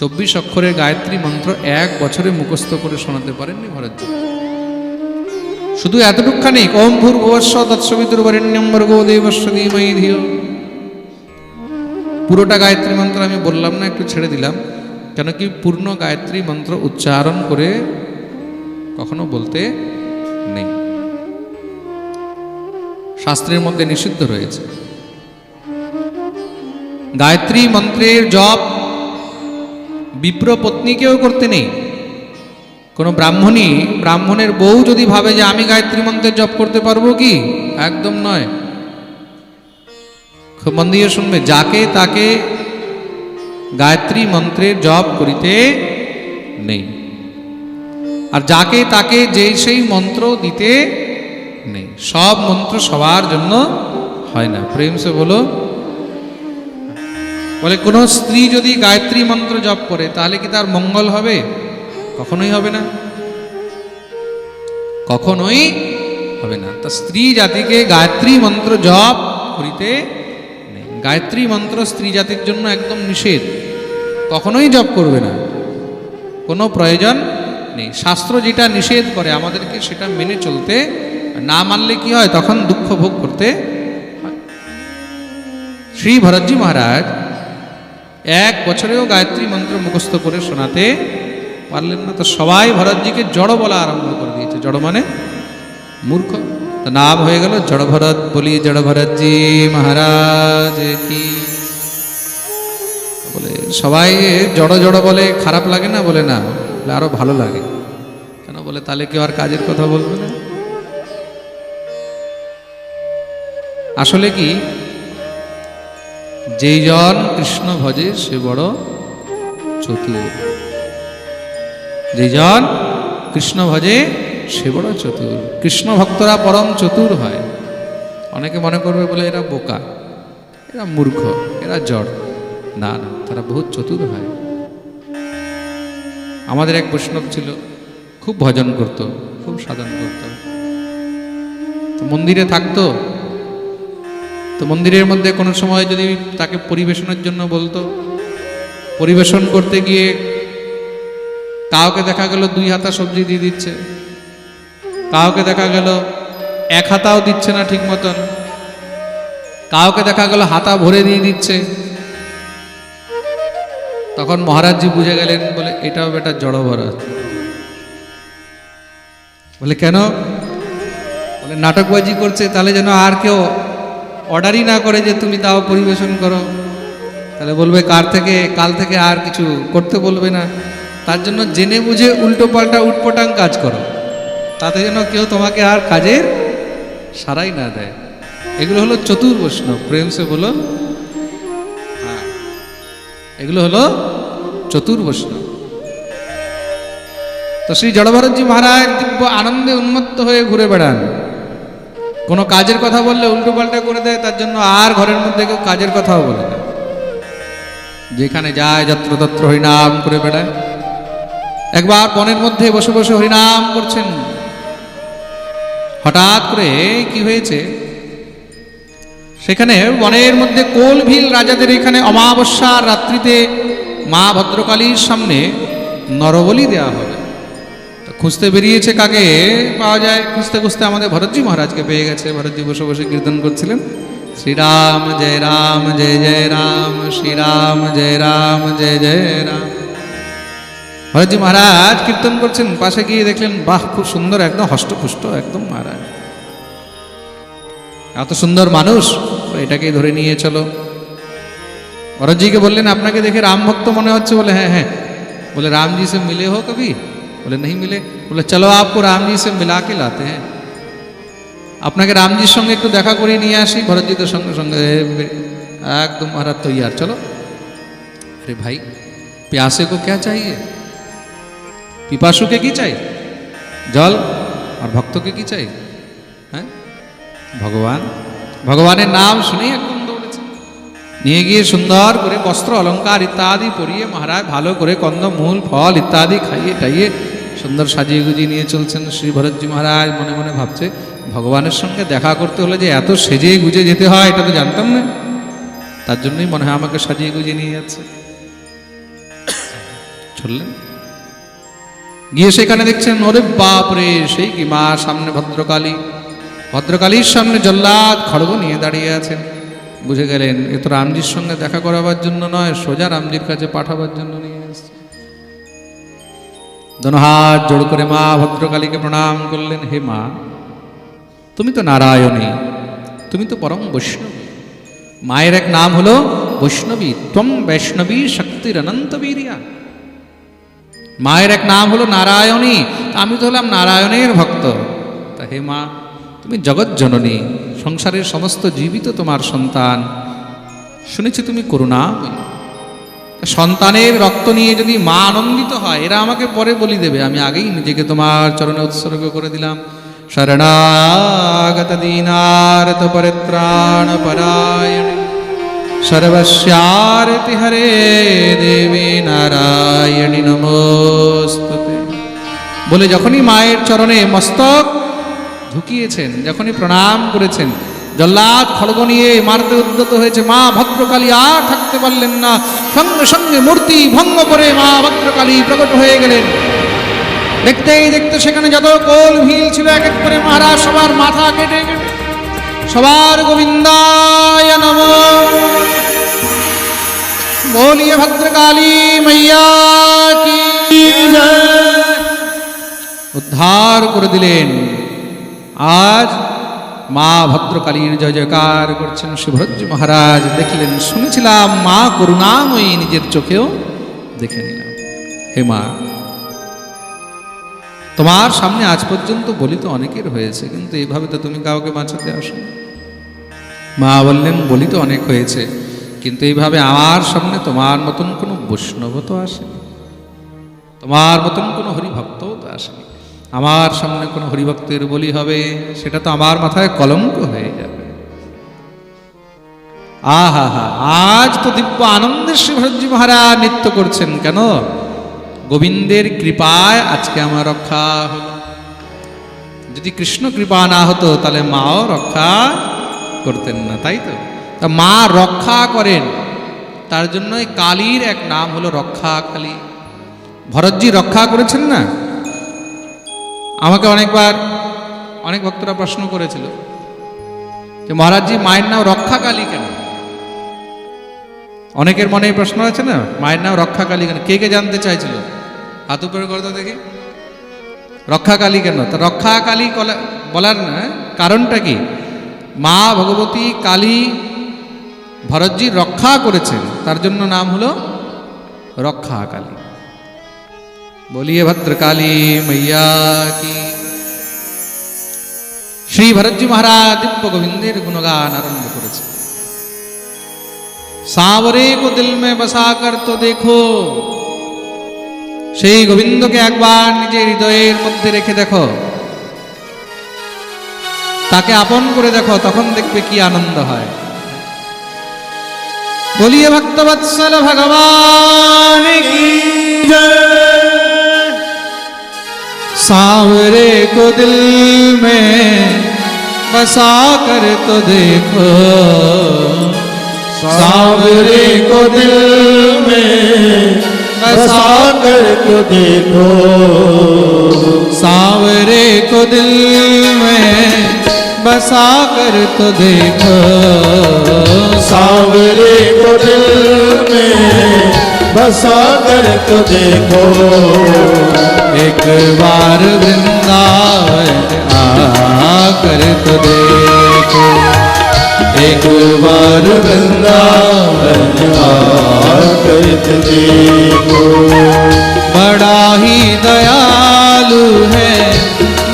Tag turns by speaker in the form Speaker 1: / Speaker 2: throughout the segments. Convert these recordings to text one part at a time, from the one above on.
Speaker 1: 24 অক্ষরের গায়ত্রী মন্ত্র 1 বছরে মুখস্থ করে শোনাতে পারেননি ভরতজি। শুধু এতটুকখানি, ওম ভূর্ভুবস্সুঃ তৎসবিতুর্বরেণ্যং ভর্গো দেবস্য ধীমহি ধিয়ো। পুরোটা গায়ত্রী মন্ত্র আমি বললাম না, একটু ছেড়ে দিলাম, কেন কি পূর্ণ গায়ত্রী মন্ত্র উচ্চারণ করে কখনো বলতে নেই, শাস্ত্রের মধ্যে নিষিদ্ধ রয়েছে। গায়ত্রী মন্ত্রের জপ বিপ্র পত্নীকেও করতে নেই। কোন ব্রাহ্মণের বউ যদি ভাবে যে আমি গায়ত্রী মন্ত্রের জপ করতে পারবো কি, একদম নয়। খুব মন দিয়ে শুনবে, যাকে তাকে গায়ত্রী মন্ত্রের জপ করিতে নেই, আর যাকে তাকে যেই সেই মন্ত্র দিতে নেই। সব মন্ত্র সবার জন্য হয় না। প্রেম সে বলো। বলে কোন স্ত্রী যদি গায়ত্রী মন্ত্র জপ করে তাহলে কি তার মঙ্গল হবে? কখনোই হবে না, কখনোই হবে না। তা স্ত্রী জাতিকে গায়ত্রী মন্ত্র জপ করিতে নেই। গায়ত্রী মন্ত্র স্ত্রী জাতির জন্য একদম নিষেধ, কখনোই জপ করবে না, কোনো প্রয়োজন নেই। শাস্ত্র যেটা নিষেধ করে আমাদেরকে সেটা মেনে চলতে, না মানলে কি হয়, তখন দুঃখ ভোগ করতে হয়। শ্রী ভরতজি মহারাজ 1 বছরেও গায়ত্রী মন্ত্র মুখস্থ করে শোনাতে পারলেন না, তো সবাই ভরতজিকে জড় বলা আরম্ভ করে দিয়েছে। জড় মানে মূর্খ, তো নাম হয়ে গেল জড় ভরত। বলি জড় ভরতজি মহারাজ কি। বলে সবাই জড় জড় বলে, খারাপ লাগে না? বলে না, বলে আরো ভালো লাগে। কেন? বলে তাহলে কেউ আর কাজের কথা বলবে না। আসলে কি, যেই জন কৃষ্ণ ভজে সে বড় চতুর। যেই জন কৃষ্ণ ভজে সে বড় চতুর। কৃষ্ণ ভক্তরা পরম চতুর হয়। অনেকে মনে করবে বলে এরা বোকা, এরা মূর্খ, এরা জড়। না না, তারা বহুত চতুর হয়। আমাদের এক বৈষ্ণব ছিল, খুব ভজন করত, খুব সাধন করত, তো মন্দিরে থাকতো। তো মন্দিরের মধ্যে কোনো সময় যদি তাকে পরিবেশনের জন্য বলতো, পরিবেশন করতে গিয়ে কাউকে দেখা গেল 2 হাতা সবজি দিয়ে দিচ্ছে, কাউকে দেখা গেল 1 হাতাও দিচ্ছে না ঠিক মতন, কাউকে দেখা গেল হাতা ভরে দিয়ে দিচ্ছে। তখন মহারাজজি বুঝে গেলেন, বলে এটাও বেটা জড় ভরত। বলে কেন? বলে নাটকবাজি করছে, তাহলে যেন আর কেউ অর্ডারই না করে যে তুমি দাও পরিবেশন করো, তাহলে বলবে কাল থেকে আর কিছু করতে বলবে না। তার জন্য জেনে বুঝে উল্টো পাল্টা উটপটাং কাজ করো, তাতে যেন কেউ তোমাকে আর কাজের সারাই না দেয়। এগুলো হলো চতুর বৈষ্ণব। প্রেম সে বলো। হ্যাঁ, এগুলো হলো চতুর বৈষ্ণব। তো শ্রী জড়ভরতজি মহারাজ দিব্য আনন্দে উন্মত্ত হয়ে ঘুরে বেড়ান। কোনো কাজের কথা বললে উল্টো পাল্টা করে দেয়, তার জন্য আর ঘরের মধ্যে কেউ কাজের কথাও বলে না। যেখানে যায় যত্র তত্র হরিনাম করে বেড়ায়। একবার বনের মধ্যে বসে বসে হরিনাম করছেন, হঠাৎ করে কি হয়েছে, সেখানে বনের মধ্যে কোলভিল রাজাদের এখানে অমাবস্যার রাত্রিতে মা ভদ্রকালীর সামনে নরবলি দেওয়া হবে। খুঁজতে বেরিয়েছে, কাকে পাওয়া যায়? খুঁজতে খুঁজতে আমাদের ভরতজি মহারাজকে পেয়ে গেছে। ভরতজি বসে বসে কীর্তন করছিলেন, শ্রীরাম জয় রাম জয় জয় রাম, শ্রীরাম জয় রাম জয় জয় রাম। ভরতজি মহারাজ কীর্তন করছেন, পাশে গিয়ে দেখলেন, বাহ, খুব সুন্দর, একদম হষ্টপুষ্ট একদম মহারাজ, এত সুন্দর মানুষ, এটাকেই ধরে নিয়ে চলো। ভরতজিকে বললেন, আপনাকে দেখে রাম ভক্ত মনে হচ্ছে। বলে হ্যাঁ হ্যাঁ। बोले राम जी से मिले हो कभी? बोले नहीं मिले। बोले चलो आपको राम जी से मिला के लाते हैं, আপনাকে রামজির সঙ্গে একটু দেখা করে নিয়ে আসি। ভরতজি তো সঙ্গে সঙ্গে একদম महाराज तैयार, चलो। अरे भाई, प्यासे को क्या चाहिए? पिपासु के की चाहिए? जल। और भक्तों के की चाहिए? हैं? भगवान। भगवाনের नाम শুনেই একদম দৌড়েছে। নিয়ে গিয়ে সুন্দর করে বস্ত্র অলঙ্কার ইত্যাদি পরিয়ে মহারাজ ভালো করে কন্দমূল ফল ইত্যাদি খাইয়ে টাইয়ে সুন্দর সাজিয়ে গুজিয়ে নিয়ে চলছেন। শ্রী ভরতজি মহারাজ মনে মনে ভাবছে, ভগবানের সঙ্গে দেখা করতে হলে যে এত সেজে গুজে যেতে হয় এটা তো জানতাম না, তার জন্যই মনে হয় আমাকে সাজিয়ে গুজিয়ে নিয়ে যাচ্ছে। চললেন, গিয়ে সেখানে দেখছেন ওরে বাপ রে, সেই কি মা, সামনে ভদ্রকালী, ভদ্রকালীর সামনে জল্লাদ খড়গ নিয়ে দাঁড়িয়ে আছেন। বুঝে গেলেন এ তো রামজির সঙ্গে দেখা করাবার জন্য নয়, সোজা রামজির কাছে পাঠাবার জন্য নিয়ে এসছে। দোনো হাত জোড় করে মা ভদ্রকালীকে প্রণাম করলেন। হে মা, তুমি তো নারায়ণী, তুমি তো পরম বৈষ্ণবী। মায়ের এক নাম হলো বৈষ্ণবী, ত্বম বৈষ্ণবী শক্তির অনন্ত বীরিয়া। মায়ের এক নাম হলো নারায়ণী, আমি তো হলাম নারায়ণের ভক্ত। তা হে মা, তুমি জগৎ জননী, সংসারের সমস্ত জীবিত তোমার সন্তান, শুনেছি তুমি করুণাময়ী। সন্তানের রক্ত নিয়ে যদি মা আনন্দিত হয়, এরা আমাকে পরে বলি দেবে, আমি আগেই নিজেকে তোমার চরণে উৎসর্গ করে দিলাম। শরণাগত দীনার্ত পরিত্রাণ পরায়ণে সর্বস্যারতি হরে দেবী নারায়ণী নমস্তুতে বলে যখনই মায়ের চরণে মস্তক ঝুঁকিয়েছেন, যখনই প্রণাম করেছেন, জল্লাদ খড়গ নিয়ে মারতে উদ্যত হয়েছে। মা ভদ্রকালী আর থাকতে পারলেন না, সঙ্গে সঙ্গে মূর্তি ভঙ্গ করে মা ভদ্রকালী প্রকট হয়ে গেলেন। দেখতেই দেখতে সেখানে যত কোল ভিল ছিল এক এক করে মহারাজ সবার মাথা কেটে কেটে সবার গোবিন্দায় নমঃ बोलिए भद्रकाली मैया की जय। उद्धार করে দিলেন। আজ মা ভদ্রকালীর জয় জয়কার করছেন শিবরজ্জি মহারাজ। দেখলেন, শুনেছিলাম মা করুণাময়ী, নিজের চোখেও দেখে নিলাম। হে মা, তোমার সামনে আজ পর্যন্ত বলি তো অনেকের হয়েছে, কিন্তু এইভাবে তো তুমি কাউকে বাঁচাতে আসো। মা বললেন, বলি তো অনেক হয়েছে, কিন্তু এইভাবে আমার সামনে তোমার মতন কোনো বৈষ্ণব তো আসেনি, তোমার মতন কোনো হরিভক্তও তো আসেনি। আমার সামনে কোনো হরিভক্তের বলি হবে, সেটা তো আমার মাথায় কলঙ্ক হয়ে যাবে। আহা হা, আজ তো দিব্য আনন্দের শিবরজ্জি মহারাজ নৃত্য করছেন। কেন? গোবিন্দের কৃপায় আজকে আমার রক্ষা হলো। যদি কৃষ্ণ কৃপা না হতো তাহলে মাও রক্ষা করতেন না, তাই তো? তা মা রক্ষা করেন, তার জন্যই কালীর এক নাম হলো রক্ষা কালী। ভরতজি রক্ষা করেছেন না? আমাকে অনেকবার অনেক ভক্তরা প্রশ্ন করেছিল যে মহারাজজি মায়ের নাম রক্ষা কালী কেন? অনেকের মনে এই প্রশ্ন আছে না, মায়ের নাম রক্ষা কালী কেন? কে কে জানতে চাইছিল? হাত উপরে করে দাও দেখি, রক্ষা কালী কেন? তা রক্ষা কালী বলার না কারণটা কি? মা ভগবতী কালী ভরতজি রক্ষা করেছেন, তার জন্য নাম হলো রক্ষা কালী। বলিয়ে ভদ্রকালী मैया की। শ্রী ভরতজি মহারাজ দিব্য গোবিন্দের গুণগান আরম্ভ করেছে। सांवरे को दिल में बसा कर तो देखो, সেই গোবিন্দকে একবার নিজের হৃদয়ের মধ্যে রেখে দেখো, তাকে আপন করে দেখো, তখন দেখবে কি আনন্দ হয়। बोलिए भक्तवत्सल भगवान की जय। सांवरे को दिल में बसा कर तो देखो,
Speaker 2: सांवरे को दिल में बसा कर तो देखो,
Speaker 1: सांवरे को दिल में बसा कर तो देखो,
Speaker 2: सांवरे को दिल में बसा कर तो देखो।
Speaker 1: एक बार वृंदावन आकर तो देखो,
Speaker 2: एक बार वृंदावन आकर तो देखो।
Speaker 1: बड़ा ही दयालु है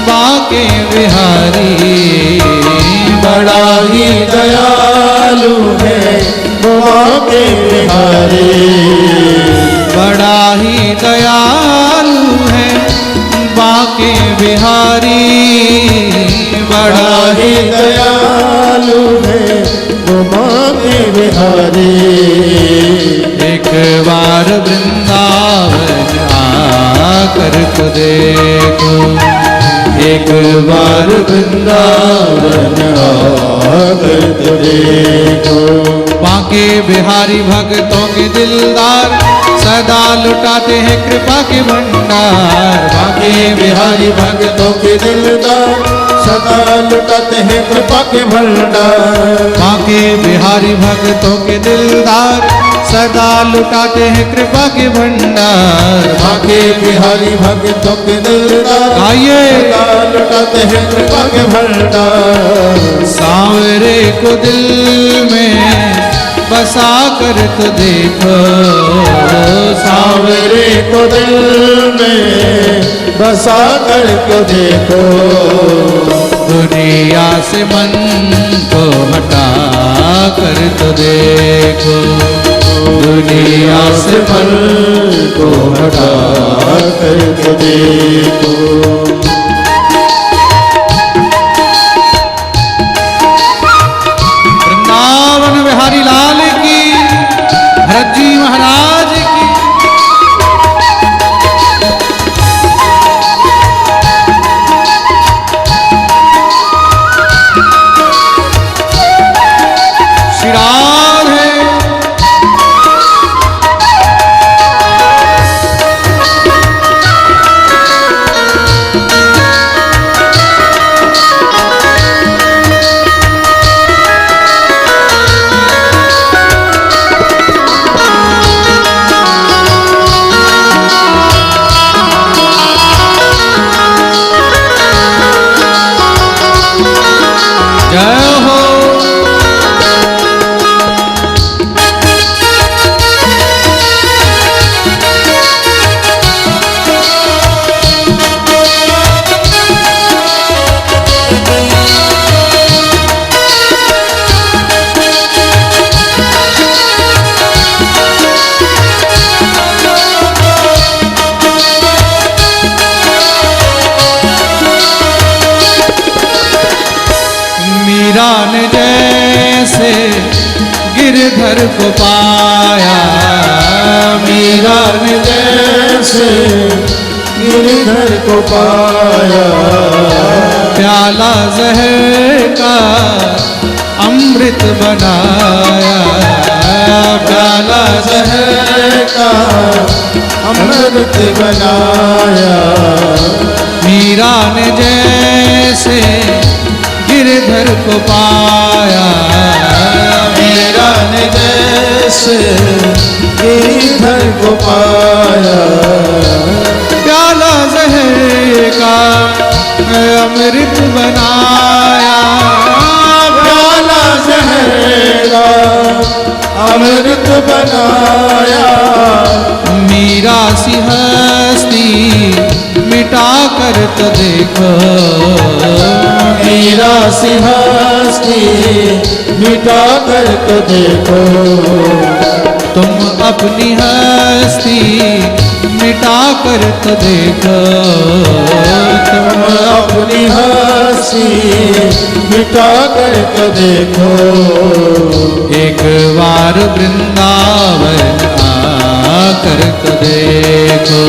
Speaker 1: बाके बिहारी,
Speaker 2: बड़ा ही दयालु है बाके बिहारी,
Speaker 1: बड़ा ही दयालु है बाके बिहारी,
Speaker 2: बड़ा ही दयालु है बाके बिहारी।
Speaker 1: एक बार वृंदावन आकर तो देखो,
Speaker 2: एक बार वृंदावन आकर तो देखो।
Speaker 1: बांके बिहारी भक्तों के दिलदार सदा लुटाते हैं कृपा के भंडार।
Speaker 2: बांके बिहारी भक्तों के दिलदार सदा लुटाते हैं कृपा के भंडार।
Speaker 1: बांके बिहारी भक्तों के दिलदार सदा लुटाते हैं कृपा के भंडार।
Speaker 2: बांके बिहारी भक्तों के दिलदार
Speaker 1: आइए
Speaker 2: सदा लुटाते हैं कृपा के भंडार।
Speaker 1: सांवरे को दिल में बसा कर तो देखो,
Speaker 2: सांवरे को दिल में बसा कर को देखो।
Speaker 1: दुनिया से मन को हटा कर तो देखो, दुनिया से मन
Speaker 2: को हटा कर को देखो।
Speaker 1: वृंदावन बिहारी लाल की, भरत जी महाराज की। श्री राधे। जय हो। मीरा ने जैसे गिरधर को पाया, मीरा ने
Speaker 2: जैसे गिरधर को पाया।
Speaker 1: प्याला जहर का अमृत बनाया, प्याला
Speaker 2: जहर का अमृत बनाया।
Speaker 1: मीरा ने जैसे गिरधर को पाया,
Speaker 2: मीरा ने जैसे गिरधर को पाया।
Speaker 1: प्याला जहर का अमृत बनाया,
Speaker 2: प्याला जहर का अमृत बनाया।
Speaker 1: मीरा सी हस्ती मिटा कर तो देखो,
Speaker 2: मीरा सी हस्ती मिटा कर तो देखो।
Speaker 1: तुम अपनी हस्ती मिटा कर तो देखो,
Speaker 2: तुम अपनी हंसी मिटा कर तो देखो।
Speaker 1: एक बार वृंदावन आकर तो देखो,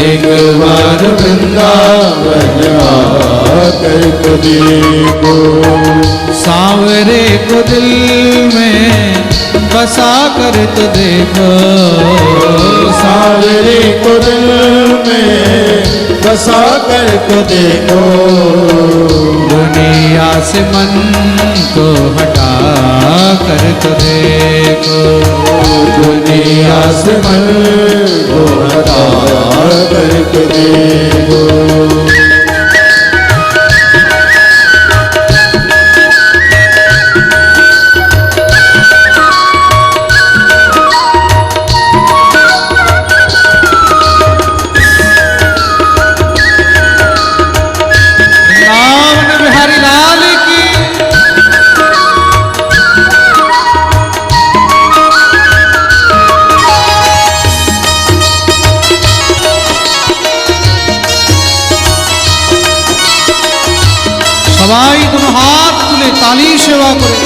Speaker 2: एक बार वृंदावन आकर को देखो।
Speaker 1: सांवरे को दिल में बसा कर तो देखो,
Speaker 2: सांवरे को दिल में बसा कर को देखो।
Speaker 1: दुनिया से मन को हटा कर तो देखो,
Speaker 2: दुनिया से मन को हटा कर को देखो।
Speaker 1: वृंदावन बिहारी लाल की। সবাই তুমি হাত তুলে তালি সেবা করে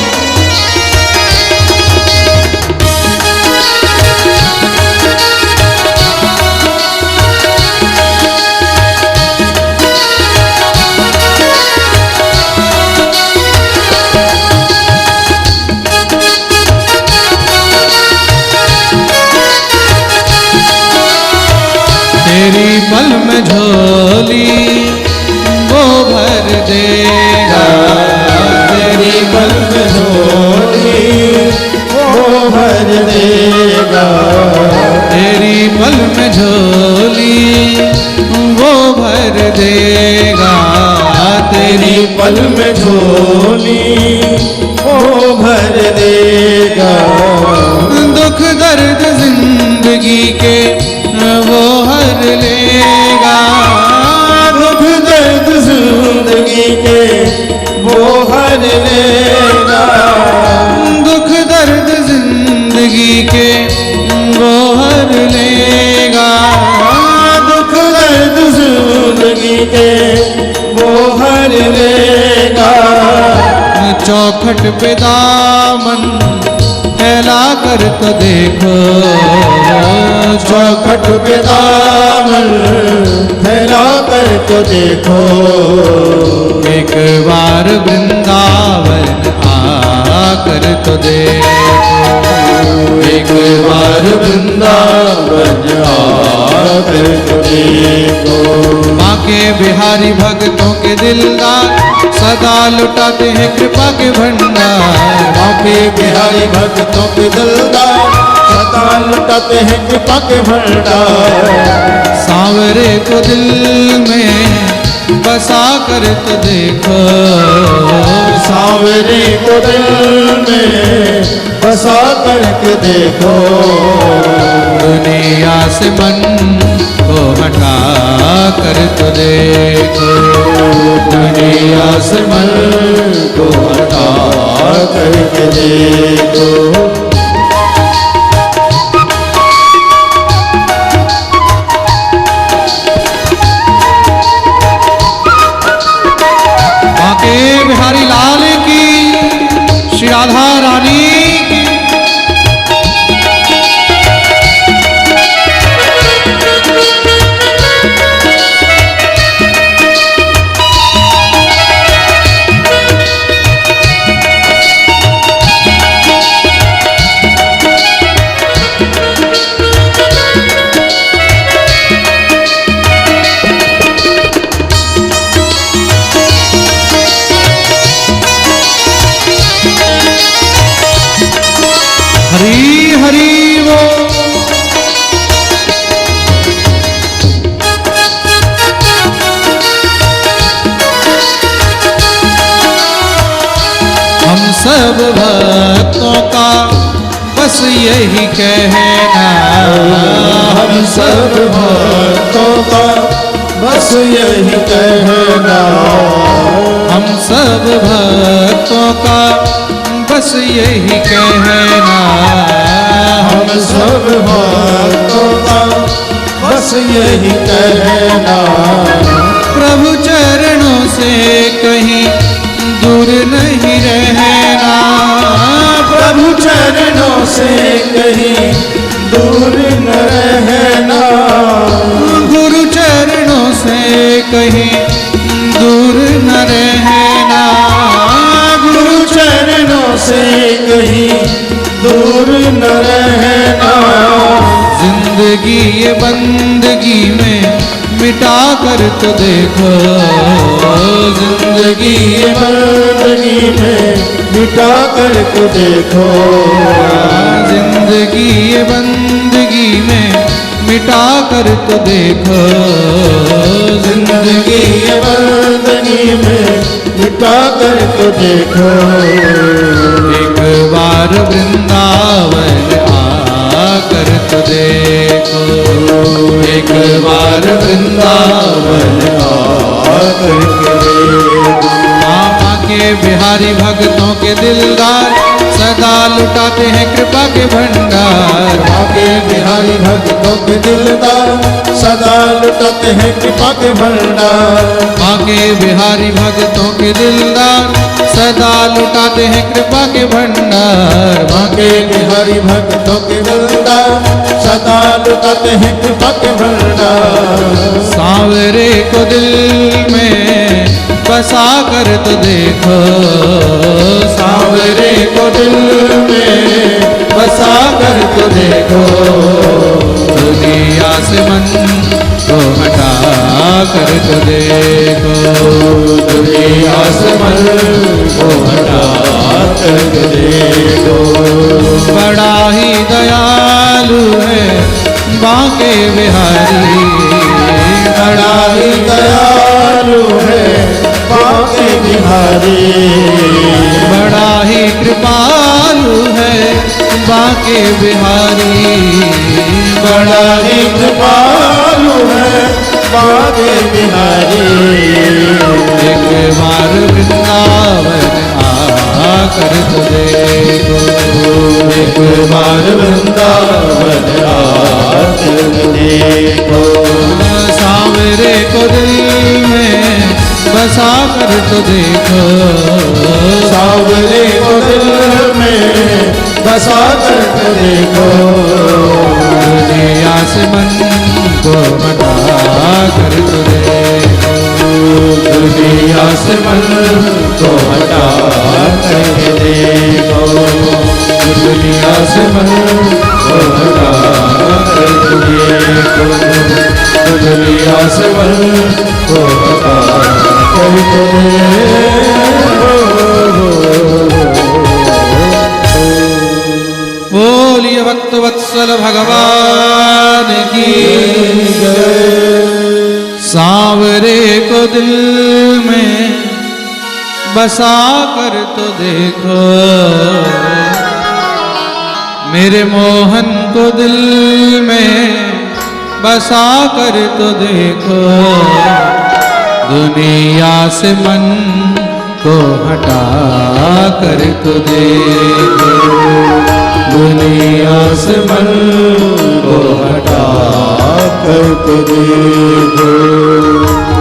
Speaker 1: तेरी पल में झोली वो भर देगा,
Speaker 2: तेरी पल में झोली वो भर देगा,
Speaker 1: तेरी पल में झोली वो भर देगा,
Speaker 2: तेरी पल में झोली वो भर देगा।
Speaker 1: दुख दर्द जिंदगी के वो हर लेगा,
Speaker 2: दुख दर्द जिंदगी के वो हर लेगा,
Speaker 1: दुख दर्द जिंदगी के वो हर लेगा,
Speaker 2: दुख दर्द जिंदगी के वो हर लेगा।
Speaker 1: चौखट पे दामन फैला कर तो देखो,
Speaker 2: चौखट पे दामन फैला कर तो देखो,
Speaker 1: एक बार वृंदावन आकर तो देखो,
Speaker 2: एक बार वृंदावन आकर तो देखो।
Speaker 1: बाके बिहारी भक्तों के दिलदार सदा लुटाते हैं कृपा के भंडार,
Speaker 2: बाके बिहारी भक्तों के दिलदार सदा लुटाते हैं कृपा के भंडार।
Speaker 1: सांवरे को दिल में बसा कर तो देखो,
Speaker 2: सांवरे को दिल में बसा करके देखो,
Speaker 1: दुनिया से मन को हटा कर तो देखो,
Speaker 2: दुनिया से मन को हटा करके देखो।
Speaker 1: बाके बिहारी लाल की, श्री राधा रानी की। हरी हरी वो हम सब भक्तों का बस यही कहना,
Speaker 2: हम सब भक्तों का बस यही कहना,
Speaker 1: हम सब भक्तों का बस यही कहना,
Speaker 2: हम सब भक्तों का बस यही कहना,
Speaker 1: प्रभु चरणों से कहीं दूर नहीं रहना,
Speaker 2: प्रभु चरणों से कहीं दूर न रहना,
Speaker 1: गुरु चरणों से कहीं दूर न रहना,
Speaker 2: गुरु चरणों से कहीं दूर न रहना।
Speaker 1: जिंदगी ये बंदगी में मिटा कर तो देखो,
Speaker 2: जिंदगी ये बंदगी में मिटा कर तो देखो,
Speaker 1: जिंदगी ये बंदगी में मिटा कर तो देखो,
Speaker 2: जिंदगी ये बंदगी में मिटा कर तो देखो।
Speaker 1: एक बार वृंदावन आकर तो देखो, एक बार वृंदावन
Speaker 2: आकर के देखो।
Speaker 1: मामा के बिहारी भक्तों के दिलदार सदा लुटाते हैं कृपा के भंडार,
Speaker 2: बाके बिहारी भक्तों के दिलदार सदा लुटाते हैं कृपा के भंडार,
Speaker 1: बाके बिहारी भक्तों के दिलदार सदा लुटाते हैं कृपा के भंडार,
Speaker 2: बाके बिहारी भक्तों के दिलदार सदा लुटाते हैं कृपा के भंडार।
Speaker 1: सांवरे को दिल में बसा कर तो देखो,
Speaker 2: सांवरे को दिल में बसा कर तो देखो,
Speaker 1: दुनिया से मन को कर तो देखो,
Speaker 2: दुनिया से मन को हटा कर देखो।
Speaker 1: बड़ा ही दयालु है बांके बिहारी,
Speaker 2: बड़ा ही दयालु है बांके बिहारी,
Speaker 1: बड़ा ही कृपालु है बांके बिहारी,
Speaker 2: बड़ा ही कृपालु है बांके बिहारी।
Speaker 1: एक बार वृंदावन आकर तो देखो,
Speaker 2: एक बार वृंदावन आकर देखो।
Speaker 1: सांवरे को दिल में बसा कर तो देखो,
Speaker 2: सांवरे को दिल में बसा कर देखो।
Speaker 1: दुनिया से मन को हटा कर तो देखो,
Speaker 2: दुनिया से मन को हटा कर देखो। दुनिया से मन को हटा कर देखो। दुनिया से मन को हटा कर देखो।
Speaker 1: बोलिए भक्त वत्सल भगवान की सांवरे को दिल में बसा कर तो देखो, मेरे मोहन को दिल में बसा कर तो देखो। दुनिया से मन को हटा कर तो देखो,
Speaker 2: दुनिया से मन को हटा कर देखो।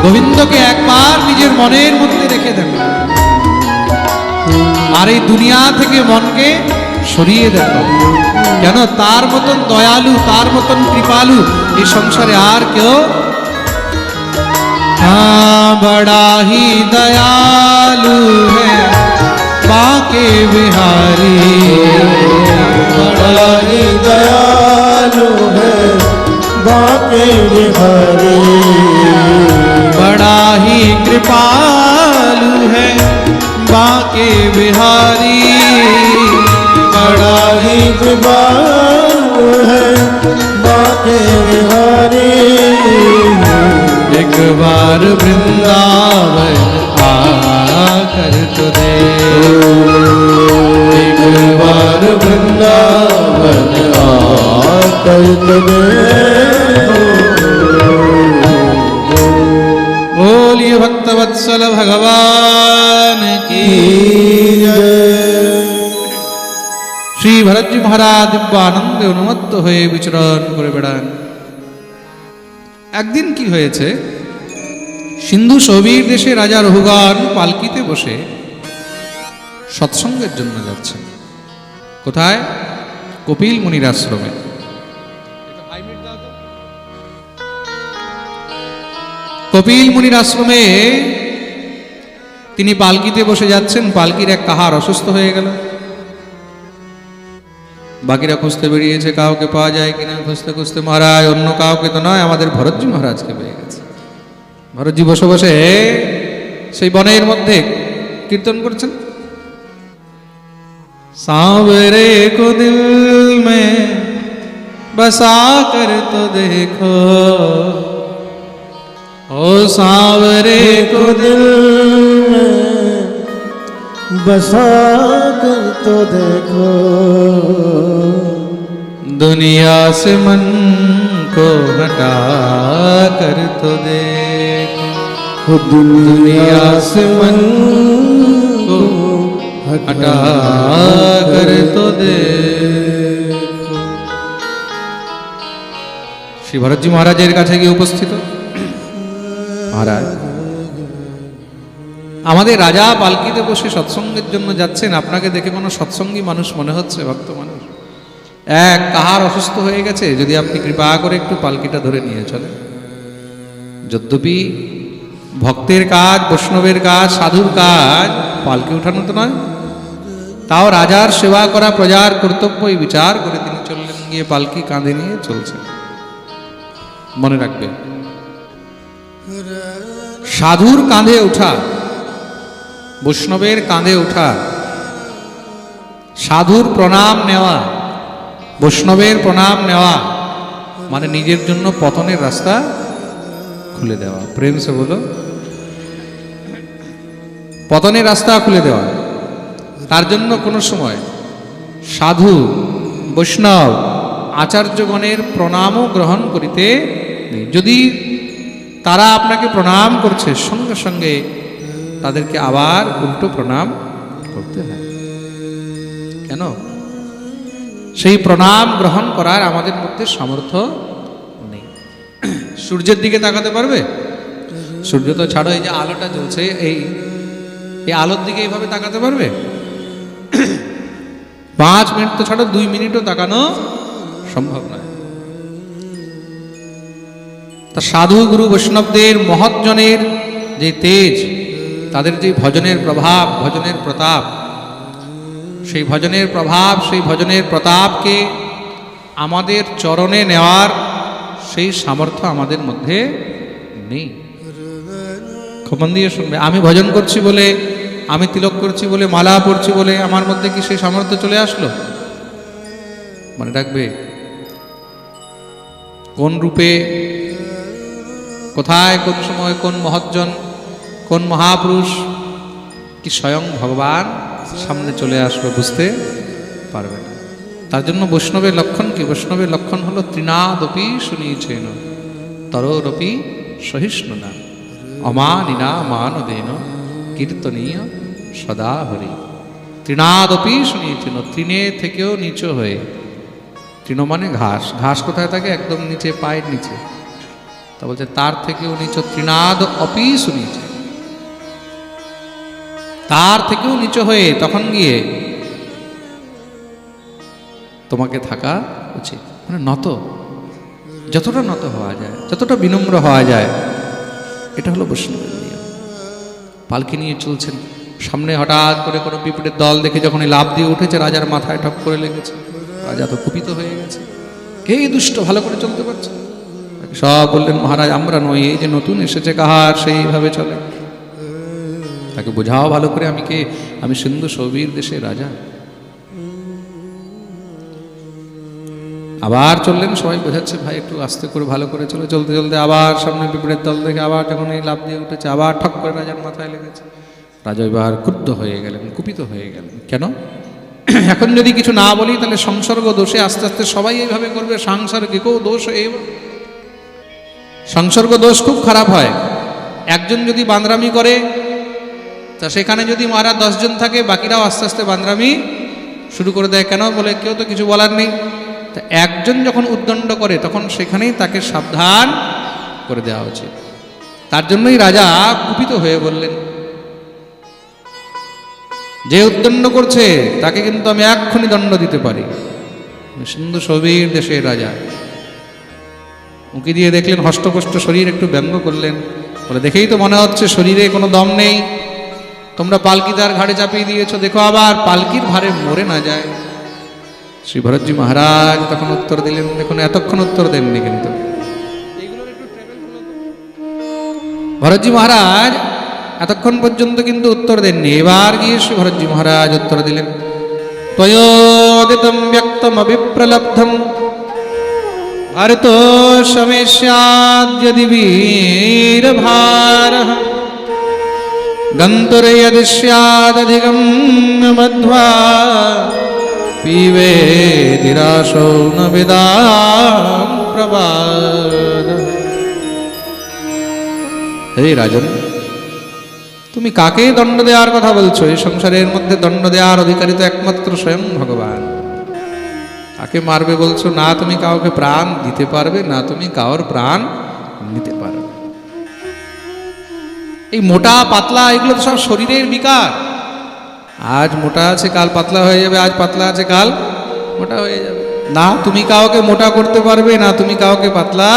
Speaker 1: গোবিন্দকে একবার নিজের মনের মধ্যে রেখে দেন, আর এই দুনিয়া থেকে মনকে সরিয়ে দেন। কেন? তার মতন দয়ালু, তার মতন কৃপালু এই সংসারে আর কেউ। हाँ बड़ा ही दयालु है बांके बिहारी,
Speaker 2: बड़ा ही दयालु है बांके बिहारी,
Speaker 1: बड़ा ही कृपालु है बांके बिहारी,
Speaker 2: बड़ा ही कृपालु है बांके बिहारी।
Speaker 1: एक बार वृंदावन आकर तो देखो,
Speaker 2: एक बार वृंदावन आकर देखो।
Speaker 1: बोलिए भक्तवत्सल भगवान की श्री भरतजी महाराज दिव्य आनंदे उन्मत्त হয়ে বিচরণ করে বেড়ান। একদিন কি হয়েছে, সিন্ধু সৌবীর দেশে রাজা রঘুগণ পালকিতে বসে সৎসঙ্গের জন্য যাচ্ছেন। কোথায়? কপিল মুনির আশ্রমে। কপিল মুনির আশ্রমে তিনি পালকিতে বসে যাচ্ছেন। পালকির এক কাহার অসুস্থ হয়ে গেল। বাকিরা খুঁজতে বেরিয়েছে কাউকে পাওয়া যায় কিনা, খুঁজতে খুঁজতে মহারাজ অন্য কাউকে তো নয়, আমাদের ভরতজি মহারাজকে পেয়ে গেছে। ভরতজি বসে বসে সেই বনের মধ্যে কীর্তন করছেন। सांवरे को दिल में बसा कर तो देखो, ओ सांवरे को
Speaker 2: दिल में बसा कर तो देखो।
Speaker 1: दुनिया से मन को हटा कर तो देखो,
Speaker 2: दुनिया से मन
Speaker 1: को हटा कर तो देखो। শ্রী ভরতজি মহারাজের কাছে গিয়ে উপস্থিত। মহারাজ, আমাদের রাজা পালকিতে বসে সৎসঙ্গের জন্য যাচ্ছেন, আপনাকে দেখে কোনো সৎসঙ্গী মানুষ মনে হচ্ছে, ভক্ত মানুষ। এক কাহার অসুস্থ হয়ে গেছে, যদি আপনি কৃপা করে একটু পালকিটা ধরে নিয়ে চলেন। যদ্যপি ভক্তের কাজ, বৈষ্ণবের কাজ, সাধুর কাজ পালকি উঠানো তো নয়, তাও রাজার সেবা করা প্রজার কর্তব্য এই বিচার করে তিনি চললেন, গিয়ে পালকি কাঁধে নিয়ে চলছেন। মনে রাখবে, সাধুর কাঁধে ওঠা, বৈষ্ণবের কাঁধে ওঠা, সাধুর প্রণাম নেওয়া, বৈষ্ণবের প্রণাম নেওয়া মানে নিজের জন্য পতনের রাস্তা খুলে দেওয়া। প্রেম সে বলো, পতনের রাস্তা খুলে দেওয়া। তার জন্য কোনো সময় সাধু, বৈষ্ণব, আচার্যগণের প্রণামও গ্রহণ করিতে নেই। যদি তারা আপনাকে প্রণাম করছে, সঙ্গে সঙ্গে তাদেরকে আবার উল্টো প্রণাম করতে হয়। কেন? সেই প্রণাম গ্রহণ করার আমাদের মধ্যে সামর্থ্য নেই। সূর্যের দিকে তাকাতে পারবে? সূর্য তো ছাড়ো, এই যে আলোটা জ্বলছে, এই আলোর দিকে এইভাবে তাকাতে পারবে? 5 মিনিট তো ছাড়ো, 2 মিনিটও তাকানো সম্ভব নয়। তা সাধু গুরু বৈষ্ণবদের মহৎজনের যে তেজ, তাদের যে ভজনের প্রভাব, ভজনের প্রতাপ, সেই ভজনের প্রভাব, সেই ভজনের প্রতাপকে আমাদের চরণে নেওয়ার সেই সামর্থ্য আমাদের মধ্যে নেই। খবর দিয়ে শুনবে, আমি ভজন করছি বলে, আমি তিলক করছি বলে, মালা পড়ছি বলে আমার মধ্যে কি সেই সামর্থ্য চলে আসলো? মনে রাখবে, কোন রূপে, কোথায়, কোন সময়, কোন মহৎজন, কোন মহাপুরুষ কি স্বয়ং ভগবান সামনে চলে আসবে বুঝতে পারবে না। তার জন্য বৈষ্ণবের লক্ষণ কি? বৈষ্ণবের লক্ষণ হলো তৃণাদপি শুনিয়েছেন তরোরপি সহিষ্ণুনা অমানিনা মানদেন কীর্তনীয় সদা হরি। তৃণাদপি শুনিয়েছেন, তৃণে থেকেও নিচু হয়ে, তৃণ মানে ঘাস, ঘাস কোথায় থাকে? একদম নিচে, পায়ের নিচে। তা বলছে তার থেকেও নিচু, তৃণাদ অপি শুনিয়েছে, তার থেকেও নিচু হয়ে তখন গিয়ে তোমাকে থাকা উচিত। মানে নত, যতটা নত হওয়া যায়, যতটা বিনম্র হওয়া যায়, এটা হলো বৈষ্ণবের নিয়ম। পালকি নিয়ে চলছেন, সামনে হঠাৎ করে কোনো পিঁপড়ের দল দেখে যখনই লাফ দিয়ে উঠেছে, রাজার মাথায় ঠক করে লেগেছে। রাজা তো কুপিত হয়ে গেছে, কে দুষ্ট, ভালো করে চলতে পারছে? সব বললেন, মহারাজ আমরা নই, এই যে নতুন এসেছে কাহার সেইভাবে চলে, তাকে বোঝাও ভালো করে, আমি কে? আমি সিন্ধু সৌবীর দেশের রাজা। আবার চললেন, সবাই বোঝাচ্ছে ভাই একটু আস্তে করে, ভালো করে চলে। চলতে চলতে আবার সামনে পিঁপড়ের দল দেখে আবার যখন এই লাফ দিয়ে উঠেছে, আবার ঠক করে রাজার মাথায় লেগেছে। রাজা এবার ক্রুদ্ধ হয়ে গেলেন, কুপিত হয়ে গেলেন। কেন? এখন যদি কিছু না বলি তাহলে সংসর্গ দোষে আস্তে আস্তে সবাই এইভাবে করবে। সাংসর্গিকও দোষ, এই সংসর্গ দোষ খুব খারাপ হয়। একজন যদি বান্দরামি করে, তা সেখানে যদি মহারাজ 10 জন থাকে, বাকিরাও আস্তে আস্তে বান্দরামি শুরু করে দেয়। কেন? বলে কেউ তো কিছু বলার নেই। তা একজন যখন উদ্দণ্ড করে, তখন সেখানেই তাকে সাবধান করে দেওয়া উচিত। তার জন্যই রাজা কুপিত হয়ে বললেন, যে উদ্দণ্ড করছে তাকে কিন্তু আমি এক্ষুনি দণ্ড দিতে পারি। সিন্ধু সৌবীর দেশের রাজা উঁকি দিয়ে দেখলেন, হষ্টপুষ্ট শরীর, একটু ব্যঙ্গ করলেন, বলে দেখেই তো মনে হচ্ছে শরীরে কোনো দম নেই, তোমরা পালকি তার ঘাড়ে চাপিয়ে দিয়েছো, দেখো আবার পালকির ভারে মরে না যায়। শ্রী ভরতজি মহারাজ তখন উত্তর দিলেন, দেখুন এতক্ষণ উত্তর দেননি, কিন্তু ভরতজি মহারাজ এতক্ষণ পর্যন্ত কিন্তু উত্তর দেননি। এবার গিয়ে শ্রী ভরতজি মহারাজ উত্তর দিলেন, ত্বয়োদিতম ব্যক্তম অবিপ্রলব্ধম ভারতো সমেষ্যাদ্যদি বীরভারঃ গন্তর্যদি স্যাদধিগম মধ্বা পিবেদিরাশো ন বেদাম প্রবাদ। হে রাজন, তুমি কাকে দণ্ড দেওয়ার কথা বলছো? এই সংসারের মধ্যে দণ্ড দেওয়ার অধিকারী তো একমাত্র স্বয়ং ভগবান। কাকে মারবে বলছো? না তুমি কাউকে প্রাণ দিতে পারবে, না তুমি কারোর প্রাণ নিতে পারবে। এই মোটা পাতলা এগুলো তো সব শরীরের বিকার। আজ মোটা আছে কাল পাতলা হয়ে যাবে, আজ পাতলা আছে কাল মোটা হয়ে যাবে। না তুমি কাউকে মোটা করতে পারবে, না তুমি কাউকে পাতলা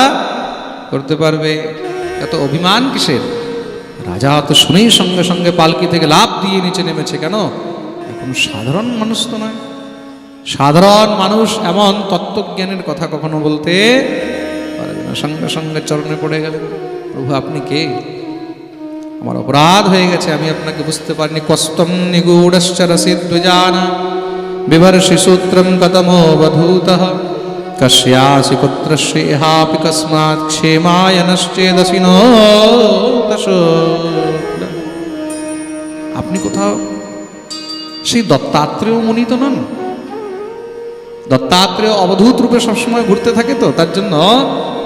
Speaker 1: করতে পারবে। এত অভিমান কিসের? রাজা তো শুনেই সঙ্গে সঙ্গে পালকি থেকে লাফ দিয়ে নিচে নেমেছে। কেন? এখন সাধারণ মানুষ তো নয়। সাধারণ মানুষ এমন তত্ত্বজ্ঞানের কথা কখনো বলতে পারবে না। সঙ্গে সঙ্গে চরণে পড়ে গেলেন, প্রভু আপনি কে, আমার অপরাধ হয়ে গেছে, আমি আপনাকে বুঝতে পারিনি। কস্তম নিগূঢ়শ্চরসি দ্বিজানা বিভর্ষি সূত্রম কতমোবধূতঃ কস্যাসি পুত্রস্য ইহাপি কস্মাৎ ক্ষেমায় নশ্চেদসি নো তশো। আপনি কোথাও সেই দত্তাত্রেয় মুনি তো নন? দত্তাত্রেয় অবধূত রূপে সবসময় ঘুরতে থাকে, তো তার জন্য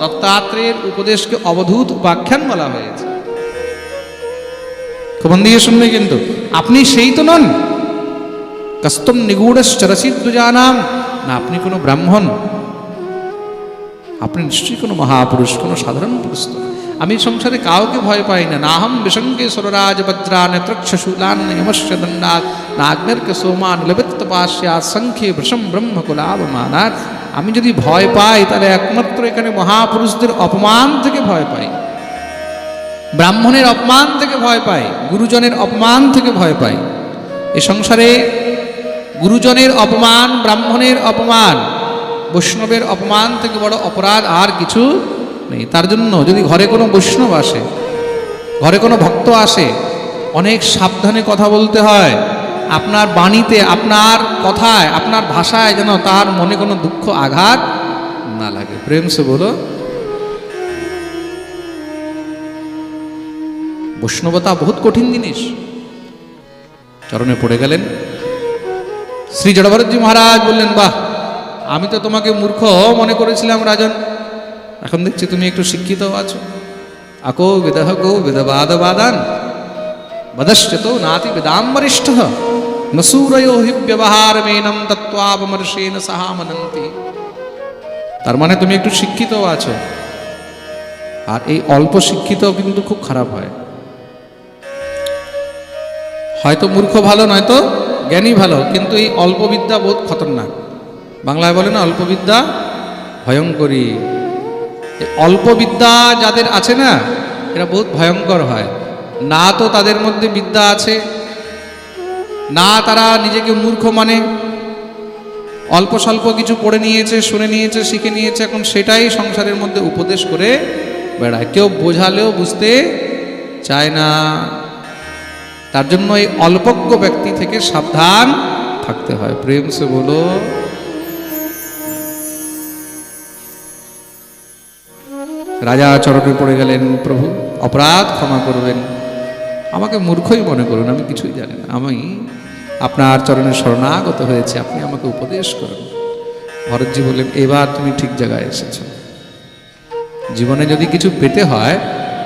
Speaker 1: দত্তাত্রেয়ের উপদেশকে অবধূত উপাখ্যান বলা হয়েছে। খুব মন দিয়ে শুনবে কিন্তু, আপনি সেই তো নন। কস্তম নিগূঢ়শ্চরসি দ্বিজানাম, না আপনি কোনো ব্রাহ্মণ, আপনি নিশ্চয়ই কোনো মহাপুরুষ, কোনো সাধারণ পুরুষ তো। আমি সংসারে কাউকে ভয় পাই না। নাহম বিশঙ্কে সুররাজ বজ্রা নেত্রক্ষশূলান যমস্য দণ্ডাৎ নাগ্নির্কে সোমান লবিত পাশ্যাৎ সংখ্যে বৃষম ব্রহ্মকুলাবমানাৎ। আমি যদি ভয় পাই তাহলে একমাত্র এখানে মহাপুরুষদের অপমান থেকে ভয় পাই, ব্রাহ্মণের অপমান থেকে ভয় পাই, গুরুজনের অপমান থেকে ভয় পাই। এ সংসারে গুরুজনের অপমান, ব্রাহ্মণের অপমান, বৈষ্ণবের অপমান থেকে বড় অপরাধ আর কিছু নেই। তার জন্য যদি ঘরে কোনো বৈষ্ণব আসে, ঘরে কোনো ভক্ত আসে, অনেক সাবধানে কথা বলতে হয়। আপনার বাণীতে, আপনার কথায়, আপনার ভাষায় যেন তার মনে কোনো দুঃখ আঘাত না লাগে। প্রেম সে বলো। বৈষ্ণবতা বহুত কঠিন জিনিস। চরণে পড়ে গেলেন। শ্রী জড়ভরতজি মহারাজ বললেন, বাহ, আমি তো তোমাকে মূর্খ মনে করেছিলাম রাজন, এখন দেখছি তুমি একটু শিক্ষিত আছো। আকো বিদহ গো বিদবাদ বাদান বদশ্চত নাতি বিদাম বরিষ্ঠ নসূরয়ো হি ব্যবহার মেনম তত্ত্বাবমর্ষেণ সাহামনন্তি। তার মানে তুমি একটু শিক্ষিত আছো, আর এই অল্প শিক্ষিত কিন্তু খুব খারাপ হয়। হয়তো মূর্খ ভালো, নয়তো জ্ঞানী ভালো, কিন্তু এই অল্প বিদ্যা বহুত খতরনাক। বাংলায় বলে না, অল্প বিদ্যা ভয়ঙ্করী। অল্প বিদ্যা যাদের আছে না, এরা বহুত ভয়ঙ্কর হয়। না তো তাদের মধ্যে বিদ্যা আছে, না তারা নিজেকে মূর্খ মানে, অল্প স্বল্প কিছু পড়ে নিয়েছে, শুনে নিয়েছে, শিখে নিয়েছে, এখন সেটাই সংসারের মধ্যে উপদেশ করে বেড়ায়। কেউ বোঝালেও বুঝতে চায় না। তার জন্য এই অল্পজ্ঞ ব্যক্তি থেকে সাবধান থাকতে হয়। প্রেম সে বলো। রাজা চরণে পড়ে গেলেন, প্রভু অপরাধ ক্ষমা করবেন, আমাকে মূর্খই মনে করুন, আমি কিছুই জানি না, আমি আপনার চরণে শরণাগত হয়েছে, আপনি আমাকে উপদেশ করুন। ভরতজি বললেন, এবার তুমি ঠিক জায়গায় এসেছ। জীবনে যদি কিছু পেতে হয়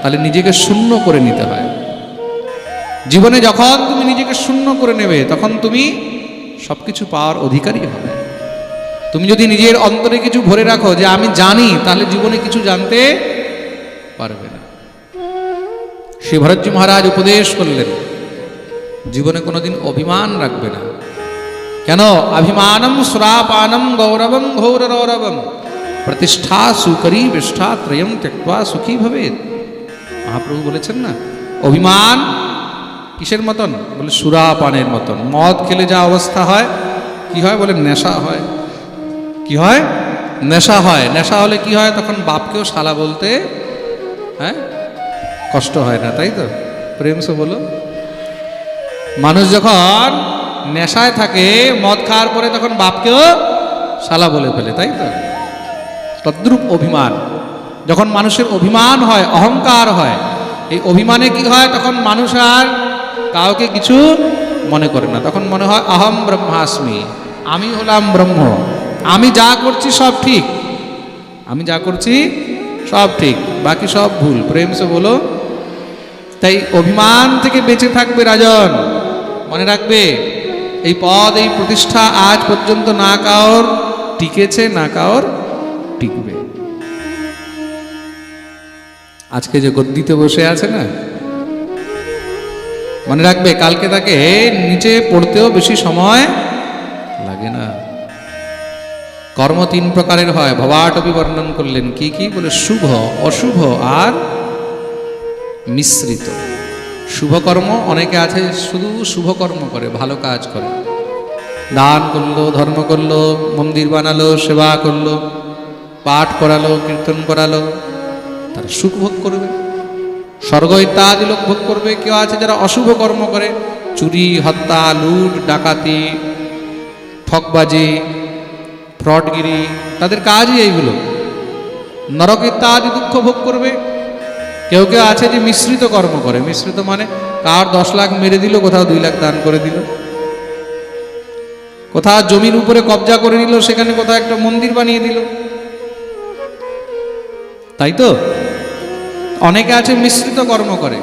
Speaker 1: তাহলে নিজেকে শূন্য করে নিতে হয়। জীবনে যখন তুমি নিজেকে শূন্য করে নেবে, তখন তুমি সবকিছু পাওয়ার অধিকারী হবে। তুমি যদি নিজের অন্তরে কিছু ভরে রাখো যে আমি জানি, তাহলে জীবনে কিছু জানতে পারবে না। শ্রী ভরতজি মহারাজ উপদেশ করলেন, জীবনে কোনোদিন অভিমান রাখবে না। কেন? অভিমানম সুরাপানম গৌরবম ঘোররৌরবম প্রতিষ্ঠা সুকরী বিষ্ঠা ত্রয়ম ত্যক্ত্বা সুখী ভবেৎ। মহাপ্রভু বলেছেন না, অভিমান কিসের মতন? বলে সুরাপানের মতন। মদ খেলে যা অবস্থা হয়, কি হয়? বলে নেশা হয়। কি হয়? নেশা হয়। নেশা হলে কি হয়? তখন বাপকেও শালা বলতে কষ্ট হয় না, তাই তো? প্রেম সে বলো। মানুষ যখন নেশায় থাকে, মদ খাওয়ার পরে তখন বাপকেও শালা বলে ফেলে, তাই তো? তদ্রূপ অভিমান। যখন মানুষের অভিমান হয়, অহংকার হয়, এই অভিমানে কি হয়? তখন মানুষ আর কাউকে কিছু মনে করে না। তখন মনে হয় অহম ব্রহ্মাস্মি, আমি হলাম ব্রহ্ম, আমি যা করছি সব ঠিক, আমি যা করছি সব ঠিক, বাকি সব ভুল। প্রেম সে বলো। তাই অভিমান থেকে বেঁচে থাকবে রাজন। মনে রাখবে, এই পদ, এই প্রতিষ্ঠা আজ পর্যন্ত না কাউর টিকেছে, না কাউর টিকবে। আজকে যে গদ্দিতে বসে আছে না, মনে রাখবে কালকে তাকে নিচে পড়তেও বেশি সময় লাগে না। কর্ম তিন প্রকারের হয়, ভবাটপি বর্ণন করলেন। কি কি? বলে শুভ, অশুভ আর মিশ্রিত। শুভ কর্ম, অনেকে আছে শুধু শুভ কর্ম করে, ভালো কাজ করে, দান করলো, ধর্ম করলো, মন্দির বানালো, সেবা করলো, পাঠ করালো, কীর্তন করালো, তারা সুখ ভোগ করবে। স্বর্গ ইত্যাদি লোক ভোগ করবে। কেউ আছে যারা অশুভ কর্ম করে, চুরি, হত্যা, লুট, ডাকাতি, ঠকবাজি, ফ্রডগিরি, তাদের কাজই এইগুলো। নরক ইত্যাদি দুঃখ ভোগ করবে। কেউ কেউ আছে যে মিশ্রিত কর্ম করে। মিশ্রিত মানে কার 10 লাখ মেরে দিল, কোথাও 2 লাখ দান করে দিল, কোথাও জমির উপরে কবজা করে নিল, সেখানে কোথাও একটা মন্দির বানিয়ে দিল, তাই তো। অনেকে আছে মিশ্রিত কর্ম করে।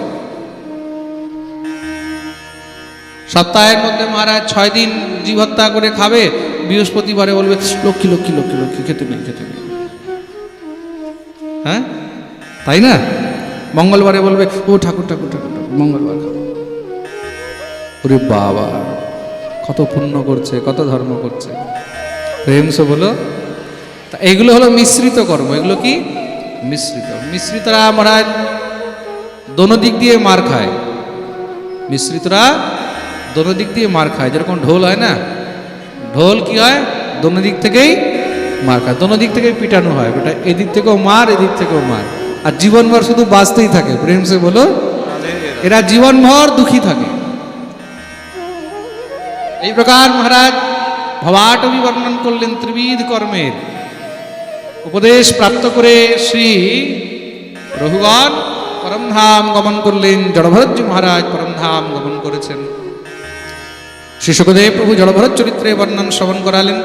Speaker 1: সপ্তাহের মধ্যে মহারাজ 6 দিন জীব হত্যা করে খাবে, বৃহস্পতিবারে বলবে লক্ষ্মী লক্ষ্মী লক্ষ্মী লক্ষ্মী, খেতে নেই খেতে নেই, হ্যাঁ তাই না। মঙ্গলবারে বলবে ও ঠাকুর ঠাকুর ঠাকুর ঠাকুর, মঙ্গলবার খাবো। ওরে বাবা, কত পুণ্য করছে, কত ধর্ম করছে, প্রেম সে বলো। তা এগুলো হলো মিশ্রিত কর্ম। এগুলো কি মিশ্রিত? মিশ্রিতরা মহারাজ দোনো দিক দিয়ে মার খায়। মিশ্রিতরা দোনো দিক দিয়ে মার খায়। যেরকম ঢোল হয় না, ঢোল কি হয়, দোনো দিক থেকেই মার খায়, দোনো দিক থেকেই পিটানো হয়। বেটা এদিক থেকেও মার, এদিক থেকেও মার, আর জীবনভর শুধু বাঁচতেই থাকে। প্রেম সে বলো, এরা জীবনভর দুঃখী থাকে। এই প্রকার মহারাজ ভবাটবী বর্ণন করলেন ত্রিবিধ কর্মের। উপদেশ প্রাপ্ত করে শ্রী রঘুগণ পরমধাম গমন করলেন। জড়ভরতজি মহারাজ পরমধাম গমন করেছেন। শ্রী শুকদেব প্রভু জড়ভরত চরিত্রে বর্ণন শ্রবণ করালেন।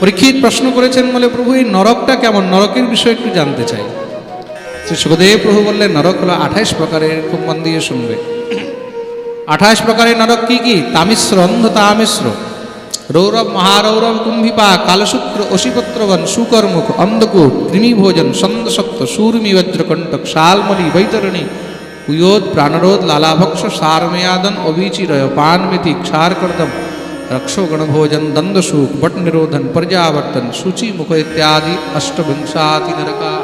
Speaker 1: পরীক্ষিত প্রশ্ন করেছেন, বলে প্রভু এই নরকটা কেমন, নরকের বিষয়ে একটু জানতে চাই। শ্রী শুকদেব প্রভু বললেন নরক হলো 28 প্রকারের। খুব মন দিয়ে শুনবে। 28 প্রকারের নরক কি কি? তামিশ্র, অন্ধ তামিশ্র, রৌরব, মহারৌরব, কুম্ভিপা, কালসূত্র, অশিপত্রবন, সুকর্মুখ, অন্ধকূট, কৃমিভোজন, সন্দসপ্ত, শূর্মি, বজ্রকণ্টক, শালমলি, বৈতরণী, কুয়োদ, প্রাণরোধ, লালাভক্ষ, সারমেয়াদন, অভিচিরয়, পানমিতি, ক্ষারকর্দম, रक्षो गणभोजन, दंदसूख, बट निरोधन, पर्यावर्तन, सूचि मुख इत्यादि 28 नरका।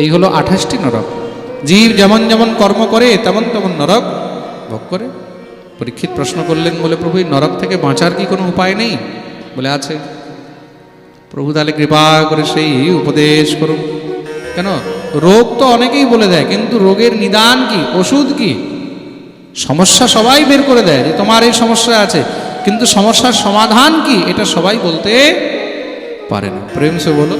Speaker 1: এই হলো 28টি নরক। জীব যেমন যেমন কর্ম করে তেমন তেমন নরক ভোগ করে। পরীক্ষিত প্রশ্ন করলেন, বলে প্রভু এই নরক থেকে বাঁচার কি কোনো উপায় নেই? বলে আছে। প্রভু তাহলে কৃপা করে সেই উপদেশ করুন। কেন, রোগ তো অনেকেই বলে দেয়, কিন্তু রোগের নিদান কি, ওষুধ কি? সমস্যা সবাই বের করে দেয় যে তোমার এই সমস্যা আছে, কিন্তু সমস্যার সমাধান কি এটা সবাই বলতে পারে না। প্রেম সে বলো,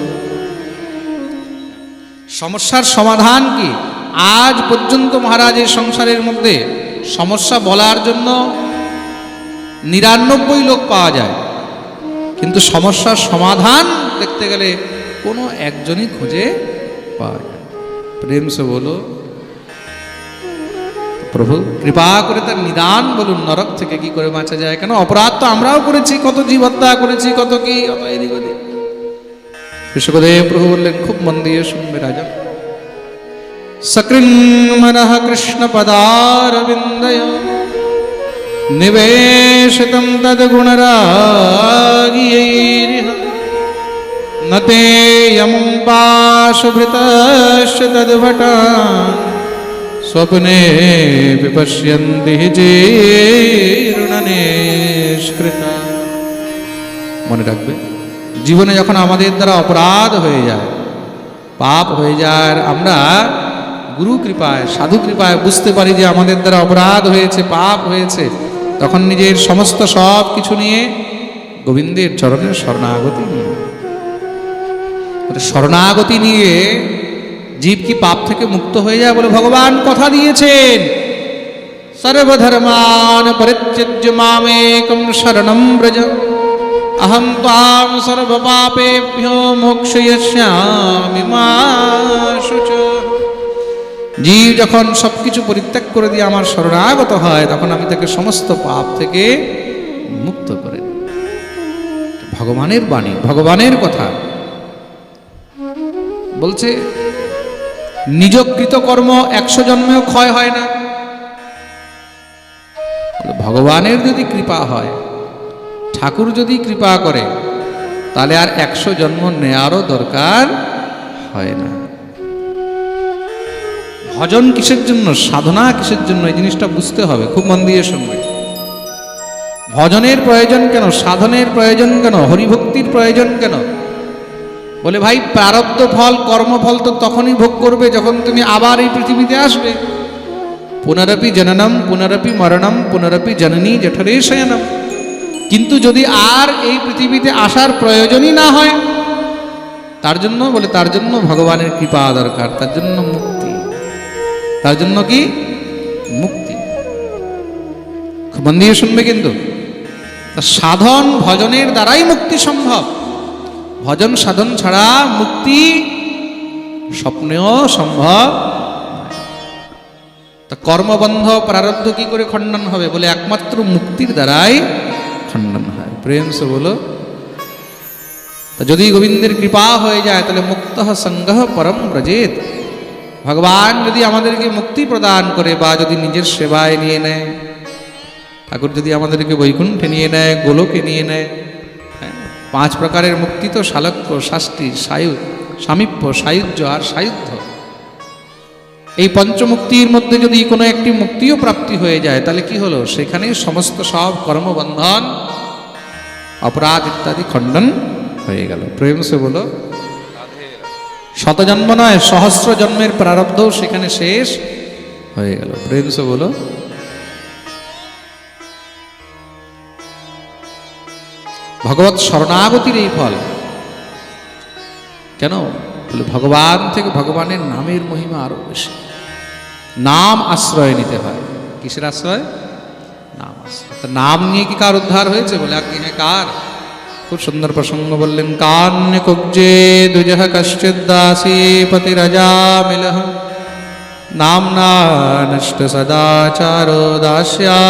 Speaker 1: সমস্যার সমাধান কি? আজ পর্যন্ত মহারাজের সংসারের মধ্যে সমস্যা বলার জন্য 99 লোক পাওয়া যায়, কিন্তু সমস্যার সমাধান দেখতে গেলে কোনো একজনই খুঁজে পাওয়া যায়। প্রেম সে বলো। প্রভু কৃপা করে তার নিদান বলুন, নরক থেকে কি করে বাঁচা যায়। কেন, অপরাধ তো আমরাও করেছি, কত জীব হত্যা করেছি, কত কি, কত এদিক ওদিক। শুকদেব প্রভু বললেন, খুব মন দিয়ে শুনবে রাজা। সকৃন্মনঃ কৃষ্ণ পদারবিন্দয় নিবেশিতং তদ্গুণরাগিয়ৈরিহ নতে যমং পাশভৃতশ্চ তদ্ভটান স্বপ্নে বিপশ্যন্তি জীর্ণনিষ্কৃতা। মনে রাখবে, জীবনে যখন আমাদের দ্বারা অপরাধ হয়ে যায়, পাপ হয়ে যায়, আমরা গুরু কৃপায়, সাধু কৃপায় বুঝতে পারি যে আমাদের দ্বারা অপরাধ হয়েছে, পাপ হয়েছে, তখন নিজের সমস্ত সব কিছু নিয়ে গোবিন্দের চরণের শরণাগতি নিয়ে, শরণাগতি নিয়ে জীব কি পাপ থেকে মুক্ত হয়ে যায়? বলে ভগবান কথা দিয়েছেন, সর্বধর্মান পরিত্যজ্য মামেকং শরণং ব্রজ अहम त्वां सर्वपापेभ्यो मोक्षयिष्यामि मा शुचः। জীব যখন সবকিছু পরিত্যাগ করে দিয়ে আমার শরণাগত হয়, তখন আমি তাকে সমস্ত পাপ থেকে মুক্ত করে। ভগবানের বাণী, ভগবানের কথা বলছে, নিজকৃত কর্ম 100 জন্মেও ক্ষয় হয় না। ভগবানের যদি কৃপা হয়, ঠাকুর যদি কৃপা করে, তাহলে আর 100 জন্ম নেয়ারও দরকার হয় না। ভজন কিসের জন্য, সাধনা কিসের জন্য, এই জিনিসটা বুঝতে হবে। খুব মন দিয়ে শুনবে। ভজনের প্রয়োজন কেন, সাধনের প্রয়োজন কেন, হরিভক্তির প্রয়োজন কেন? বলে ভাই প্রারব্ধ ফল কর্মফল তো তখনই ভোগ করবে যখন তুমি আবার এই পৃথিবীতে আসবে। পুনরপি জননম পুনরপি মরণম পুনরপি জননী জঠরে শয়নম। কিন্তু যদি আর এই পৃথিবীতে আসার প্রয়োজনই না হয়, তার জন্য বলে তার জন্য ভগবানের কৃপা দরকার, তার জন্য মুক্তি। তার জন্য কি মুক্তি? খুব মন দিয়ে শুনবে কিন্তু। সাধন ভজনের দ্বারাই মুক্তি সম্ভব। ভজন সাধন ছাড়া মুক্তি স্বপ্নেও সম্ভব। তা কর্মবন্ধ প্রারব্ধ কি করে খণ্ডন হবে? বলে একমাত্র মুক্তির দ্বারাই খণ্ডন হয়। প্রেম সে বলো। তা যদি গোবিন্দের কৃপা হয়ে যায় তাহলে মুক্ত সঙ্গ পরম ব্রজেত। ভগবান যদি আমাদেরকে মুক্তি প্রদান করে বা যদি নিজের সেবায় নিয়ে নেয়, ঠাকুর যদি আমাদেরকে বৈকুণ্ঠে নিয়ে নেয়, গোলকে নিয়ে নেয়, 5 প্রকারের মুক্তি তো শালক্য, শাস্তি, সামীপ্য, সায়ুজ্য আর সায়ুধ্য। এই পঞ্চমুক্তির মধ্যে যদি কোনো একটি মুক্তিও প্রাপ্তি হয়ে যায় তাহলে কি হলো? সেখানে সমস্ত সব কর্মবন্ধন, অপরাধ ইত্যাদি খণ্ডন হয়ে গেল। প্রেম সে বলো। শতজন্ম নয়, সহস্র জন্মের প্রারব্ধও সেখানে শেষ হয়ে গেল। প্রেম সে বলো। ভগবত শরণাগতির এই ফল। কেন? বলে ভগবান থেকে ভগবানের নামের মহিমা আরো বেশি। নাম আশ্রয় নিতে হয়। কিসের আশ্রয়? নাম আশ্রয়। তা নাম নিয়ে কি কার উদ্ধার হয়েছে? বলে আগে হ্যাঁ, কার? খুব সুন্দর প্রসঙ্গ বললেন। কান্য কুব্জে দুজহ কশ্চিদ দাসী পতি রাজা মিলহ নামনা নষ্ট সদাচারো দাস্যা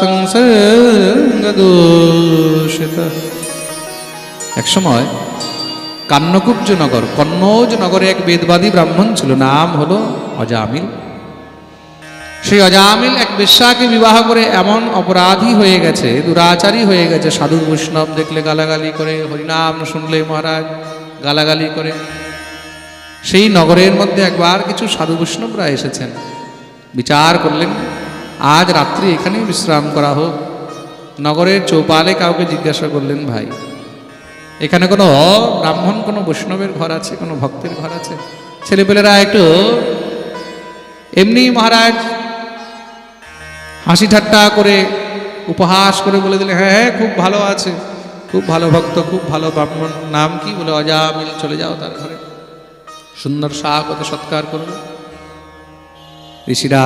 Speaker 1: সংসর্গ দূষিত। এক সময় কান্যকুব্জ নগর, কন্নৌজ নগরে এক বেদবাদী ব্রাহ্মণ ছিল, নাম হলো অজামিল। সেই অজামিল এক বেশ্যাকে বিবাহ করে এমন অপরাধী হয়ে গেছে, দুরাচারী হয়ে গেছে। সাধু বৈষ্ণব দেখলে গালাগালি করে, হরিনাম শুনলে মহারাজ গালাগালি করে। সেই নগরের মধ্যে একবার কিছু সাধু বৈষ্ণবরা এসেছেন, বিচার করলেন আজ রাত্রি এখানেই বিশ্রাম করা হোক। নগরের চৌপালে কাউকে জিজ্ঞাসা করলেন, ভাই এখানে কোনো ব্রাহ্মণ, কোনো বৈষ্ণবের ঘর আছে, কোনো ভক্তের ঘর আছে? ছেলেপেলেরা একটু এমনি মহারাজ হাসি ঠাট্টা করে উপহাস করে বলে দিলে, হ্যাঁ হ্যাঁ খুব ভালো আছে, খুব ভালো ভক্ত, খুব ভালো ব্রাহ্মণ। নাম কি? বলে অজামিল। চলে যাও তার ঘরে। সুন্দর স্বাগত সৎকার করল। ঋষিরা,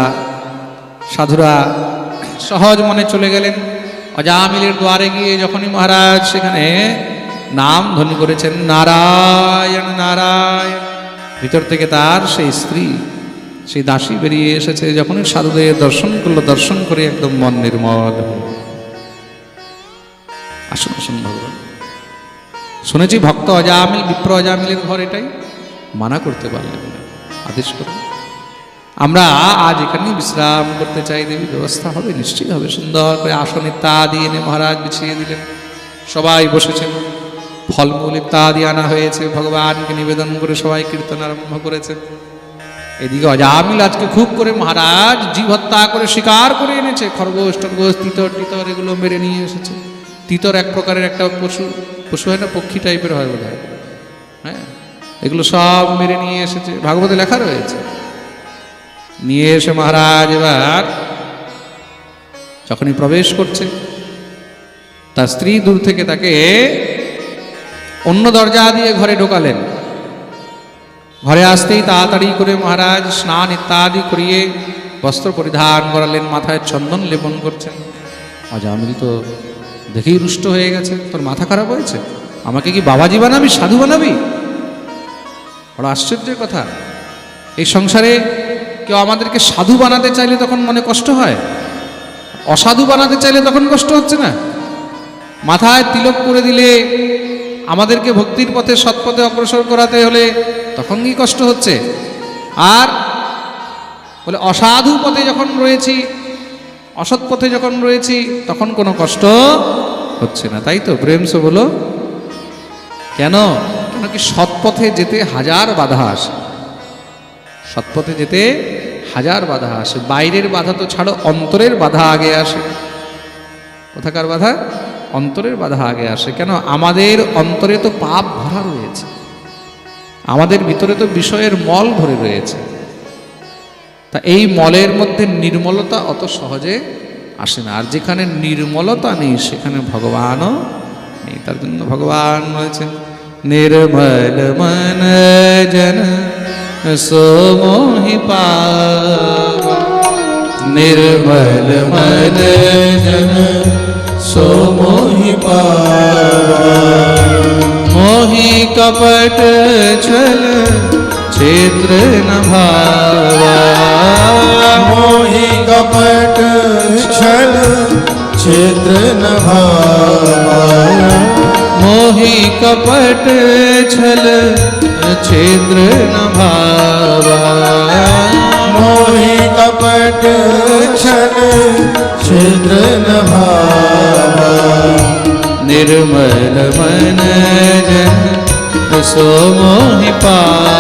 Speaker 1: সাধুরা সহজ মনে চলে গেলেন। অজামিলের দ্বারে গিয়ে যখনই মহারাজ সেখানে নাম ধ্বনি করেছেন, নারায়ণ নারায়ণ, ভিতর থেকে তার সেই স্ত্রী, সেই দাসী বেরিয়ে এসেছে। যখনই সাধুদের দর্শন করলো, দর্শন করে একদম মন নির্মল। আসুন আসুন ভগবান, শুনেছি ভক্ত অজামিল, বিপ্র অজামিলের ঘর এটাই। মানা করতে পারলেন না, আদেশ করলেন আমরা আজ এখানেই বিশ্রাম করতে চাই। দেবী ব্যবস্থা হবে? নিশ্চয়ই হবে। সুন্দর করে আসন ইত্যাদি এনে মহারাজ বিছিয়ে দিলেন। সবাই বসেছেন। ফলমূল ইত্যাদি আনা হয়েছে, ভগবানকে নিবেদন করে সবাই কীর্তন আরম্ভ করেছেন। এদিকে অজামিল আজকে খুব করে মহারাজ জীব হত্যা করে শিকার করে এনেছে। খরগোশ টরগোশ, তিতর টিতর এগুলো মেরে নিয়ে এসেছে। তিতর এক প্রকারের একটা পশু, পশু হয় না, পক্ষী টাইপের হয় বোধ হয়, হ্যাঁ, এগুলো সব মেরে নিয়ে এসেছে। ভাগবতে লেখা রয়েছে। নিয়ে এসে মহারাজ এবার যখনই প্রবেশ করছে, তার স্ত্রী দূর থেকে তাকে অন্য দরজা দিয়ে ঘরে ঢোকালেন। ঘরে আসতেই তাড়াতাড়ি করে মহারাজ স্নান ইত্যাদি করিয়ে বস্ত্র পরিধান করালেন, মাথায় চন্দন লেপন করছেন। অজামিল তো দেখেই রুষ্ট হয়ে গেছে। তোর মাথা খারাপ হয়েছে? আমাকে কি বাবাজি বানাবি, সাধু বানাবি? বড় আশ্চর্যের কথা। এই সংসারে কেউ আমাদেরকে সাধু বানাতে চাইলে তখন মনে কষ্ট হয়, অসাধু বানাতে চাইলে তখন কষ্ট হচ্ছে না? মাথায় তিলক করে দিলে, আমাদেরকে ভক্তির পথে সৎপথে অগ্রসর করাতে হলে তখন কি কষ্ট হচ্ছে? আর বলে অসাধু পথে যখন রয়েছি, অসৎ পথে যখন রয়েছি, তখন কোনো কষ্ট হচ্ছে না, তাই তো? প্রেমসে বলো। কেন? কেন কি সৎপথে যেতে হাজার বাধা আসে। সৎপথে যেতে হাজার বাধা আসে। বাইরের বাধা তো ছাড়ো, অন্তরের বাধা আগে আসে। কোথাকার বাধা? অন্তরের বাধা আগে আসে। কেন? আমাদের অন্তরে তো পাপ ভরা রয়েছে। আমাদের ভিতরে তো বিষয়ের মল ভরে রয়েছে, তা এই মলের মধ্যে নির্মলতা অত সহজে আসে না। আর যেখানে নির্মলতা নেই সেখানে ভগবানও নেই। তার জন্য ভগবান বলেছেন নির্মল মন জন সো মোহি পাবা, নির্মল মন জন
Speaker 2: सो मोहि पावा।
Speaker 1: मोहि कपट छल क्षेत्र न भावा,
Speaker 2: मोहि कपट छल क्षेत्र न भावा।
Speaker 1: मोहि कपट छल क्षेत्र न भावा,
Speaker 2: मोहि कपट छल क्षेत्र न भावा।
Speaker 1: निर्मल मन जन सो मोहि पावा,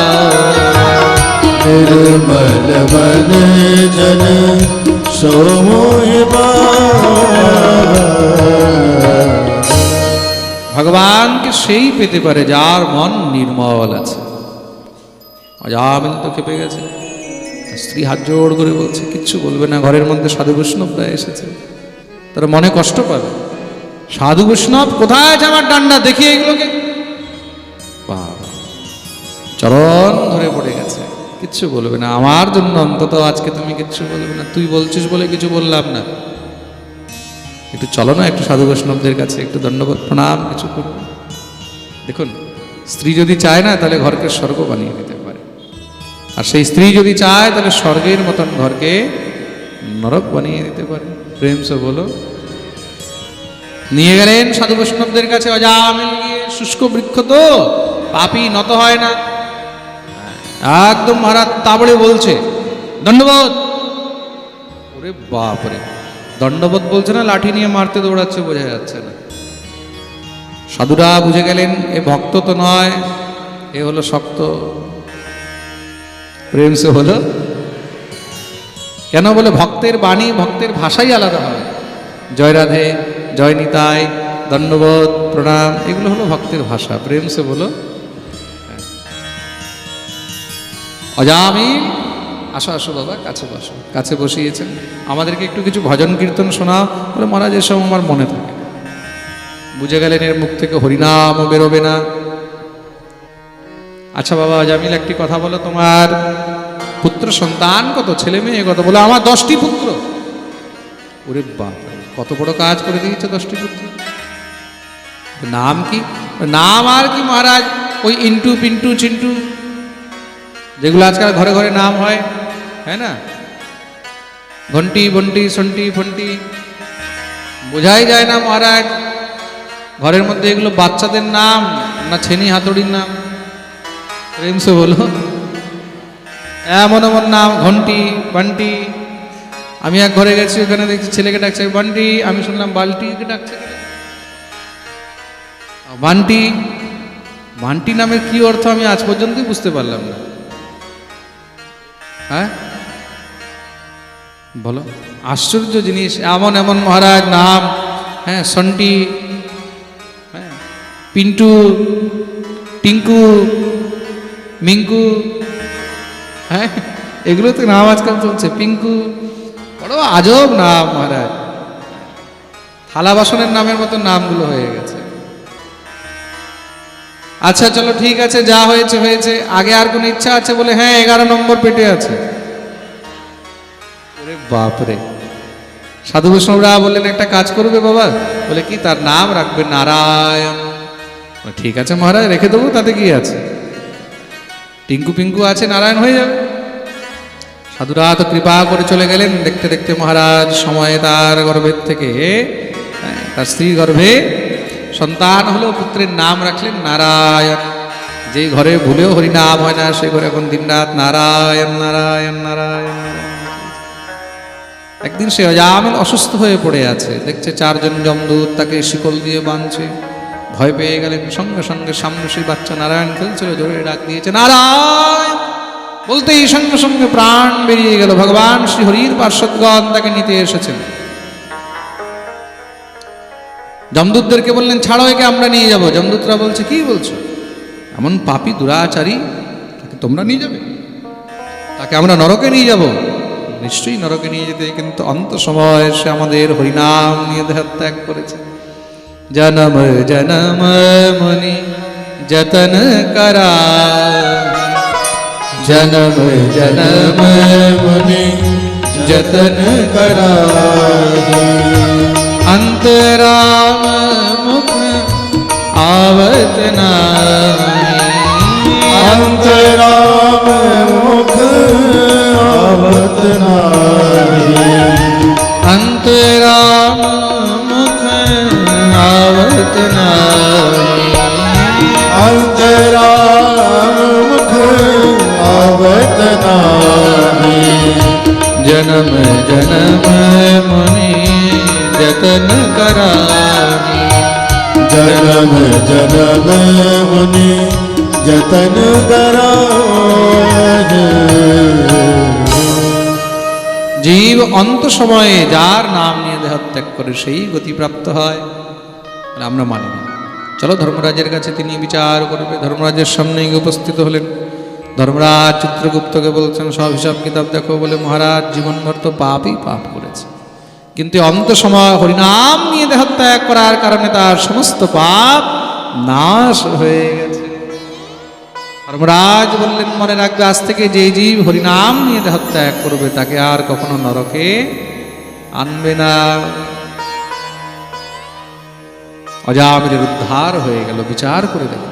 Speaker 2: निर्मल मन जन सो मोहि पावा।
Speaker 1: ভগবানকে সেই পেতে পারে যার মন নির্মল আছে। অজামিল তো খেপে গেছে, স্ত্রী হাত জোড় করে বলছে কিচ্ছু বলবে না, ঘরের মধ্যে সাধু বৈষ্ণবরা এসেছে, তারা মনে কষ্ট পাবে। সাধু বৈষ্ণব কোথায় আছে আমার ডান্ডা, দেখিয়ে এগুলোকে। বাবা চরণ ধরে পড়ে গেছে, কিচ্ছু বলবে না আমার জন্য, অন্তত আজকে তুমি কিচ্ছু বলবে না, তুই বলছিস বলে কিছু বললাম না। একটু চলো না, একটু সাধু বৈষ্ণবদের কাছে একটু দণ্ডবোধ প্রণাম কিছু করবো। দেখুন, স্ত্রী যদি চায় না তাহলে ঘরকে স্বর্গ বানিয়ে দিতে পারে, আর সেই স্ত্রী যদি চায় তাহলে স্বর্গের মতন ঘরকে নরক বানিয়ে দিতে পারে। প্রেম সে বলো। নিয়ে গেলেন সাধু বৈষ্ণবদের কাছে, অজামিল গিয়ে, শুষ্ক বৃক্ষ তো পাপী নত হয় না, একদম মহারাজ তাবড়ে বলছে দণ্ডবোধ। ওরে বাপরে, দণ্ডবোধ বলছে না লাঠি নিয়ে মারতে দৌড়াচ্ছে, বোঝা যাচ্ছে না। সাধুরা বুঝে গেলেন এ ভক্ত তো নয়, এ হলো শক্ত। প্রেম সে হলো। কেন বলে ভক্তের বাণী, ভক্তের ভাষাই আলাদা হয়। জয় রাধে, জয় নিতাই, দণ্ডবোধ প্রণাম, এগুলো হলো ভক্তের ভাষা। প্রেম সে বলো। অজামিল, আসো আসো বাবা, কাছে বসো। কাছে বসিয়েছেন, আমাদেরকে একটু কিছু ভজন কীর্তন শোনাও। বলে মহারাজ এসব আমার মনে থাকে। বুঝে গেলেন এর মুখ থেকে হরিনামও বেরোবে না। আচ্ছা বাবা অজামিল, একটি কথা বলো, তোমার পুত্র সন্তান কত, ছেলে মেয়ে কত? বলে আমার 10টি পুত্র। ওরে বাপ, কত বড় কাজ করে দিয়েছে, 10টি পুত্র। নাম কি? নাম আর কি মহারাজ, ওই ইন্টু পিন্টু চিন্টু, যেগুলো আজকাল ঘরে ঘরে নাম হয়, হ্যাঁ না, ঘন্টি বন্টি সন্টি ফন্টি, বোঝাই যায় না মহারাজ ঘরের মধ্যে এগুলো বাচ্চাদের নাম না ছেনি হাতুড়ির নাম। প্রেম সে বলো। এমন এমন নাম, ঘন্টি বান্টি। আমি এক ঘরে গেছি, ওখানে দেখছি ছেলেকে ডাকছে বান্টি, আমি শুনলাম বালটিকে ডাকছে বান্টি। বান্টি নামের কি অর্থ আমি আজ পর্যন্তই বুঝতে পারলাম না। হ্যাঁ বলো, আশ্চর্য জিনিস। এমন এমন মহারাজ নাম, হ্যাঁ, সন্টি, হ্যাঁ, পিন্টু, টিঙ্কু, মিঙ্কু, হ্যাঁ, এগুলো তো নাম আজকাল চলছে। পিঙ্কু, বড় আজব নাম মহারাজ, থালা বাসনের নামের মতো নামগুলো হয়ে গেছে। আচ্ছা চলো ঠিক আছে, যা হয়েছে হয়েছে। আগে আর কোনো ইচ্ছা আছে? বলে হ্যাঁ, 11 নম্বর পেটে আছে। ওরে বাপরে। সাধু বৈষ্ণবরা বললেন একটা কাজ করবে বাবা। বলে কি? তার নাম রাখবে নারায়ণ। ঠিক আছে মহারাজ, রেখে দেবো, তাতে কি আছে, টিঙ্কু পিঙ্কু আছে, নারায়ণ হয়ে যাবে। সাধুরা তো কৃপা করে চলে গেলেন। দেখতে দেখতে মহারাজ সময়ে তার গর্ভের থেকে, তার স্ত্রী গর্ভে সন্তান হলো, পুত্রের নাম রাখলেন নারায়ণ। যেই ঘরে ভুলেও হরিনাম হয় না, সেই ঘরে এখন দিনরাত নারায়ণ নারায়ণ নারায়ণ। একদিন সে অজামিল অসুস্থ হয়ে পড়ে আছে, দেখছে 4 জন যমদূত তাকে শিকল দিয়ে বাঁধছে। ভয় পেয়ে গেলেন, সঙ্গে সঙ্গে সামনে সেই বাচ্চা নারায়ণ খেলছিল, জোরে ডাক দিয়েছে নারায়ণ। বলতেই সঙ্গে সঙ্গে প্রাণ বেরিয়ে গেল। ভগবান শ্রী হরির পার্শ্বদগণ তাকে নিতে এসেছেন। যমদূতদেরকে বললেন ছাড়ো একে, আমরা নিয়ে যাব। যমদূতরা বলছে কি বলছো? এমন পাপী দুরাচারী, তাকে তোমরা নিয়ে যাবে? তাকে আমরা নরকে নিয়ে যাব? নিশ্চয়ই নরকে নিয়ে যেতে, কিন্তু অন্ত সময় সে আমাদের হরিনাম নিয়ে দেহত্যাগ করেছে। জনম জনম মুনি যতন করা, জনম জনম
Speaker 2: मुनि जतन कराहि।
Speaker 1: अंतराम मुख आवत नाही,
Speaker 2: अंतराम मुख आवत नाही,
Speaker 1: अंतराम मुख आवत नाही,
Speaker 2: अंतराम मुख आवत नाही।
Speaker 1: जन्म जन्म मुनि जतन कराहि,
Speaker 2: जन्म जन्म मुनि जतन कराहि।
Speaker 1: জীব অন্ত সময়ে যার নাম নিয়ে দেহত্যাগ করে সেই গতিপ্রাপ্ত হয়, আমরা মানি না। চলো ধর্মরাজের কাছে, তিনি বিচার করবে। ধর্মরাজের সামনে গিয়ে উপস্থিত হলেন। ধর্মরাজ চিত্রগুপ্তকে বলছেন, সব হিসাব কিতাব দেখো। বলে, মহারাজ জীবনভর তো পাপই পাপ করেছে, কিন্তু অন্ত সময় হরিনাম নিয়ে দেহত্যাগ করার কারণে তার সমস্ত পাপ নাশ হয়ে গেছে। ধর্মরাজ বললেন, মনে রাখবে, আজ থেকে যে জীব হরিনাম নিয়ে দেহত্যাগ করবে তাকে আর কখনো নরকে আনবে না। অজামিলের উদ্ধার হয়ে গেল। বিচার করে দেখো,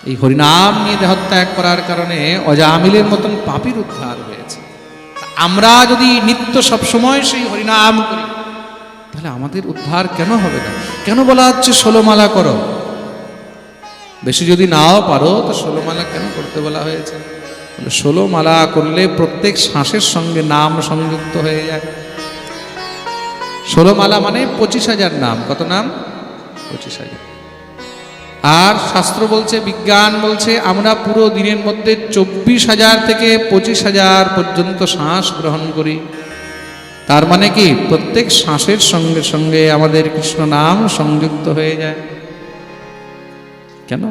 Speaker 1: এই হরিনাম নিয়ে দেহত্যাগ করার কারণে অজামিলের মতন পাপীর উদ্ধার হয়েছে। আমরা যদি নিত্য সবসময় সেই হরিনাম করি, তাহলে আমাদের উদ্ধার কেন হবে না? কেন বলা হচ্ছে 16 মালা করো? বেশি যদি নাও পারো তো 16 মালা কেন করতে বলা হয়েছে? 16 মালা করলে প্রত্যেক শ্বাসের সঙ্গে নাম সংযুক্ত হয়ে যায়। 16 মালা মানে 25,000 নাম। কত নাম? 25,000। আর শাস্ত্র বলছে, বিজ্ঞান বলছে, আমরা পুরো দিনের মধ্যে 24,000 থেকে 25,000 পর্যন্ত শ্বাস গ্রহণ করি। তার মানে কি, প্রত্যেক শ্বাসের সঙ্গে সঙ্গে আমাদের কৃষ্ণ নাম সংযুক্ত হয়ে যায়। কেন?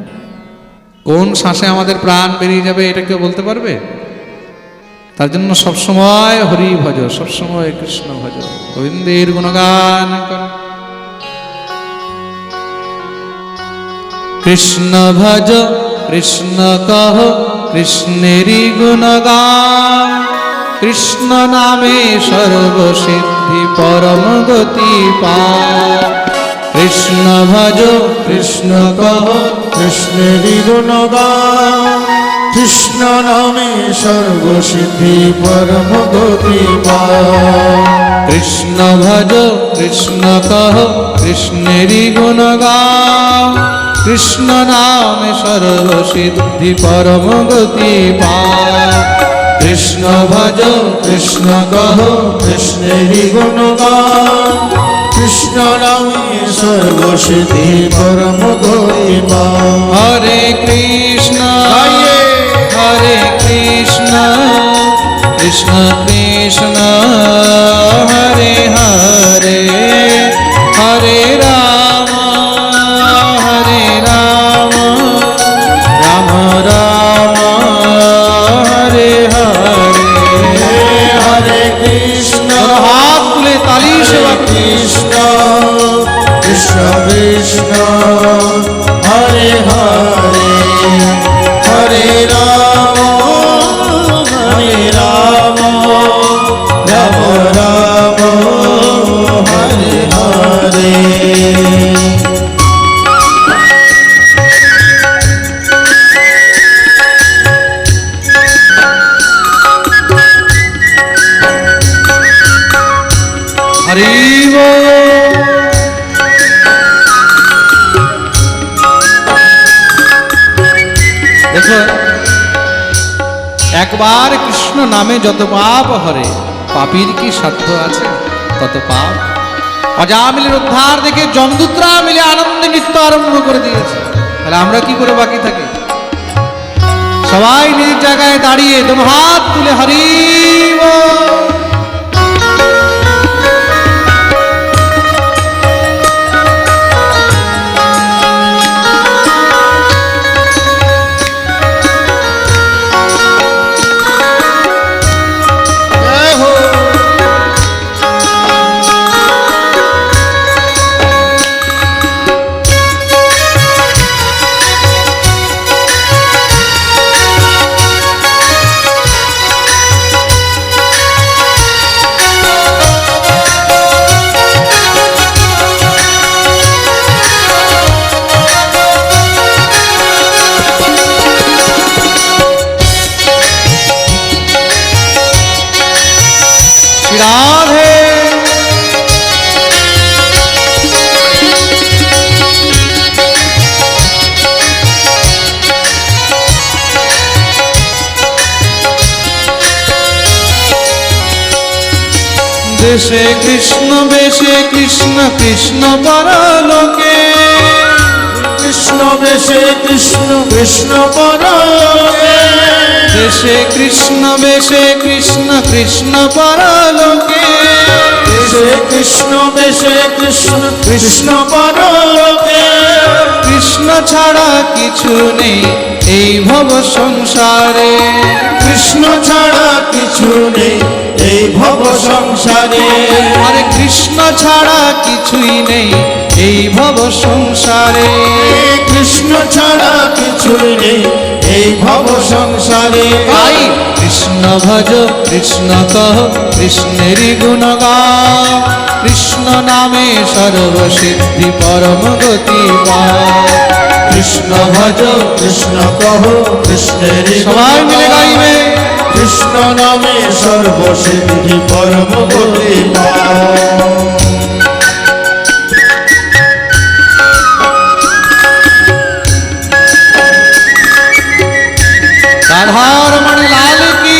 Speaker 1: কোন শ্বাসে আমাদের প্রাণ বেরিয়ে যাবে এটা কেউ বলতে পারবে? তার জন্য সবসময় হরি ভজ, সবসময় কৃষ্ণ ভজ, গোবিন্দের গুণগান কর। কৃষ্ণ ভজ কৃষ্ণ কহ, কৃষ্ণেরই গুণগান। কৃষ্ণ নামে সর্বসিদ্ধি পরম গতি পায়। কৃষ্ণ ভজ
Speaker 2: कृष्ण कह कृष्णेरि गुणगान। कृष्ण नामे सर्वसिद्धि परम गति पाय।
Speaker 1: কৃষ্ণ ভজ কৃষ্ণ কহ, কৃষ্ণেরই গুণগান। কৃষ্ণ নামে সর্বসিদ্ধি পরম গতি পায়।
Speaker 2: कृष्ण भज कृष्ण कह कृष्णेरि गुणगान। कृष्ण नामे सर्वसिद्धि परम गति पाय।
Speaker 1: हरे कृष्ण हरे कृष्ण, कृष्ण कृष्ण हरे हरे, हरे राम राम राम हरे हरे।
Speaker 2: हरे कृष्ण
Speaker 1: हाथ तुले ताली से
Speaker 2: कृष्ण कृष्ण कृष्ण हरे हरे, हरे राम राम राम हरे हरे।
Speaker 1: हरि बोल। দেখো, একবার কৃষ্ণ নামে যত পাপ হরে, পাপীর কি সাধ্য আছে তত পাপ। অজামিলের উদ্ধার দেখে যমদূতরা মিলে আনন্দে নৃত্য আরম্ভ করে দিয়েছে। তাহলে আমরা কি করে বাকি থাকি? সবাই নিজের জায়গায় দাঁড়িয়ে দম হাত তুলে হরি বল। রাধে। দেশে কৃষ্ণ বেশে কৃষ্ণ কৃষ্ণ পরলোকে,
Speaker 2: কৃষ্ণ বেশে কৃষ্ণ কৃষ্ণ পরলোকে,
Speaker 1: দেশে কৃষ্ণ বেশে কৃষ্ণ কৃষ্ণ পরলোকে,
Speaker 2: দেশে কৃষ্ণ বেশে কৃষ্ণ কৃষ্ণ পরলোকে,
Speaker 1: কৃষ্ণ ছাড়া কিছু নেই এই ভব সংসারে,
Speaker 2: কৃষ্ণ ছাড়া কিছু নেই এই ভব সংসারে,
Speaker 1: আরে কৃষ্ণ ছাড়া কিছুই নেই এই ভব সংসারে,
Speaker 2: কৃষ্ণ ছাড়া কিছু নেই এই ভব সংসারে।
Speaker 1: তাই কৃষ্ণ ভজ কৃষ্ণ কহ কৃষ্ণেরই গুণ গাও, কৃষ্ণ নামে সর্বসিদ্ধি পরম গতি পাও।
Speaker 2: কৃষ্ণ ভজ কৃষ্ণ কহ কৃষ্ণের
Speaker 1: সবাই মিলে গাইবে,
Speaker 2: কৃষ্ণ নামে সর্বসিদ্ধি পরম গতি পাও।
Speaker 1: রাধারমণ লাল কি।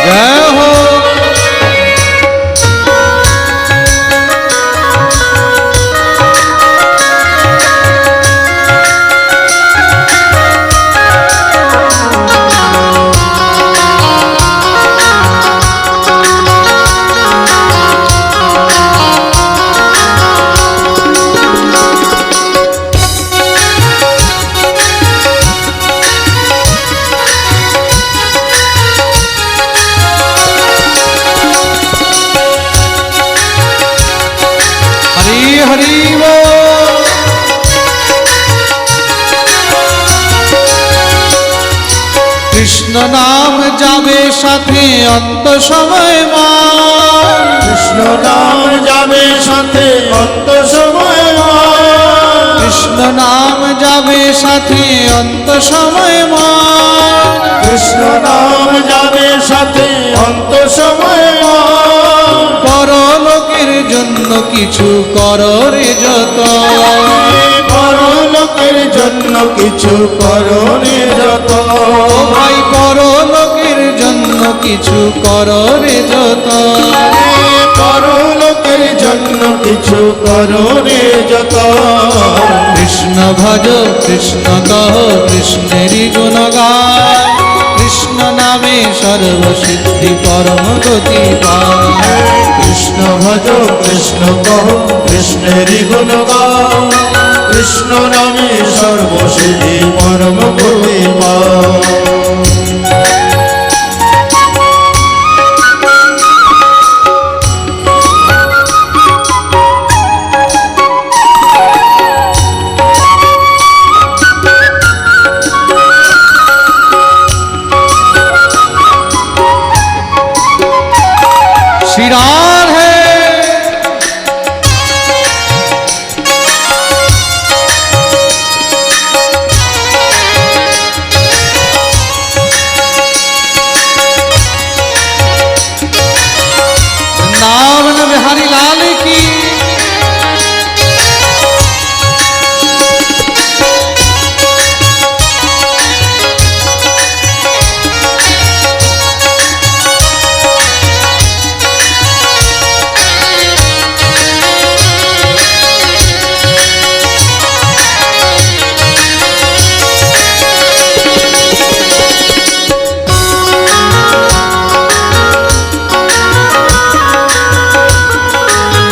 Speaker 1: জয় হো। হরি হরি বল। কৃষ্ণ নাম যাবে সাথে অন্ত সময় মান,
Speaker 2: কৃষ্ণ নাম যাবে সাথে অন্ত সময় মান,
Speaker 1: কৃষ্ণ নাম যাবে সাথে অন্ত সময় মান,
Speaker 2: কৃষ্ণ নাম যাবে সাথে অন্ত সময় মান,
Speaker 1: পরলোকের জন্য কিছু করো রে যত,
Speaker 2: পরলোকের জন্য কিছু করণে যত,
Speaker 1: ও ভাই পরলোকের জন্য কিছু করো রে যত,
Speaker 2: পরলোকের জন্য কিছু করণে যত।
Speaker 1: কৃষ্ণ ভজ কৃষ্ণ কহ কৃষ্ণেরই গুণ গাও, কৃষ্ণ নামে সর্বসিদ্ধি পরম গতি পাও।
Speaker 2: কৃষ্ণ ভজ কৃষ্ণ কহ কৃষ্ণের গুণ গাও, কৃষ্ণ নামে সর্বসিদ্ধি পরম গতি পাও।
Speaker 1: श्री राधे। वृंदावन बिहारी लाल की।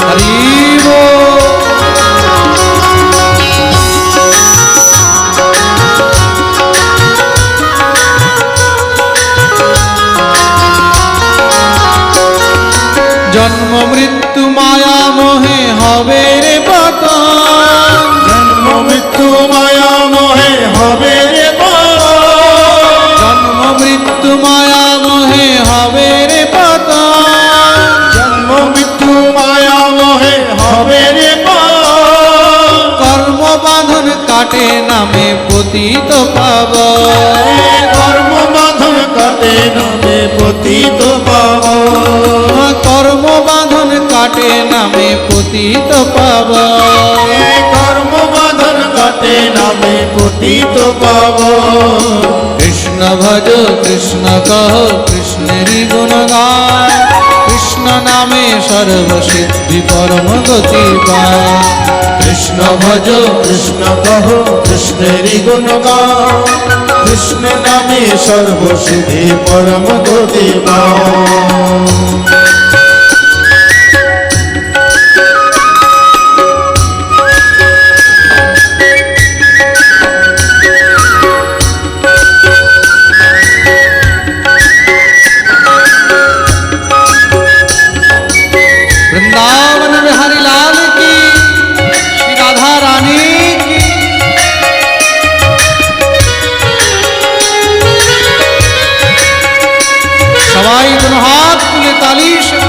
Speaker 1: हरि बोल। जन्म জন্ম মৃত্যু মায়া মোহে হবে রে পতন,
Speaker 2: জন্ম মৃত্যু মায়া মোহে হবে রে পতন,
Speaker 1: জন্ম মৃত্যু মায়া মোহে হবে রে পতন,
Speaker 2: জন্ম মৃত্যু মায়া মোহে হবে রে পতন,
Speaker 1: কর্ম বাঁধন কাটে নামে পতিত পাবন,
Speaker 2: কর্ম বাঁধন কাটে নামে পতিত পাবন,
Speaker 1: কর্ম বাঁধন কাটে নামে পতিত পাবন,
Speaker 2: কর্ম বাঁধন কাটে নামে পতিত পাবন।
Speaker 1: কৃষ্ণ ভজ কৃষ্ণ কহ কৃষ্ণেরই গুণ গায়, কৃষ্ণ নামে সর্বসিদ্ধি পরম গতি পায়।
Speaker 2: কৃষ্ণ ভজ কৃষ্ণ কহ কৃষ্ণেরই গুণ গাও, কৃষ্ণ নামে সর্বসিদ্ধি পরম গতি পাও।
Speaker 1: वृंदावन बिहारी लाल की, श्री राधा रानी की। सवाई दोनों हाथ खुले ताली से।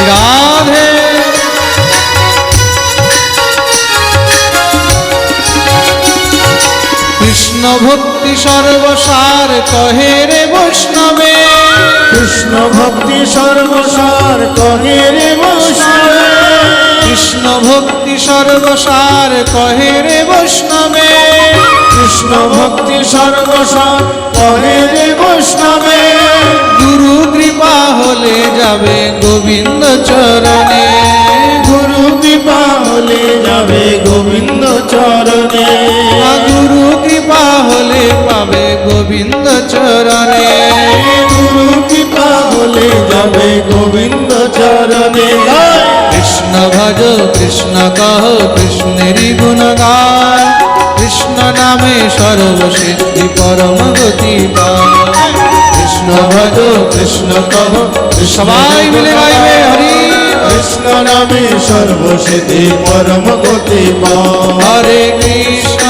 Speaker 1: राधे कृष्ण भक्ति सर्वसार कहे रे वैष्णवे,
Speaker 2: কৃষ্ণ ভক্তি সর্বসার কহে রে বৈষ্ণবে,
Speaker 1: कृष्ण भक्ति सर्वसार कहे रे वैष्णवे,
Speaker 2: কৃষ্ণ ভক্তি সর্বসার কহে রে বৈষ্ণবে,
Speaker 1: गुरु कृपा होले जावे गोविंद चरणे,
Speaker 2: গুরু কৃপা হলে যাবে গোবিন্দ চরণে,
Speaker 1: गुरु कृपा होले पावे गोविंद चरणे।
Speaker 2: গুরু কৃপা হলে যাবে গোবিন্দ চরণে।
Speaker 1: कृष्ण भज कृष्ण कह कृष्णेरी गुण गाय, कृष्ण नामे सर्वसिद्धि परम गति पाय। कृष्ण भज कृष्ण कह सबाई मिले गाइबे हरि,
Speaker 2: কৃষ্ণ নামে সর্বসিদ্ধি পরম গতি পাও।
Speaker 1: हरे कृष्ण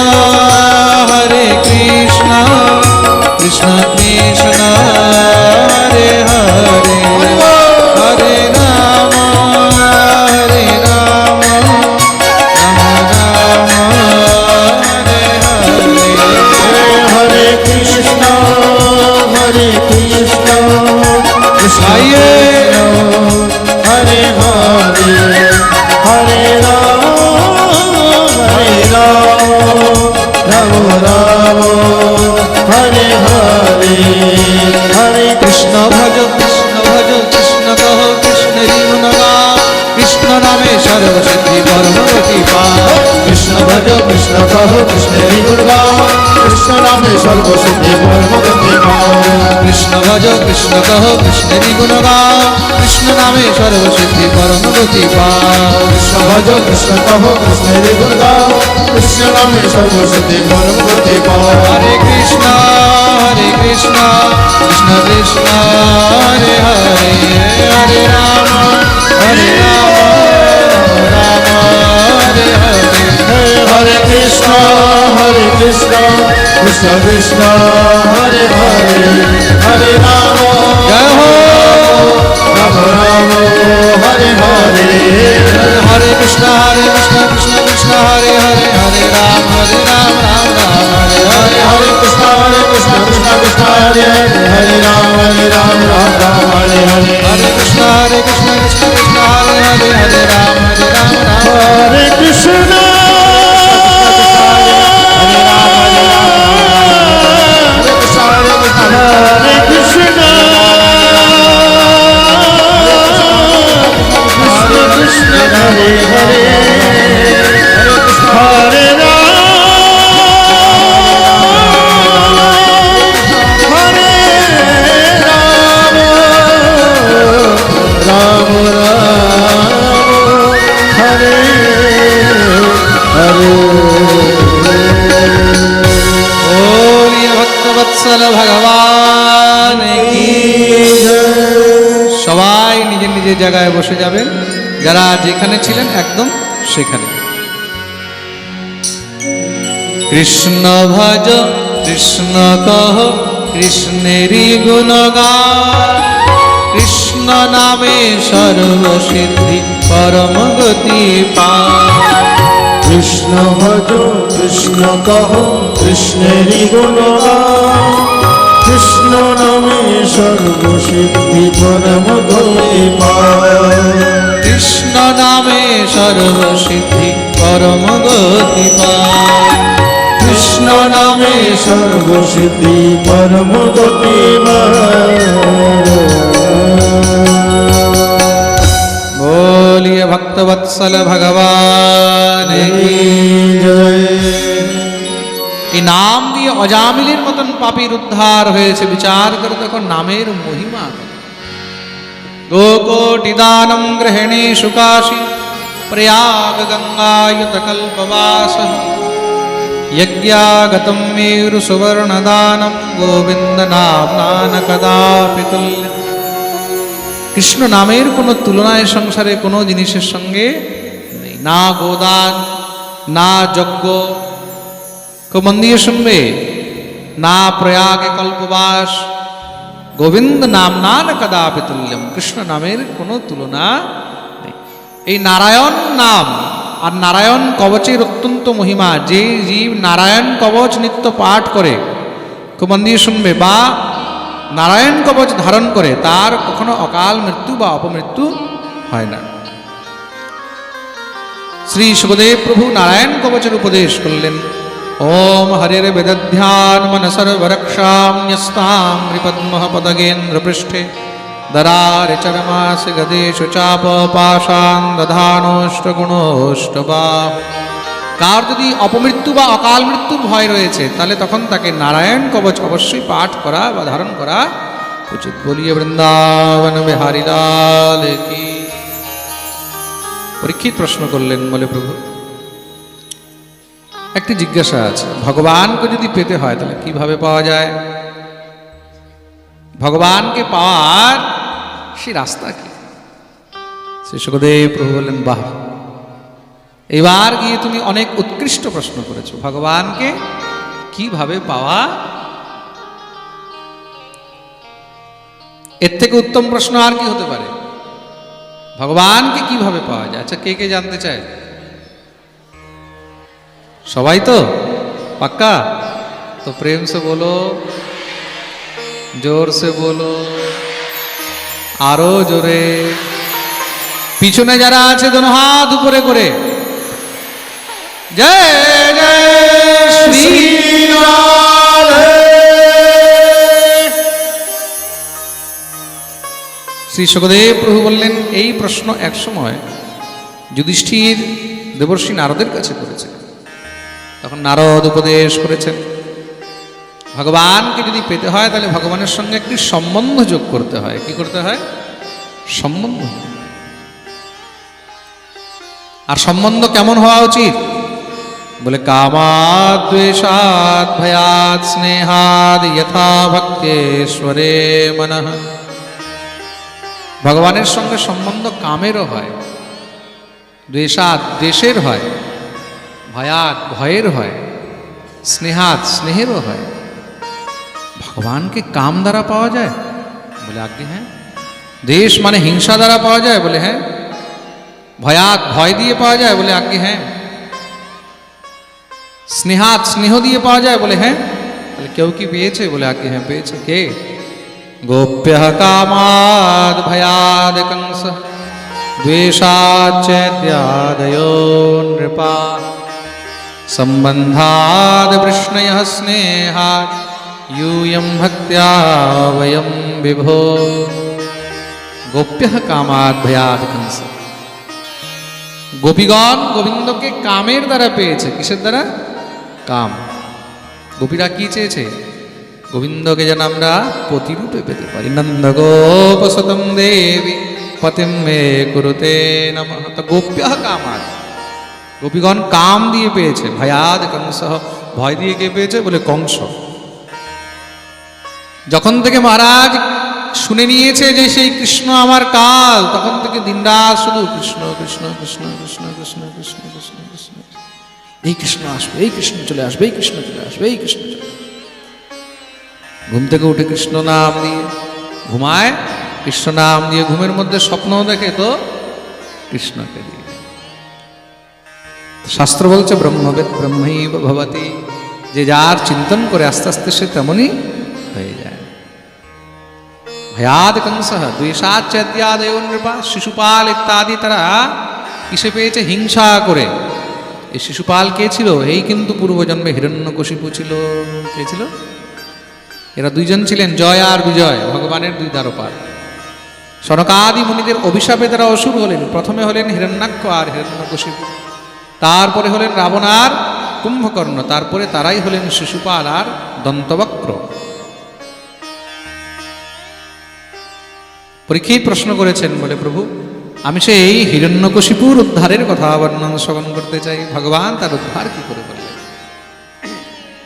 Speaker 1: कृष्ण कृष्ण हरे हरे, हरे राम हरे राम, राम राम हरे हरे।
Speaker 2: হরে কৃষ্ণ কৃষ্ণ
Speaker 1: आइए।
Speaker 2: হরে হরে, হরে রাম রাম রাম হরে হরে, হরে
Speaker 1: कृष्ण भज कृष्ण कह कृष्णेरी गुण गाय, कृष्ण नामे सर्वसिद्धि परम गति पाय।
Speaker 2: কৃষ্ণ ভজ কৃষ্ণ কহ কৃষ্ণেরি গুণ গাও, কৃষ্ণ নামে সর্বসিদ্ধি পরম গতি পাও।
Speaker 1: कृष्ण भज कृष्ण कह कृष्णेरी गुण गाय, कृष्ण नामे सर्वसिद्धि परम गति पाय।
Speaker 2: কৃষ্ণ ভজ কৃষ্ণ কহ কৃষ্ণেরি গুণ গাও, কৃষ্ণ নামে সর্বসিদ্ধি পরম গতি পাও।
Speaker 1: हरे कृष्ण कृष्ण कृष्ण हरे हरे, हरे राम राम हरे हरे।
Speaker 2: হরে কৃষ্ণ কৃষ্ণ কৃষ্ণ হরে হরে, হরে রাম
Speaker 1: जय हो।
Speaker 2: রাম রাম হরে হরে,
Speaker 1: हरे कृष्ण कृष्ण कृष्ण हरे हरे, हरे राम राम राम हरे हरे।
Speaker 2: হরে কৃষ্ণ কৃষ্ণ কৃষ্ণ হরে হরে, হরে রাম রাম রাম হরে হরে,
Speaker 1: हरे कृष्ण कृष्ण कृष्ण हरे हरे, हरे राम राम
Speaker 2: হরে কৃষ্ণ
Speaker 1: हरे राम ভক্তবৎসল ভগবান কি। সবাই নিজের নিজের জায়গায় বসে যাবেন, যারা যেখানে ছিলেন একদম সেখানে। কৃষ্ণ ভজ কৃষ্ণ কহ কৃষ্ণেরই গুণগান, কৃষ্ণ নামে সর্বসিদ্ধি পরম গতি পায়।
Speaker 2: কৃষ্ণ ভজ কৃষ্ণ কহ কৃষ্ণেরই গুণগান, কৃষ্ণ নামে সর্বসিদ্ধি পরম গতি পায়।
Speaker 1: কৃষ্ণ নামে সর্বসিদ্ধি পরম গতি পায়।
Speaker 2: কৃষ্ণ নামে সর্বসিদ্ধি পরম গতি পায়।
Speaker 1: बोलिए भक्तवत्सल भगवान की। এই নাম দিয়ে অজামিলের মতন পাপীর উদ্ধার হয়েছে। বিচার করে দেখো নামের মহিমা কত। গোকোটি দানম গ্রহণে সুকাশি প্রয়াগ গঙ্গায়ুত কল্পবাস, यज्ञागतं मेरु सुवर्णदानं गोविंद नाम्नान कदापि तुल्य। কৃষ্ণ নামের কোনো তুলনায় সংসারে কোনো জিনিসের সঙ্গে নেই। না গোদান, না যজ্ঞ, খুব মন দিয়ে শুনবে, না প্রয়াগে কল্পবাস, গোবিন্দ নাম্নান কদাপি তুল্যম। কৃষ্ণ নামের কোনো তুলনা নেই। এই নারায়ণ নাম আর নারায়ণ কবচের অত্যন্ত মহিমা। যে জীব নারায়ণ কবচ নিত্য পাঠ করে, খুব মন দিয়ে শুনবে, বা নারায়ণ কবচ ধারণ করে, তার কখনো অকাল মৃত্যু বা অপমৃত্যু হয় না। শ্রী সুখদেব প্রভু নারায়ণ কবচের উপদেশ করলেন। ওম হরির বেদধ্যান মনসর্বরক্ষাম্যস্তাম রিপদ্মঃ পদগেন্দ্র পৃষ্ঠে দরারে চরমাসি গদেশু চাপ পাশান দধানোষ্ট গুণোষ্টবা। কার যদি অপমৃত্যু বা অকাল মৃত্যুর ভয় রয়েছে, তাহলে তখন তাকে নারায়ণ কবচ অবশ্যই পাঠ করা বা ধারণ করা উচিত। বলিয়ে বৃন্দাবন বিহারী লাল কি। পরীক্ষিত প্রশ্ন করলেন, বলে প্রভু একটি জিজ্ঞাসা আছে, ভগবানকে যদি পেতে হয় তাহলে কিভাবে পাওয়া যায়? ভগবানকে পাওয়ার সেই রাস্তা কি? শ্রী সুখদেব প্রভু বললেন, বাহ, এবার গিয়ে তুমি অনেক উৎকৃষ্ট প্রশ্ন করেছো। ভগবানকে কিভাবে পাওয়া, এর থেকে উত্তম প্রশ্ন আর কি হতে পারে? ভগবানকে কিভাবে পাওয়া যায়? আচ্ছা, কে কে জানতে চায়? সবাই তো পাক্কা? তো প্রেম সে বলো, জোর সে বলো, আরো জোরে। পিছনে যারা আছে দোনো হাত উপরে করে জয় জয় শ্রী রাধে। শ্রী সুখদেব প্রভু বললেন, এই প্রশ্ন এক সময় যুধিষ্ঠির দেবর্ষি নারদের কাছে করেছেন। তখন নারদ উপদেশ করেছেন, ভগবানকে যদি পেতে হয় তাহলে ভগবানের সঙ্গে একটি সম্বন্ধ যোগ করতে হয়। কি করতে হয়? সম্বন্ধ। আর সম্বন্ধ কেমন হওয়া উচিত? বলে কামাদ দ্বেষাদ ভয়াদ স্নেহাদ যথা ভক্তেশ্বরে মনঃ। ভগবানের সঙ্গে সম্বন্ধ কামেরও হয়, দ্বেষাদ দ্বেষের হয়, ভয়াদ ভয়ের হয়, স্নেহাদ স্নেহেরও হয়। ভগবানকে কাম দ্বারা পাওয়া যায়? বলে আজ্ঞে হ্যাঁ। দ্বেষ মানে হিংসা দ্বারা পাওয়া যায়? বলে হ্যাঁ। ভয়াত ভয় দিয়ে পাওয়া যায়? বলে আজ্ঞে হ্যাঁ। স্নেহাত স্নেহ দিয়ে পাওয়া যায়? বলে হ্যাঁ। তাহলে কেউ কি পেয়েছে? বলে আজ্ঞে হ্যাঁ পেয়েছে। কে? গোপ্য কামাদ ভয়াদ কংস দ্বেষাচ্চৈত্যাদयो নৃপা সম্বন্ধাদ বৃষ্ণয় স্নেহাৎ यूयं भक्त्या वयं विभो। गोप्य कामाद भयाद कंस। গোপীগণ গোবিন্দকে কামের দ্বারা পেয়েছে। কিসের দ্বারা? কাম। গোপীরা কি চেয়েছে? গোবিন্দকে যেন আমরা পতিরূপে পেতে পারি। নন্দ গোপ সতম দেবী পতিম মে কুরুতে নমঃ। তো গোপ্য কামাদ, গোপীগণ কাম দিয়ে পেয়েছে। ভয়াদ কংস, ভয় দিয়ে কে পেয়েছে? বলে কংস। যখন থেকে মহারাজ শুনে নিয়েছে যে সেই কৃষ্ণ আমার কাল, তখন থেকে দিনরাত শুধু কৃষ্ণ কৃষ্ণ কৃষ্ণ কৃষ্ণ কৃষ্ণ কৃষ্ণ কৃষ্ণ কৃষ্ণ, এই কৃষ্ণ আসবে, এই কৃষ্ণ চলে আসবে, এই কৃষ্ণ চলে আসবে, এই কৃষ্ণ চলে আসবে। ঘুম থেকে উঠে কৃষ্ণ নাম দিয়ে ঘুমায়, কৃষ্ণ নাম দিয়ে ঘুমের মধ্যে স্বপ্ন দেখে তো কৃষ্ণকে দিয়ে। শাস্ত্র বলছে ব্রহ্মবেদ ব্রহ্মৈব ভবতি, যে যার চিন্তন করে আস্তে আস্তে সে তেমনই হয়ে যায়। ভয়াদ কংস দ্বেষাদ চৈত্যাদেব নৃপা, শিশুপাল ইত্যাদি তারা কিসে পেয়েছে? হিংসা করে। এই শিশুপাল কে ছিল? এই কিন্তু পূর্বজন্মে হিরণ্যকশিপু ছিল। কে ছিল? এরা দুইজন ছিলেন, জয় আর বিজয়, ভগবানের দুই দ্বারপাল। সনকাদি মুনিদের অভিশাপে তারা অসুর হলেন। প্রথমে হলেন হিরণ্যাক্ষ আর হিরণ্যকশিপু, তারপরে হলেন রাবণ আর কুম্ভকর্ণ, তারপরে তারাই হলেন শিশুপাল আর দন্তবক্র। পরীক্ষিত প্রশ্ন করেছেন, বলে প্রভু আমি সেই হিরণ্যকশিপুর উদ্ধারের কথা বর্ণনা শ্রবণ করতে চাই, ভগবান তার উদ্ধার কি করে করলেন?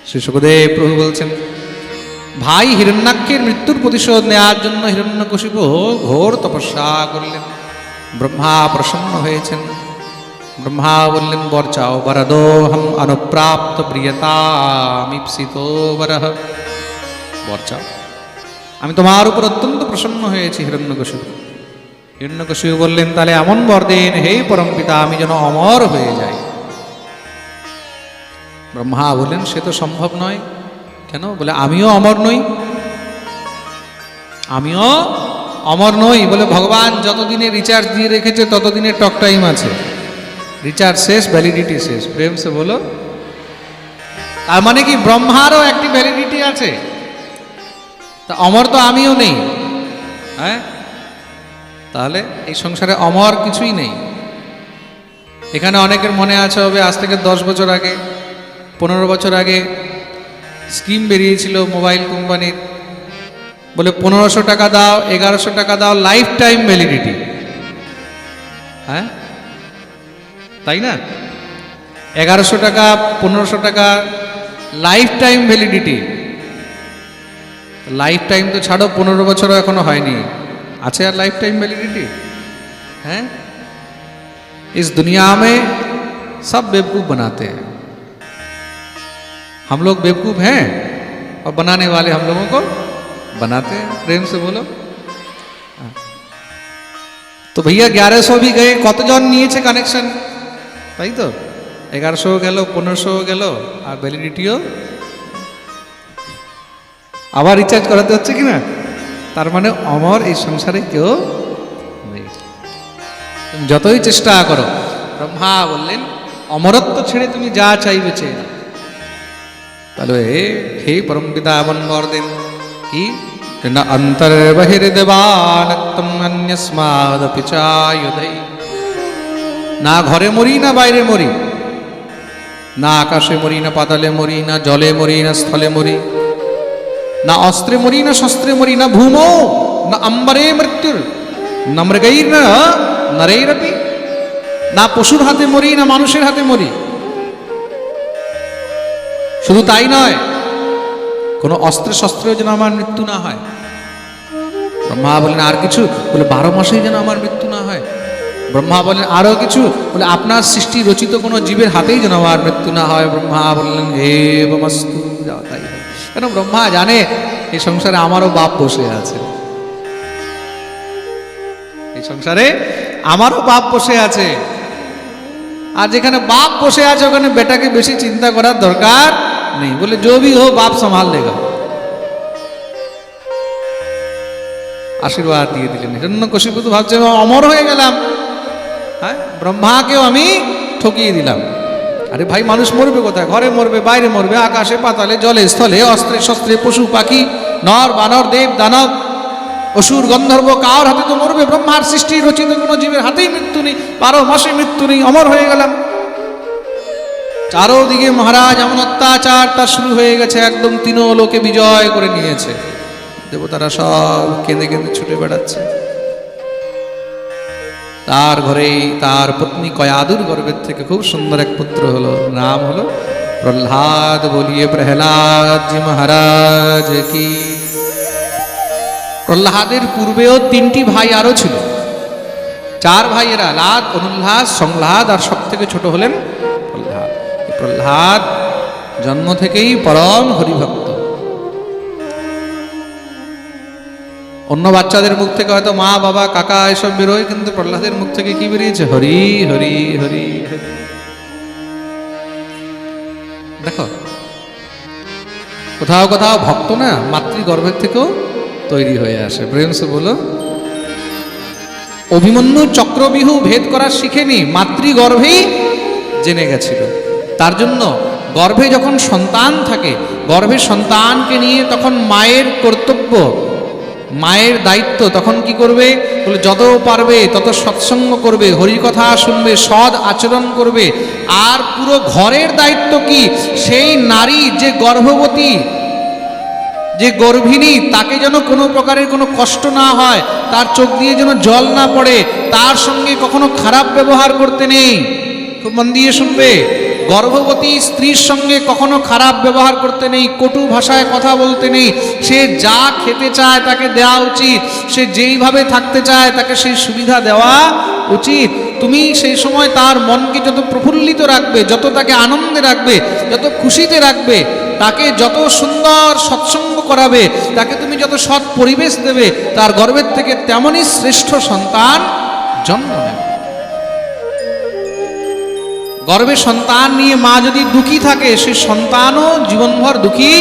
Speaker 1: শ্রী শুকদেব প্রভু বলছেন, ভাই হিরণ্যাক্ষের মৃত্যুর প্রতিশোধ নেওয়ার জন্য হিরণ্যকশিপু ঘোর তপস্যা করলেন। ব্রহ্মা প্রসন্ন হয়েছেন। ব্রহ্মা বললেন, বর চাও বরদোহম অনুপ্রাপ্ত প্রিয়তামিপ্সিত বরহ, বর চাও, আমি তোমার উপর অত্যন্ত প্রসন্ন হয়েছি হিরণ্যকশিপু। হিরণ্যকশিপু বললেন, তাহলে এমন বর দেন হে পরমপিতা, আমি যেন অমর হয়ে যাই। ব্রহ্মা বললেন, সে তো সম্ভব নয়। কেন? বলে আমিও অমর নই, আমিও অমর নই। বলে ভগবান যতদিনে রিচার্জ দিয়ে রেখেছে ততদিনে টক টাইম আছে, রিচার্জ শেষ, ভ্যালিডিটি শেষ। প্রেম সে বলো, তার মানে কি ব্রহ্মারও একটি ভ্যালিডিটি আছে, তা অমর তো আমিও নেই। হ্যাঁ, তাহলে এই সংসারে অমর কিছুই নেই। এখানে অনেকের মনে আছে হবে, আজ থেকে 10 বছর আগে 15 বছর আগে স্কিম বেরিয়েছিল মোবাইল কোম্পানির, বলে 1500 টাকা দাও, 1100 টাকা দাও, লাইফ টাইম ভ্যালিডিটি। হ্যাঁ, তাই না? 1100 টাকা 1500 টাকা life time validity. Life time তো ছাড়ো, 15 বছরও এখনো হয়নি, আছে আর लाइफ टाइम वैलिडिटी है। इस दुनिया में सब बेवकूफ़ बनाते हैं, हम लोग बेवकूफ़ हैं और बनाने वाले हम लोगों को बनाते हैं। प्रेम से बोलो। तो भैया 1100 भी गए, কতজন নিয়েছে কানেকশন, তাই তো? 1100 গেল, 1500 গেল, আর ভ্যালিডিটিও আবার রিচার্জ করাতে হচ্ছে কিনা। তার মানে অমর এই সংসারে কেউ নেই, তুমি যতই চেষ্টা করো। ব্রহ্মা বললেন, অমরত্ব ছেড়ে তুমি যা চাইবে চেয়ে নাও। তাহলে হে পরমপিতা এমন বর দেন কি, না অন্তর বহির দেবানক্তম অন্যস্মাদপি চায়ুধৈ, না ঘরে মরি না বাইরে মরি, না আকাশে মরি না পাতালে মরি, না জলে মরি না স্থলে মরি, না অস্ত্রে মরি না শস্ত্রে মরি, না ভূমো না অম্বরে মৃত্যুর, না মৃগৈর না নরৈরপি, না পশুর হাতে মরি না মানুষের হাতে মরি। শুধু তাই নয়, কোনো অস্ত্রে শস্ত্রেও যেন আমার মৃত্যু না হয়। ব্রহ্মা বলেন আর কিছু, বলে 12 মাসেই যেন আমার মৃত্যু না হয়। ব্রহ্মা বলেন আরো কিছু, বলে আপনার সৃষ্টি রচিত কোনো জীবের হাতেই যেন আমার মৃত্যু না হয়। ব্রহ্মা বললেন এবমস্তু, যাও তাই হয়। কেন? ব্রহ্মা জানে এই সংসারে আমারও বাপ বসে আছে, এই সংসারে আমারও বাপ বসে আছে। আর যেখানে বাপ বসে আছে ওখানে বেটাকে বেশি চিন্তা করার দরকার নেই। বলে जो भी हो बाप संभाल लेगा। আশীর্বাদ দিয়ে দিলেন। হিরণ্যকশিপু তো ভাবছে অমর হয়ে গেলাম, হ্যাঁ, ব্রহ্মাকেও আমি ঠকিয়ে দিলাম। আরে ভাই, মানুষ মরবে কোথায়? ঘরে মরবে, বাইরে মরবে, আকাশে পাতালে, জলে স্থলে, অস্ত্রে শস্ত্রে, পশু পাখি, নর বানর, দেব দানব, অসুর গন্ধর্ব, কার হাতে তো মরবে। ব্রহ্মার সৃষ্টি রচিত কোনো জীবের হাতেই মৃত্যু নেই, 12 মাসে মৃত্যু নেই, অমর হয়ে গেলাম। চারোদিকে মহারাজ এমন অত্যাচার তার শুরু হয়ে গেছে, একদম 3 লোকে বিজয় করে নিয়েছে। দেবতারা সব কেঁদে কেঁদে ছুটে বেড়াচ্ছে। তার ঘরেই তার পত্নী কয়াদুর গর্ভের থেকে খুব সুন্দর এক পুত্র হলো, নাম হলো প্রহ্লাদ। বলিয়ে প্রহ্লাদ জি মহারাজ কি। প্রহ্লাদের পূর্বেও 3টি ভাই আরো ছিল, 4 ভাই এরা, লাদ, অনুল্লাস, সংলাদ আর সব থেকে ছোট হলেন প্রহ্লাদ। প্রহ্লাদ জন্ম থেকেই পরম হরিভক্ত। অন্য বাচ্চাদের মুখ থেকে হয়তো মা বাবা কাকা এসব বেরোয়, কিন্তু প্রহ্লাদের মুখ থেকে কি বেরিয়েছে? হরি হরি হরি হরি। দেখো কোথাও কোথাও ভক্ত না মাতৃগর্ভের থেকেও তৈরি হয়ে আসে। প্রেম সে বলো, অভিমন্যু চক্রবিহু ভেদ করা শিখেনি, মাতৃগর্ভেই জেনে গেছিল। তার জন্য গর্ভে যখন সন্তান থাকে, গর্ভে সন্তানকে নিয়ে তখন মায়ের কর্তব্য, মায়ের দায়িত্ব, তখন কি করবে বলে যত পারবে তত সৎসঙ্গ করবে, হরিকথা শুনবে, সৎ আচরণ করবে। আর পুরো ঘরের দায়িত্ব কি, সেই নারী যে গর্ভবতী, যে গর্ভিণী, তাকে যেন কোনো প্রকারের কোনো কষ্ট না হয়, তার চোখ দিয়ে যেন জল না পড়ে, তার সঙ্গে কখনো খারাপ ব্যবহার করতে নেই। খুব মন দিয়ে শুনবে, গর্ভবতী স্ত্রীর সঙ্গে কখনো খারাপ ব্যবহার করতে নেই, কটু ভাষায় কথা বলতে নেই। সে যা খেতে চায় তাকে দেওয়া উচিত, সে যেইভাবে থাকতে চায় তাকে সেই সুবিধা দেওয়া উচিত। তুমি সেই সময় তার মনকে যত প্রফুল্লিত রাখবে, যত তাকে আনন্দে রাখবে, যত খুশিতে রাখবে, তাকে যত সুন্দর সৎসঙ্গ করাবে, তাকে তুমি যত সৎ পরিবেশ দেবে, তার গর্ভের থেকে তেমনই শ্রেষ্ঠ সন্তান জন্ম নেবে। গর্ভে সন্তান নিয়ে মা যদি দুঃখী থাকে, সে সন্তানও জীবনভর দুঃখী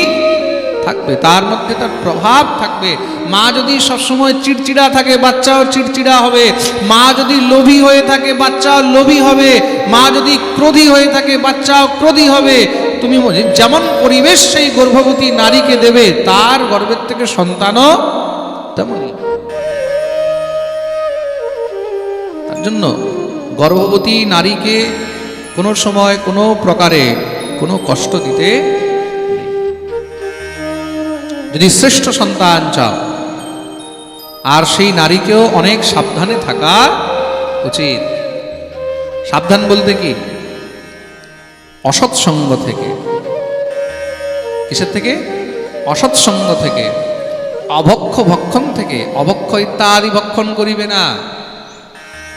Speaker 1: থাকবে, তার মধ্যে তার প্রভাব থাকবে। মা যদি সবসময় চিড়চিড়া থাকে, বাচ্চাও চিড়চিড়া হবে। মা যদি লোভী হয়ে থাকে, বাচ্চাও লোভী হবে। মা যদি ক্রোধী হয়ে থাকে, বাচ্চাও ক্রোধী হবে। তুমি যেমন পরিবেশ সেই গর্ভবতী নারীকে দেবে, তার গর্ভের থেকে সন্তানও তেমনই। তার জন্য গর্ভবতী নারীকে কোনো সময় কোনো প্রকারে কোনো কষ্ট দিতে নেই। যদি শ্রেষ্ঠ সন্তান চাও, আর সেই নারীকেও অনেক সাবধানে থাকা উচিত। সাবধান বলতে কি, অসৎসঙ্গ থেকে। কিসের থেকে? অসৎসঙ্গ থেকে, অভক্ষ ভক্ষণ থেকে। অভক্ষ ইত্যাদি ভক্ষণ করিবে না,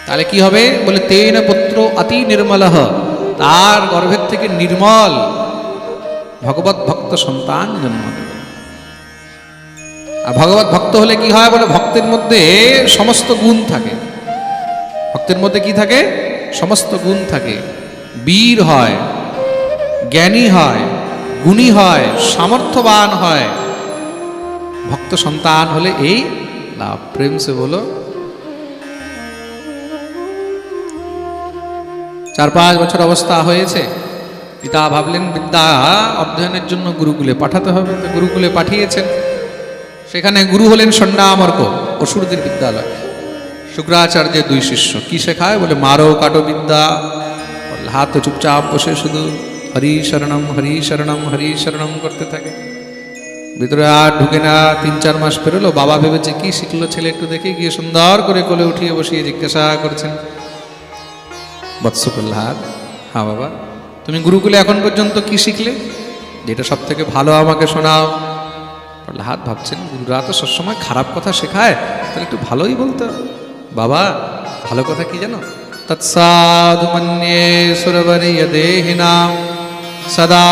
Speaker 1: তাহলে কি হবে বলে, তেন পুত্র অতি নির্মলঃ, তার গর্ভের থেকে নির্মল ভগবত ভক্ত সন্তান জন্ম নেবে। আর ভগবত ভক্ত হলে কি হয় বলে, ভক্তের মধ্যে সমস্ত গুণ থাকে। ভক্তের মধ্যে কি থাকে? সমস্ত গুণ থাকে। বীর হয়, জ্ঞানী হয়, গুণী হয়, সামর্থ্যবান হয়। ভক্ত সন্তান হলে এই লাভ। প্রেম সে বলো। 4-5 বছর অবস্থা হয়েছে, পিতা ভাবলেন বিদ্যা অধ্যয়নের জন্য গুরুকুলে পাঠাতে হবে, তো গুরুকুলে পাঠিয়েছেন। সেখানে গুরু হলেন ষণ্ডামর্ক, অসুরদের বিদ্যালয়। শুক্রাচার্যের 2 শিষ্য। কি শেখায় বলে, মারো কাটো বিদ্যা। হাত চুপচাপ বসে শুধু হরি শরণম হরি শরণম হরি শরণম করতে থাকে। ভিতরে আর ঢুকে না। 3-4 মাস পেরোলো, বাবা ভেবেছে কি শিখলো ছেলে, একটু দেখে গিয়ে সুন্দর করে কোলে উঠিয়ে বসিয়ে জিজ্ঞাসা করছেন, বৎস প্রহ্লাদ, হ্যাঁ বাবা, তুমি গুরুকুলে এখন পর্যন্ত কি শিখলে? যেটা সব থেকে ভালো আমাকে শোনাও। প্রহ্লাদ ভাবছেন, গুরুরা তো সবসময় খারাপ কথা শেখায়, তাহলে একটু ভালোই বলতে হবে। বাবা, ভালো কথা কি জানো? তৎসাধু মন্যে সুরবরীয় দেহিনাম সদা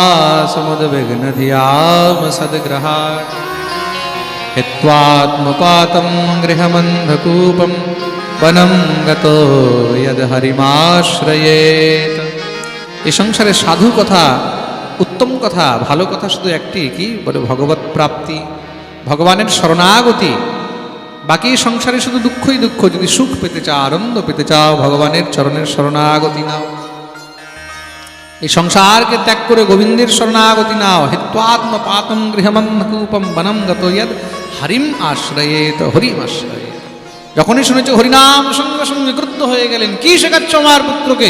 Speaker 1: সমুদ্বিগ্ন ধিয়াম সদ্গ্রহাৎ হিত্বাত্মপাতম গৃহমন্ধকূপম বনম গতো যদ হরিমাশ্রয়েত। এই সংসারে সাধু কথা, উত্তম কথা, ভালো কথা শুধু একটি, কি বলে, ভগবত প্রাপ্তি, ভগবানের শরণাগতি। বাকি সংসারে শুধু দুঃখই দুঃখ। যদি সুখ পেতে চাও, আনন্দ পেতে চাও, ভগবানের চরণের শরণাগতি নাও। এই সংসারকে ত্যাগ করে গোবিন্দের শরণাগতি নাও। হিত্বাত্মপাতম গৃহমন্ধকূপম বনম গতো যদ হরিম আশ্রয়েত, হরিম আশ্রয়েত। যখনই শুনেছ হরিনাম, সঙ্গে সঙ্গে ক্রুদ্ধ হয়ে গেলেন। কি শেখাচ্ছ আমার পুত্রকে?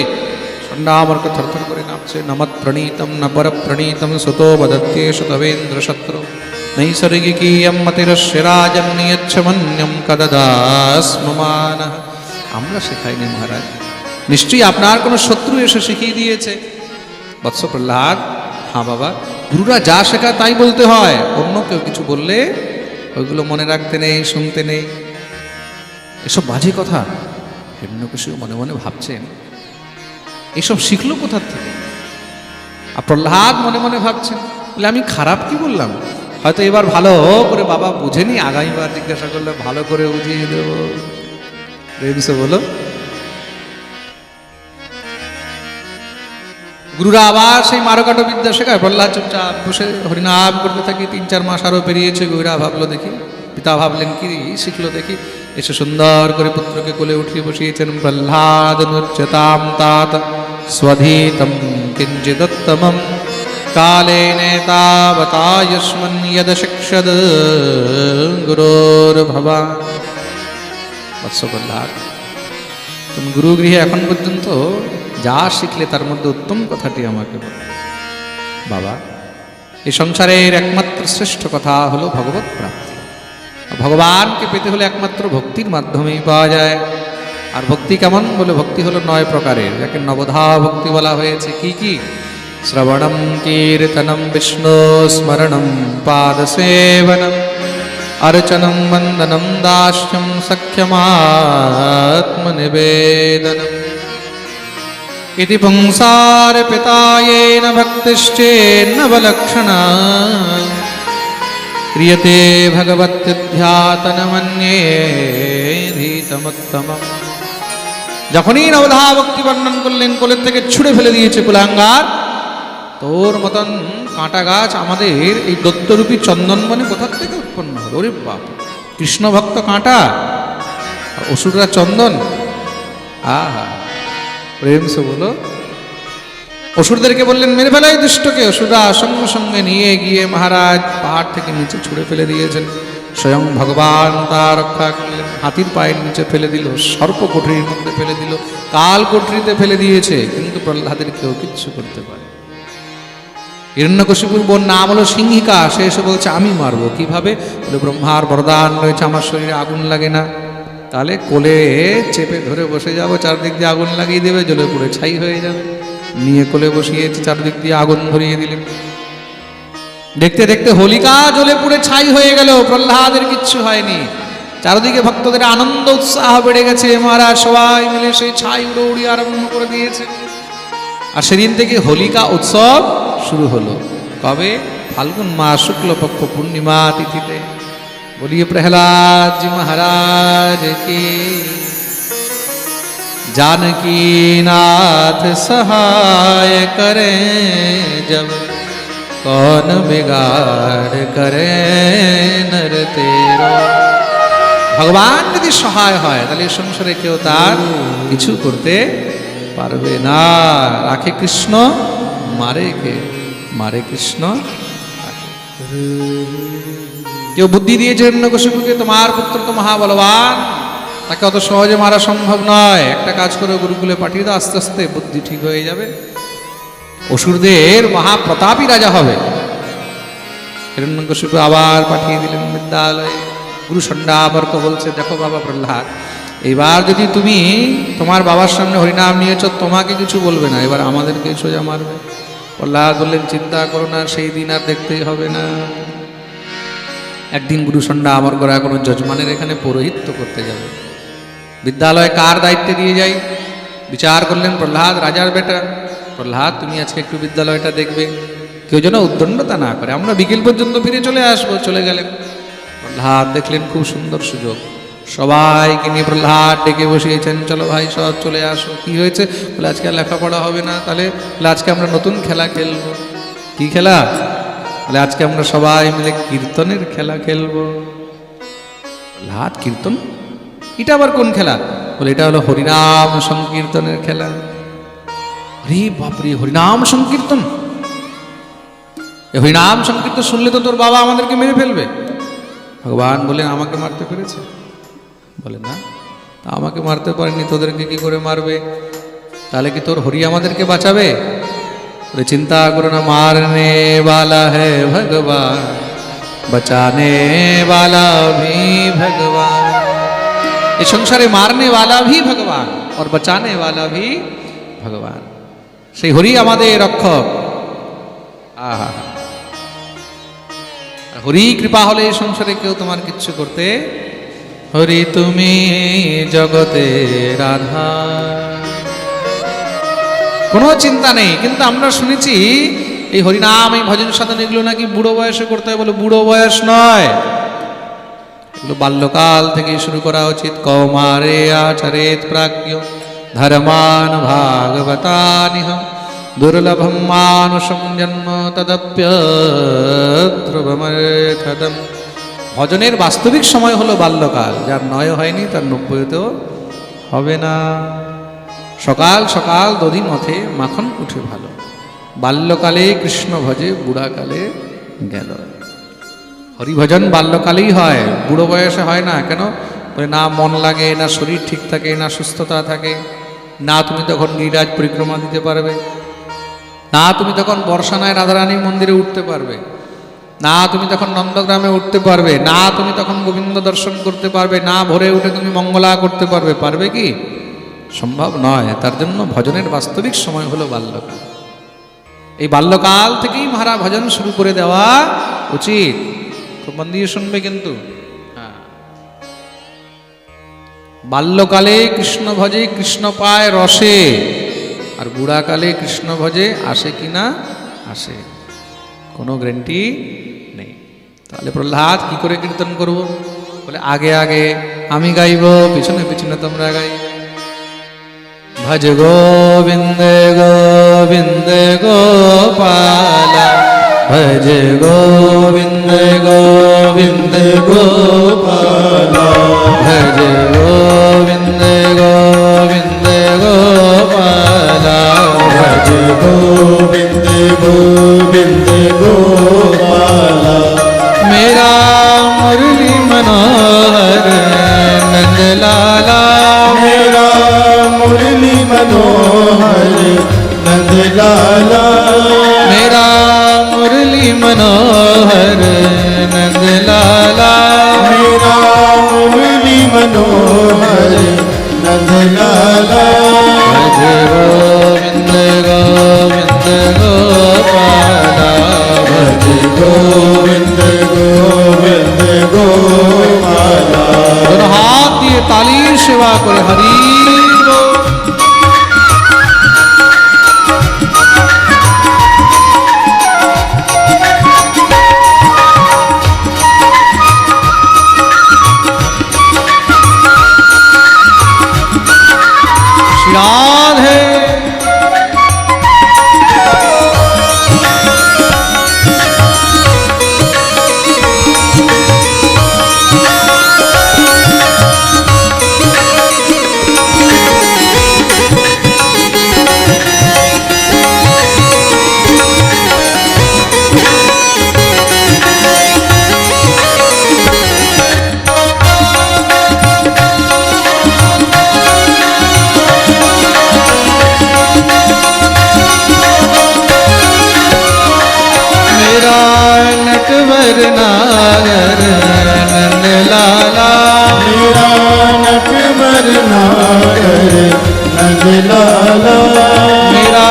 Speaker 1: ষণ্ডামর্ক থরথর করে কাঁপছে। নমৎ প্রণীতম ন পর প্রণীতম সুতো বদত্যেষ তবেন্দ্র শত্রু নৈসর্গিকীয়ম মতিরস্য রাজন নিয়চ্ছমন্যম কদদাস্মমানঃ। আমরা শেখাইনি মহারাজ, নিশ্চয়ই আপনার কোনো শত্রু এসে শিখিয়ে দিয়েছে। বৎস প্রহ্লাদ, হ্যাঁ বাবা, গুরুরা যা শেখায় তাই বলতে হয়, অন্য কেউ কিছু বললে ওইগুলো মনে রাখতে নেই, শুনতে নেই, এসব বাজে কথা। হিরণ্যকশিপু মনে মনে ভাবছেন এসব শিখলো কোথার থেকে। আর প্রহ্লাদ মনে মনে ভাবছেন বলে আমি খারাপ কি বললাম, হয়তো এবার ভালো করে বাবা বুঝেনি, আগামীবার জিজ্ঞাসা করলে ভালো করে বুঝিয়ে দেব। প্রেমসে বলো। গুরুরা আবার সেই মারকাট বিদ্যা শেখায়। প্রহ্লাদ চুপচাপ বসে হরিনাম করতে থাকি। 3-4 মাস আরো পেরিয়েছে। গুরুরা ভাবলো দেখি, পিতা ভাবলেন কি শিখলো দেখি, এসে সুন্দর করে পুত্রকে কোলে উঠিয়ে বসিয়েছেন। প্রহ্লাদ নুচ্যতাম তাত স্বধীতম কিঞ্চিদুত্তমম কালেনেতাবতায়স্মন যদ শিক্ষদ গুরুর ভবান। বৎস প্রহ্লাদ, তুমি গুরুগৃহে এখন পর্যন্ত যা শিখলে তার মধ্যে উত্তম কথাটি আমাকে বলো। বাবা, এই সংসারের একমাত্র শ্রেষ্ঠ কথা হলো ভগবত প্রাপ্তি। ভগবানকে পেতে হলে একমাত্র ভক্তির মাধ্যমেই পাওয়া যায়। আর ভক্তি কেমন বলে, ভক্তি হলো 9 প্রকারের, যাকে নবধা ভক্তি বলা হয়েছে। কি কি? শ্রবণম কীর্তনম বিষ্ণু স্মরণম পাদসেবনম अर्चनं वन्दनं दास्यं सख्यमात्मनिवेदनम् इति पुंसार्पिता येन भक्तिश्चेन्नवलक्षणा क्रियते भगवत्यध्यातनमन्येधीतमुत्तमम्। যখনই নবধা ভক্তি বর্ণন করলেন, কোলের থেকে ছুঁড়ে ফেলে দিয়েছে কুলাঙ্গার। তোর মতন কাঁটা গাছ আমাদের এই দত্তরূপী চন্দনবনে কোথার থেকে উৎপন্ন হলো? ওরে বাপ, কৃষ্ণ ভক্ত কাঁটা, অসুররা চন্দন। আহা, প্রেম সে বলো। অসুরদেরকে বললেন মেরে ফেলাই দুষ্টকে। অসুররা সঙ্গে সঙ্গে নিয়ে গিয়ে মহারাজ পাহাড় থেকে নিচে ছুঁড়ে ফেলে দিয়েছেন। স্বয়ং ভগবান তা রক্ষা করলেন। হাতির পায়ের নিচে ফেলে দিল, সর্প কোঠরির মধ্যে ফেলে দিল, কাল কোঠরিতে ফেলে দিয়েছে, কিন্তু প্রহ্লাদের কেউ কিচ্ছু করতে পারে। হিরণ্যকশিপুর বোন নাম হলো সিংহিকা। সে এসে বলছে আমি মারবো। কিভাবে? বলে ব্রহ্মার বরদান রয়েছে, আমার শরীরে আগুন লাগে না। তাহলে কোলে চেপে ধরে বসে যাব, চারদিক দিয়ে আগুন লাগিয়ে দেবে, জ্বলে পুড়ে ছাই হয়ে যাবে। নিয়ে কোলে বসিয়েছে, চারদিক দিয়ে আগুন ধরিয়ে দিলেন। দেখতে দেখতে হোলিকা জ্বলে পুড়ে ছাই হয়ে গেল, প্রহ্লাদের কিচ্ছু হয়নি। চারদিকে ভক্তদের আনন্দ উৎসাহ বেড়ে গেছে। মহারাজ সবাই মিলে সেই ছাই উড়ো উড়িয়ে আরম্ভ করে দিয়েছে। আর সেদিন থেকে হোলিকা উৎসব শুরু হলো। কবে? ফাল্গুন মাস শুক্লপক্ষ পূর্ণিমা তিথিতে। বলিয়ে প্রহ্লাদ জি মহারাজ কি। जानकी नाथ सहाय करे जब कौन बिगाड़ करे नर तेरो। ভগবান যদি সহায় হয় তাহলে সংসারে কেউ তার কিছু করতে পারবে না। রাখে কৃষ্ণ, মারে কে? মারে কৃষ্ণ। কেউ বুদ্ধি দিয়েছে হিরণ্যকশিপুকে, তোমার পুত্র তো মহাবলবান, তাকে অত সহজে মারা সম্ভব নয়। একটা কাজ করে গুরুকুলে পাঠিয়ে দাও, আস্তে আস্তে বুদ্ধি ঠিক হয়ে যাবে, অসুরদের মহাপ্রতাপী রাজা হবে। হিরণ্যকশিপু আবার পাঠিয়ে দিলেন বিদ্যালয়ে। গুরু ষণ্ডাবর্ক বলছে, দেখো বাবা প্রহ্লাদ, এবার যদি তুমি তোমার বাবার সামনে হরিনাম নিয়েছ, তোমাকে কিছু বলবে না, এবার আমাদেরকে সোজা মারবে। প্রহ্লাদ বললেন, চিন্তা করো না, সেই দিন আর দেখতেই হবে না। একদিন গুরু ষণ্ডাবর্করা কোনো যজমানের এখানে পৌরোহিত্য করতে যাবে। বিদ্যালয়ে কার দায়িত্বে দিয়ে যাই? বিচার করলেন প্রহ্লাদ রাজার বেটা। প্রহ্লাদ, তুমি আজকে একটু বিদ্যালয়টা দেখবে, কেউ যেন উদ্দণ্ডতা না করে, আমরা বিকেল পর্যন্ত ফিরে চলে আসবো। চলে গেলেন। প্রহ্লাদ দেখলেন খুব সুন্দর সুযোগ, সবাইকে নিয়ে প্রহ্লাদ ডেকে বসিয়েছেন, চলো ভাই সব চলে আসো। কি হয়েছে? বলে আজকে আর লেখাপড়া হবে না। তাহলে আজকে আমরা নতুন খেলা খেলবো। কি খেলা? বলে আজকে আমরা সবাই মিলে কীর্তনের খেলা খেলবো। প্রহ্লাদ, কীর্তন? এটা আবার কোন খেলা? বলে এটা হলো হরিনাম সংকীর্তনের খেলা। আরে বাপরে, হরিনাম সংকীর্তন! হরিনাম সংকীর্তন শুনলে তো তোর বাবা আমাদেরকে মেরে ফেলবে। ভগবান বলেন, আমাকে মারতে পেরেছে? বলে না, তা আমাকে মারতে পারেনি, তোদেরকে কি করে মারবে? তাহলে কি তোর হরি আমাদেরকে বাঁচাবে? বলে চিন্তা করো না, মারনে वाला है भगवान, बचाने वाला भी भगवान। इस संसारे मारने वाला भी भगवान और बचाने वाला भी भगवान। সেই হরি আমাদের রক্ষক। আহা, হরি কৃপা হলে এই সংসারে কেউ তোমার কিচ্ছু করতে, হরি তুমি জগতের আধার, কোনো চিন্তা নেই। কিন্তু আমরা শুনেছি এই হরিনাম, এই ভজন সাধন এগুলো নাকি বুড়ো বয়সে করতে হয়। বলে বুড়ো বয়স নয়, এগুলো বাল্যকাল থেকে শুরু করা উচিত। কৌমারে আচরেত প্রাজ্ঞ ধর্মান ভাগবতানিহ দুর্লভম মানুষম জন্ম তদপ্যধ্রুবমর্থদম। ভজনের বাস্তবিক সময় হলো বাল্যকাল, যার 9 হয়নি তার 90তেও হবে না। সকাল সকাল দধি মথে মাখন উঠে ভালো, বাল্যকালে কৃষ্ণ ভজে বুড়াকালে গেল। হরিভজন বাল্যকালেই হয়, বুড়ো বয়সে হয় না। কেন? বলে না মন লাগে, না শরীর ঠিক থাকে, না সুস্থতা থাকে, না তুমি তখন গিরিরাজ পরিক্রমা দিতে পারবে, না তুমি তখন বর্ষানায় রাধারানীর মন্দিরে উঠতে পারবে, না তুমি তখন নন্দগ্রামে উঠতে পারবে, না তুমি তখন গোবিন্দ দর্শন করতে পারবে, না ভোরে উঠে তুমি মঙ্গলা করতে পারবে। পারবে কি? সম্ভব নয়। তার জন্য ভজনের বাস্তবিক সময় হলো বাল্যকাল। এই বাল্যকাল থেকেই মহারাজ ভজন শুরু করে দেওয়া উচিত। খুব মন দিয়ে শুনবে কিন্তু। বাল্যকালে কৃষ্ণ ভজে কৃষ্ণ পায় রসে, আর বুড়াকালে কৃষ্ণ ভজে আসে কি না আসে, কোনো গ্যারান্টি নেই। তাহলে প্রহ্লাদ কি করে কীর্তন করব? বলে আগে আগে আমি গাইব, পিছনে পিছনে তোমরা গাইবে। ভজ গোবিন্দে গোবিন্দে গোপালা, ভজ গোবিন্দে গোবিন্দে গোপালা, ভজ গোবিন্দে গোবিন্দে গোপালা,
Speaker 2: भज गोविंद गोविंद गोपाला।
Speaker 1: मेरा मुरली मनोहर नंदलाला,
Speaker 2: मेरा मुरली मनोहर नंदलाला,
Speaker 1: मेरा मुरली मनोहर नंदलाला,
Speaker 2: मेरा मुरली मनोहर नंदलाला।
Speaker 1: भज गोविंद गोविंद गोपाला,
Speaker 2: भज गोविंद गोविंद गोपाला।
Speaker 1: दोनों हाथ दिए तालीर सेवा करे हरि बोल। राधे नटवर नागर नंदलाला,
Speaker 2: मेरा नटवर नागर नंदलाला,
Speaker 1: मेरा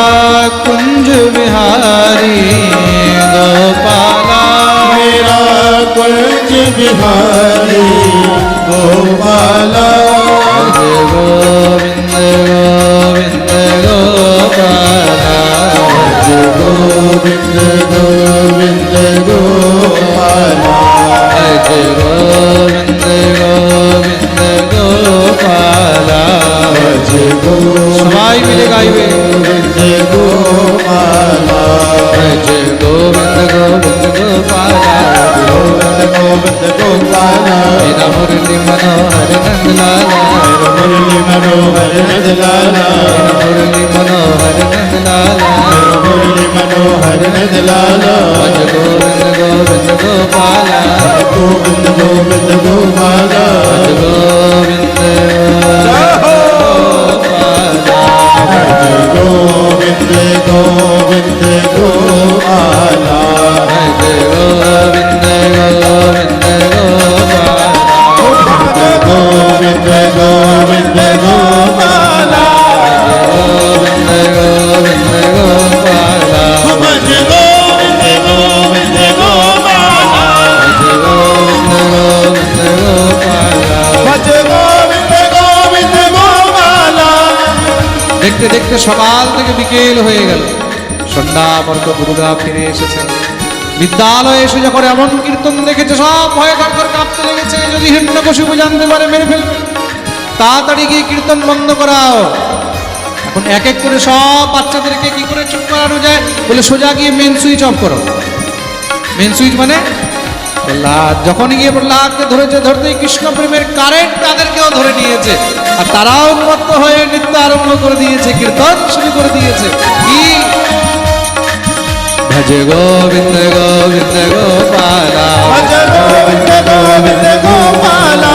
Speaker 1: कुंज बिहारी गोपाला,
Speaker 2: मेरा कुंज बिहारी गोपाला।
Speaker 1: भज गोविंद गोविंद गोपाला,
Speaker 2: भज गोविंद गोविंद गोपाला।
Speaker 1: भज गोविंद गोविंद गोपाला।
Speaker 2: भज
Speaker 1: सबाई मिले गाइबे
Speaker 2: गोविंद गोपाला।
Speaker 1: भज गोविंद गोविंद गोपाला,
Speaker 2: गोविंद गोविंद गोपाला।
Speaker 1: मेरा मुरली मनोहर नंदलाला,
Speaker 2: मेरा मुरली मनोहर नंदलाला,
Speaker 1: मुरली मनोहर नंदलाला,
Speaker 2: मेरा मुरली मनोहर नंदलाला।
Speaker 1: भज गोविंद गोविंद गोपाला,
Speaker 2: गोविंद गोविंद गोपाला।
Speaker 1: भज गोविंद गोपाला,
Speaker 2: भज गोविंद गोविंद गोपाला।
Speaker 1: भज गोविंद गोविंद गोपाला,
Speaker 2: भज गोविंद गोविंद गोपाला।
Speaker 1: गोविंद गोविंद गोपाला,
Speaker 2: भज गोविंद गोविंद गोपाला।
Speaker 1: দেখতে দেখতে সকাল থেকে বিকেল হয়ে গেল। সন্ধ্যাবর্ত দুর্গা ফিরে এসেছেন। বিদ্যালয়ে এসে যখন এমন কীর্তন দেখেছে সব ভয়ে থরথর কাঁপতে লেগেছে, যদি হিরণ্যকশিপু জানতে পারে মেরে ফেলবে। তাড়াতাড়ি গিয়ে কীর্তন বন্ধ করাও। এখন এক এক করে সব বাচ্চাদেরকে কি করে চুপ করানো যায়, বলে সোজা গিয়ে মেন সুইচ অফ করো। মেন সুইচ মানে প্রহ্লাদ যখন গিয়ে প্রহ্লাদকে ধরেছে, ধরতেই কৃষ্ণ প্রেমের কারেন্ট তাদেরকেও ধরে নিয়েছে, আর তারাও উন্মত্ত হয়ে নৃত্য আরম্ভ করে দিয়েছে, কীর্তন শুরু করে দিয়েছে। কি ভজ গোবিন্দ গোবিন্দ গোপালা,
Speaker 2: ভজ গোবিন্দ গোবিন্দ গোপালা,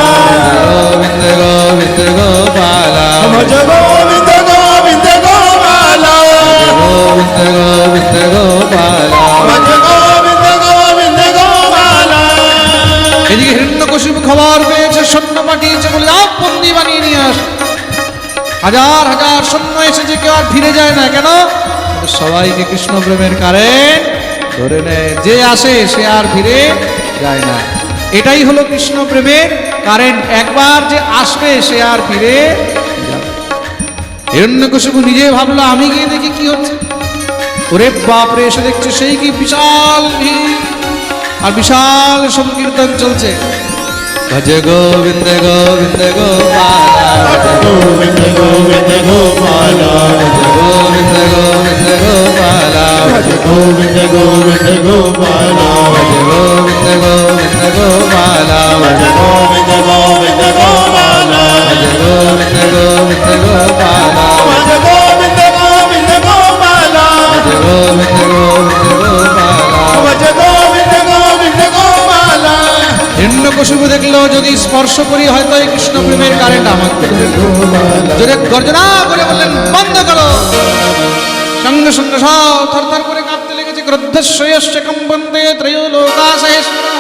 Speaker 1: গোবিন্দ গোবিন্দ গোপালা,
Speaker 2: ভজ গোবিন্দ গোবিন্দ গোপালা,
Speaker 1: গোবিন্দ গোবিন্দ গোপালা।
Speaker 2: ভজ গোবিন্দ গোবিন্দ গোপালা।
Speaker 1: এদিকে হিরণ্যকশিপু খবর পেয়েছে, সৈন্য পাঠিয়েছে, বলে আপ বন্দি বানিয়ে নিয়ে আস। হাজার হাজার সৈন্য এসেছে, কেউ আর ফিরে যায় না। কেন? সবাইকে কৃষ্ণ প্রেমের কারেন্ট ধরে নেয়, যে আসে সে আর ফিরে যায় না। এটাই হলো কৃষ্ণ প্রেমের কারেন্ট, একবার যে আসবে সে আর ফিরে যাবে। হিরণ্যকশিপু নিজে ভাবলো আমি গিয়ে দেখি কি হচ্ছে। ওরে বাপরে, এসে দেখছে সেই কি বিশাল ভিড়, আর বিশাল সংকীর্তন চলছে। ভজ গোবিন্দ গোবিন্দ গোপালা,
Speaker 2: গোবিন্দ গোবিন্দ গোপালা,
Speaker 1: গোবিন্দ গোবিন্দ গোপালা,
Speaker 2: ভজ গোবিন্দ গোবিন্দ গোপালা,
Speaker 1: ভজ গোবিন্দ গোবিন্দ গোপালা,
Speaker 2: ভজ গোবিন্দ গোবিন্দ গোপালা,
Speaker 1: ভজ গোবিন্দ গোবিন্দ গোপালা,
Speaker 2: ভজ গোবিন্দ গোবিন্দ গোপালা,
Speaker 1: ভজ গোবিন্দ গোবিন্দ গোপালা।
Speaker 2: ভজ গোবিন্দ গোবিন্দ গোপালা।
Speaker 1: হিরণ্যকশিপু দেখলো যদি স্পর্শ করি হয়তো এই কৃষ্ণ প্রেমের কারেন্ট আমাকে জোরে গর্জনা করে বললেন বন্ধ করো। সঙ্গে সঙ্গে সব থরথর করে কাঁপতে লেগেছে। ক্রুদ্ধস্বয়শ্চ কম্পন্তে ত্রয়োলোকা সহেশ্বরঃ।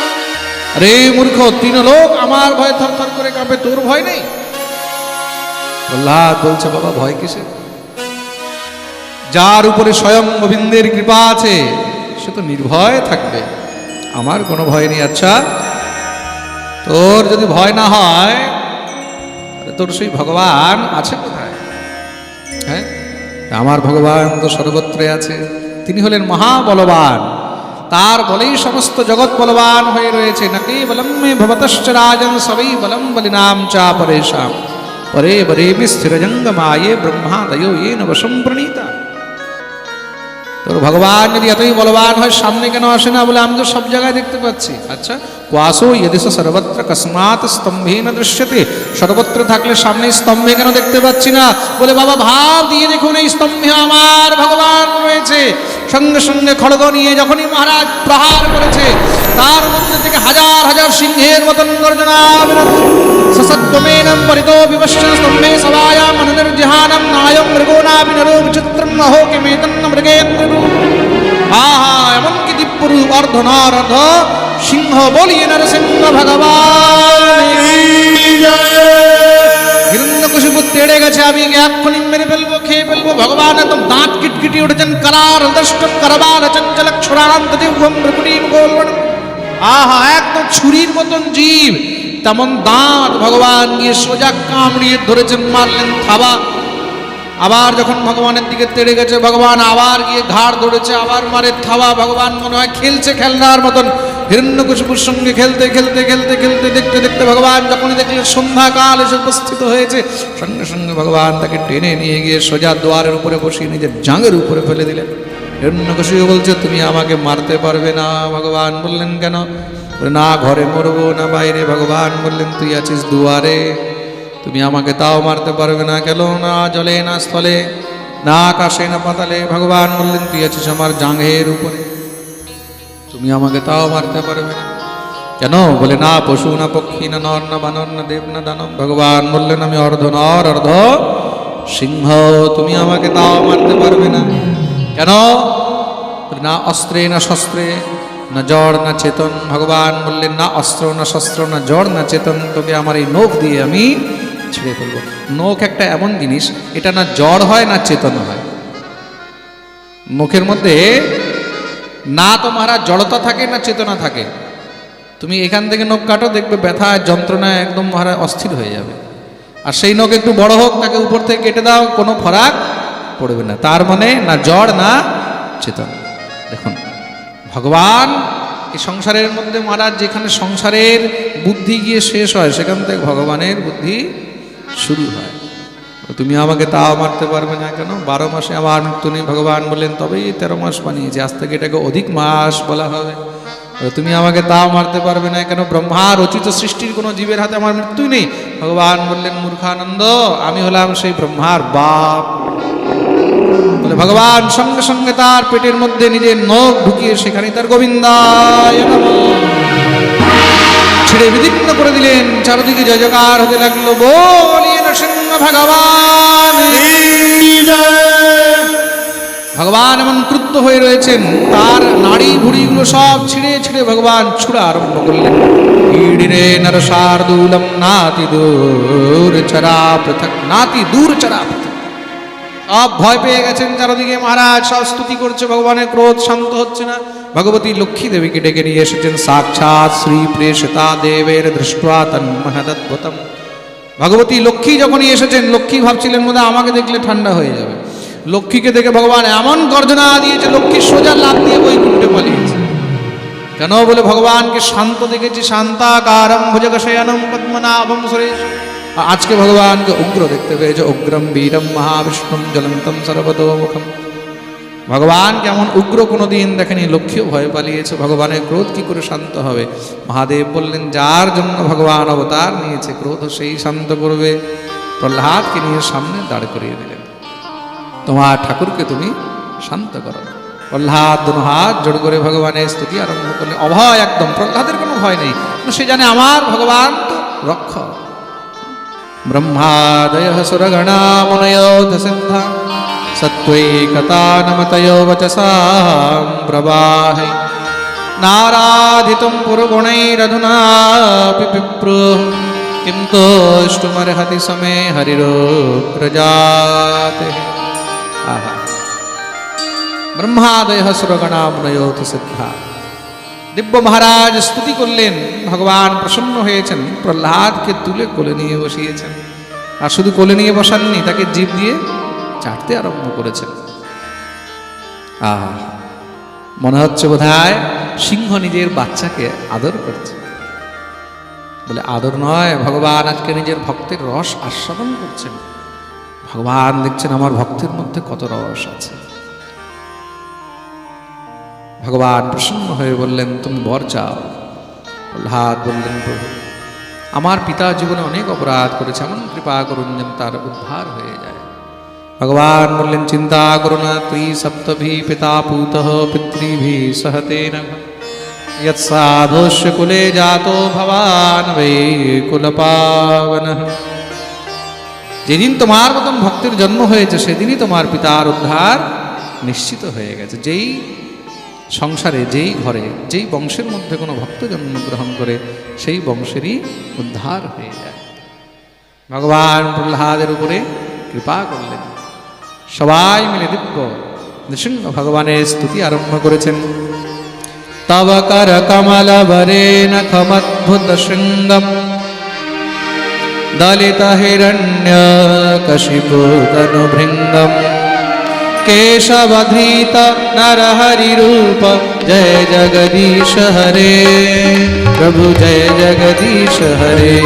Speaker 1: আরে মূর্খ, তিন লোক আমার ভয় থরথর করে কাঁপে, তোর ভয় নেই? প্রহ্লাদ বলছে বাবা ভয় কিসে? যার উপরে স্বয়ং গোবিন্দের কৃপা আছে সে তো নির্ভয় থাকবে, আমার কোনো ভয় নেই। আচ্ছা তোর যদি ভয় না হয় তোর সেই ভগবান আছে কোথায়? হ্যাঁ, আমার ভগবান তো সর্বত্র আছে। তিনি হলেন মহাবলবান, তার বলেই সমস্ত জগৎ বলবান হয়ে রয়েছে। নাকি বলম মে ভবতশ্চ রাজন সবই বলম বলিনাম চা পরেশাম পরে বরেবি স্থিরজঙ্গমায়ে ব্রহ্মাদয়ো येन বশং প্রণীতা। তোর ভগবান যদি এতই বলবান হয় সামনে কেন আসে না? বলে আমি তো সব জায়গায় দেখতে পাচ্ছি। আচ্ছা কোয়াসো ইয়দিশ সর্বত্র কস্মাৎ স্তম্ভেন দৃশ্যতে, সর্বত্র থাকলে সামনে স্তম্ভে কেন দেখতে পাচ্ছি না? বলে বাবা ভাব দিয়ে দেখুন এই স্তম্ভে আমার ভগবান রয়েছে। সঙ্গে সঙ্গে খড়গ নিয়ে যখনই মহারাজ প্রহার করেছে তার মধ্যে থেকে হাজার হাজার সিংহের মতন গর্জনা বিরত। সসদ্গমেনম পরিতো বিপশ্যন স্তম্ভে সবায়াম অননির্জিহানম নায়ম মৃগোনাপি নরো বিচিত্রম মহো কিমেতন্ন মৃগেন্দ্র। আহা, এমনকি দিব্যরূপ অর্ধ নর অর্ধ সিংহ বলিয়ে নরসিংহ ভগবান। হিরণ্যকশিপু তেড়ে গেছে, আমি এক্ষুনি মেরে ফেলবো, খেয়ে ফেলবো। ভগবান একদম দাঁত কিটকিটি উঠেছেন। কারার দষ্টম কারবার চঞ্চল ক্ষরান্ত জিহ্বম ত্রিপুটিম গোলবন। আহা, একদম ছুরির মতন জীব, তেমন দাঁত। ভগবান গিয়ে সোজা কামড়িয়ে ধরেছেন, মারলেন থাবা। আবার যখন ভগবানের দিকে তেড়ে গেছে ভগবান আবার গিয়ে ঘাড় ধরেছে, আবার মারে থাবা। ভগবান মনে হয় খেলছে খেলনার মতন হিরণ্যকশিপুর সঙ্গে খেলতে খেলতে খেলতে খেলতে দেখতে দেখতে ভগবান যখনই দেখলেন সন্ধ্যাকাল এসে উপস্থিত হয়েছে, সঙ্গে সঙ্গে ভগবান তাকে টেনে নিয়ে গিয়ে সোজা দুয়ারের উপরে বসিয়ে নিজের জাঙের উপরে ফেলে দিলেন। হিরণ্যকশিপু বলছে তুমি আমাকে মারতে পারবে না। ভগবান বললেন কেন? না ঘরে মরবো না বাইরে। ভগবান বললেন তুই আছিস দুয়ারে, তুমি আমাকে তাও মারতে পারবে না। কেন? না জলে না স্থলে না আকাশে না পাতালে। ভগবান বললেন তুই আছিস আমার জাঙ্ঘের উপরে, তুমি আমাকে তাও মারতে পারবে না। কেন? বলে না পশু না পক্ষী না নর না বানর না দেব না দানব। ভগবান বললেন আমি অর্ধ নর অর্ধ সিংহ, তুমি আমাকে তাও মারতে পারবে না। কেন? না অস্ত্রে না শস্ত্রে না জড় না চেতন। ভগবান বললেন না অস্ত্র না শস্ত্র না জড় না চেতন, তোকে আমার এই নখ দিয়ে আমি ছেড়ে ফেলবো। নখ একটা এমন জিনিস, এটা না জড় হয় না চেতন হয়। নখের মধ্যে না তো মহারাজ জড়তা থাকে না চেতনা থাকে। তুমি এখান থেকে নখ কাটো, দেখবে ব্যথা যন্ত্রণায় একদম মহারাজ অস্থির হয়ে যাবে। আর সেই নখ একটু বড় হোক, তাকে উপর থেকে কেটে দাও, কোনো ফরাক পড়বে না। তার মানে না জড় না চেতন। দেখুন ভগবান এই সংসারের মধ্যে মহারাজ, যেখানে সংসারের বুদ্ধি গিয়ে শেষ হয় সেখান থেকে ভগবানের বুদ্ধি শুরু হয়। তুমি আমাকে তাও মারতে পারবে না কেন? 12 মাসে আমার মৃত্যু নেই, ভগবান বললেন, তবেই 13 মাস বানিয়েছে, আজ থেকে এটাকে অধিক মাস বলা হবে। তুমি আমাকে তাও মারতে পারবে না কেন? ব্রহ্মা রচিত সৃষ্টির কোনো জীবের হাতে আমার মৃত্যুই নেই। ভগবান বললেন, মূর্খানন্দ, আমি হলাম সেই ব্রহ্মার বাপ। বলে ভগবান সঙ্গে সঙ্গে তার পেটের মধ্যে নিজের নখ ঢুকিয়ে সেখানে তার গোবিন্দায় নমঃ ছেড়ে বিদীর্ণ করে দিলেন। চারদিকে জয় জয়কার হতে লাগলো, বলিয়ে নৃসিংহ ভগবান। ভগবান এমন ক্রুদ্ধ হয়ে রয়েছেন, তার নাড়ি ভুড়িগুলো সব ছিঁড়ে ছিঁড়ে ভগবান ছুড়া আরম্ভ করলেন। ঈড়িরে নরসার্দূলম নাতি দূর চরা পৃথক, নাতি দূর চরা পৃথক। সব ভয় পেয়ে গেছেন চারদিকে মহারাজ, সব স্তুতি করছে, ভগবানের ক্রোধ শান্ত হচ্ছে না। ভগবতী লক্ষ্মী দেবীকে ডেকে নিয়ে এসেছেন সাক্ষাৎ শ্রী প্রেষিতা দেবের দৃষ্টা তন্মহদদ্ভুতম। ভগবতী লক্ষ্মী যখনই এসেছেন, লক্ষ্মী ভাবছিলেন মধ্যে আমাকে দেখলে ঠান্ডা হয়ে যাবে। লক্ষ্মীকে দেখে ভগবান এমন গর্জনা দিয়েছে, লক্ষ্মী সোজা লাফ দিয়ে বৈকুণ্ঠে পালিয়েছে। কেন? বলে ভগবানকে শান্ত দেখেছি, শান্তাকারম ভুজগশয়নম পদ্মনাভম সুরেশ। আজকে ভগবানকে উগ্র দেখতে পেয়েছে, উগ্রম বীরম মহাবিষ্ণুম জ্বলন্তম সর্বতোমুখম। ভগবান কেমন উগ্র কোনোদিন দেখেনি, লক্ষ্মীও ভয় পালিয়েছে। ভগবানের ক্রোধ কি করে শান্ত হবে? মহাদেব বললেন, যার জন্য ভগবান অবতার নিয়েছে, ক্রোধ সেই শান্ত করবে। প্রহ্লাদকে নিয়ে সামনে দাঁড় করিয়ে দিলেন, তোমার ঠাকুরকে তুমি শান্ত করো। প্রহ্লাদ দুনো হাত জোড় করে ভগবানের স্তুতি আরম্ভ করলেন, অভয় একদম। প্রহ্লাদের কোনো ভয় নেই, সে জানে আমার ভগবান তো রক্ষক। ব্রহ্মাদয় সুরগণা মুনয়োধ সিদ্ধা সত্ত্বৈকতানমতয়ো বচসাম প্রবাহে নারাধিতুম পুরগুণৈরধুনাপি বিপ্রুঃ কিম তোষ্টুমর্হতি সমে হরিরোগ্রজাতে। আহা, ব্রহ্মাদয় সুরগণা মুনয়োধ সিদ্ধা। দিব্য মহারাজ স্তুতি করলেন, ভগবান প্রসন্ন হয়েছেন, প্রহ্লাদকে তুলে কোলে নিয়ে বসিয়েছেন। আর শুধু কোলে নিয়ে বসাননি, তাকে জিভ দিয়ে চাটতে আরম্ভ করেছেন। আহা, মনে হচ্ছে বোধহয় সিংহ নিজের বাচ্চাকে আদর করছে। বলে আদর নয়, ভগবান আজকে নিজের ভক্তের রস আস্বাদন করছেন। ভগবান দেখছেন আমার ভক্তের মধ্যে কত রস আছে। ভগবান প্রসন্ন হয়ে বললেন, তুমি বর চাও। প্রহ্লাদ বললেন, প্রভু আমার পিতা জীবনে অনেক অপরাধ করেছে, এমন কৃপা করুন যেন তার উদ্ধার হয়ে যায়। ভগবান বললেন, চিন্তা করো না, তুই সপ্তভি পিতা পুতঃ পিতৃভি সহতেন यत्साधोष्य कुले जातो भवान वै कुलपावनः। যেদিন তোমার মতন ভক্তের জন্ম হয়েছে সেদিনই তোমার পিতার উদ্ধার নিশ্চিত হয়ে গেছে। যেই সংসারে, যেই ঘরে, যেই বংশের মধ্যে কোনো ভক্ত জন্মগ্রহণ করে সেই বংশেরই উদ্ধার হয়ে যায়। ভগবান প্রহ্লাদের উপরে কৃপা করলেন। সবাই মিলে দিব্য নৃসিংহ ভগবানের স্তুতি আরম্ভ করেছেন। তব কর কমল বরেণ খমদ্ভুত শৃঙ্গম দলিত হিরণ্য কশিপু তনু ভৃঙ্গম केशवधृत नरहरि रूप जय जगदीश हरे प्रभु जय जगदीश हरे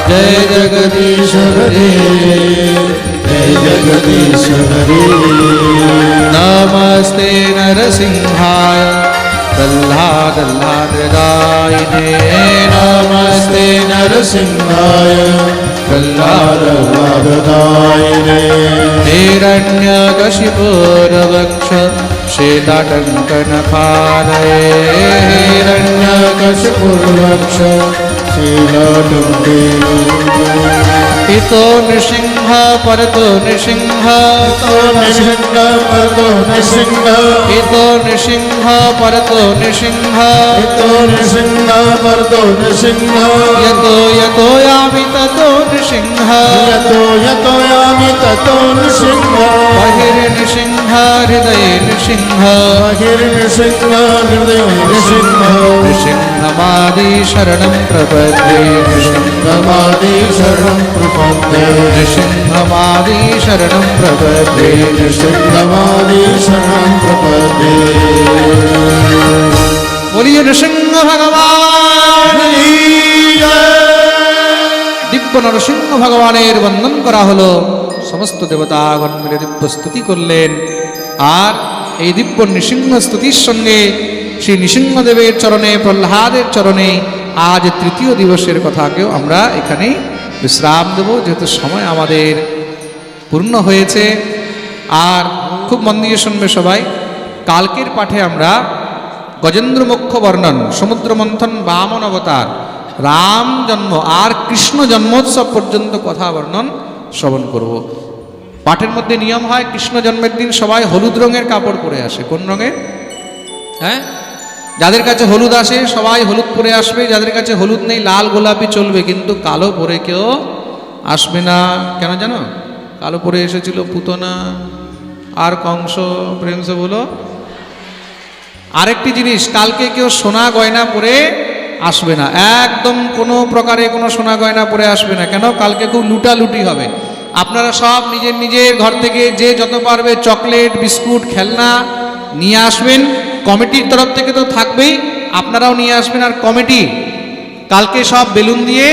Speaker 2: जय जगदीश हरे जय जगदीश हरे।
Speaker 1: नमस्ते नरसिंहाय प्रह्लादायिने
Speaker 2: नमस्ते नरसिंहाय प्रह्लादायिने।
Speaker 1: हिरण्यकशिपुरवक्ष श्वेताटङ्कनपालये
Speaker 2: हिरण्यकशिपुर्वक्ष शीलाटङ्के।
Speaker 1: इतो नृसिंह परतो नृसिंह
Speaker 2: तो नृसिंह परतो नृसिंह
Speaker 1: इतो नृसिंह परतो नृसिंह
Speaker 2: तो नृसिंह परतो नृसिंह
Speaker 1: यतो यतो यामि ततो नृसिंह
Speaker 2: यतो यतो यामि ततो नृसिंह।
Speaker 1: बहिर्नृसिंह हृदये नृसिंह
Speaker 2: बहिर्नृसिंह हृदये नृसिंह।
Speaker 1: नृसिंहमादि शरणं प्रपद्ये
Speaker 2: नृसिंहमादि शरणं प्रपद्ये। प्रपद्ये
Speaker 1: नृसिंहमादि शरणं प्रपद्ये
Speaker 2: नृसिंहमादि शरणं प्रपद्ये
Speaker 1: बोलिए नृसिंह भगवान
Speaker 2: की जय।
Speaker 1: दिव्य नरसिंह भगवानेर वंदन करा हलो समस्त देवतागण मिले दिव्य स्तुति करलेन और এই দিব্য নৃসিংহ স্তুতির সঙ্গে শ্রী নৃসিংহদেবের চরণে প্রহ্লাদের চরণে আজ তৃতীয় দিবসের কথাকেও আমরা এখানেই বিশ্রাম দেব যেহেতু সময় আমাদের পূর্ণ হয়েছে। আর খুব মন দিয়ে শুনবে সবাই, কালকের পাঠে আমরা গজেন্দ্র মোক্ষ বর্ণন, সমুদ্র মন্থন, বামন অবতার, রাম জন্ম আর কৃষ্ণ জন্মোৎসব পর্যন্ত কথা বর্ণন শ্রবণ করব। পাঠের মধ্যে নিয়ম হয় কৃষ্ণ জন্মের দিন সবাই হলুদ রঙের কাপড় পরে আসে। কোন রঙের? হ্যাঁ, যাদের কাছে হলুদ আসে সবাই হলুদ পরে আসবে, যাদের কাছে হলুদ নেই লাল গোলাপি চলবে, কিন্তু কালো পরে কেউ আসবে না। কেন জানো? কালো পরে এসেছিল পুতনা আর কংস, প্রেম সে বলো। আরেকটি জিনিস, কালকে কেউ সোনা গয়না পরে আসবে না, একদম কোনো প্রকারে কোনো সোনা গয়না পরে আসবে না। কেন? কালকে খুব লুটালুটি হবে। আপনারা সব নিজের নিজের ঘর থেকে যে যত পারবে চকলেট, বিস্কুট, খেলনা নিয়ে আসবেন। কমিটির তরফ থেকে তো থাকবেই, আপনারাও নিয়ে আসবেন। আর কমিটি কালকে সব বেলুন দিয়ে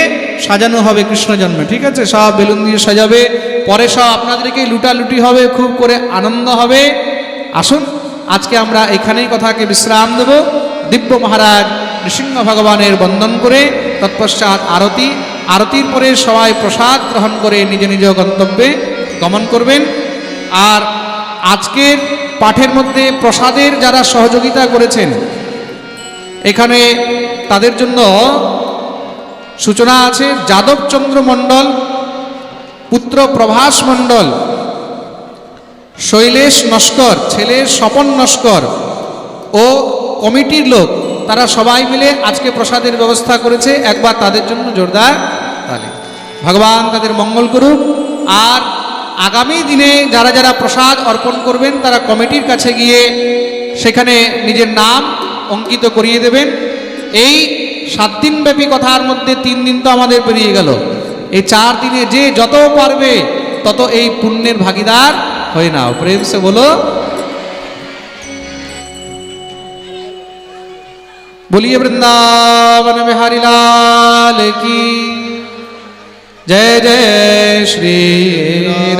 Speaker 1: সাজানো হবে কৃষ্ণ জন্মে, ঠিক আছে? সব বেলুন দিয়ে সাজাবে, পরে সব আপনাদেরকে লুটালুটি হবে, খুব করে আনন্দ হবে। আসুন আজকে আমরা এখানেই কথাকে বিশ্রাম দেব। দিব্য মহারাজ নৃসিংহ ভগবানের বন্দন করে তৎপশ্চাৎ আরতি, আরতির পরে সবাই প্রসাদ গ্রহণ করে নিজ নিজ গন্তব্যে গমন করবেন। আর আজকের পাঠের মধ্যে প্রসাদের যারা সহযোগিতা করেছেন এখানে তাদের জন্য সূচনা আছে। যাদবচন্দ্র মণ্ডল, পুত্র প্রভাস মণ্ডল, শৈলেশ নস্কর, ছেলে স্বপন নস্কর ও কমিটির লোক, তারা সবাই মিলে আজকে প্রসাদের ব্যবস্থা করেছে। একবার তাদের জন্য জোরদার তালি। ভগবান তাদের মঙ্গল করুক। আর আগামী দিনে যারা যারা প্রসাদ অর্পণ করবেন তারা কমিটির কাছে গিয়ে সেখানে নিজের নাম অঙ্কিত করিয়ে দেবেন। এই 7 দিনব্যাপী কথার মধ্যে 3 দিন তো আমাদের পেরিয়ে গেল। এই 4 দিনে যে যত পারবে তত এই পুণ্যের ভাগীদার হয়ে নাও। প্রেম সে বলো बोलिए वृंदावन बिहारी लाल की जय जय श्री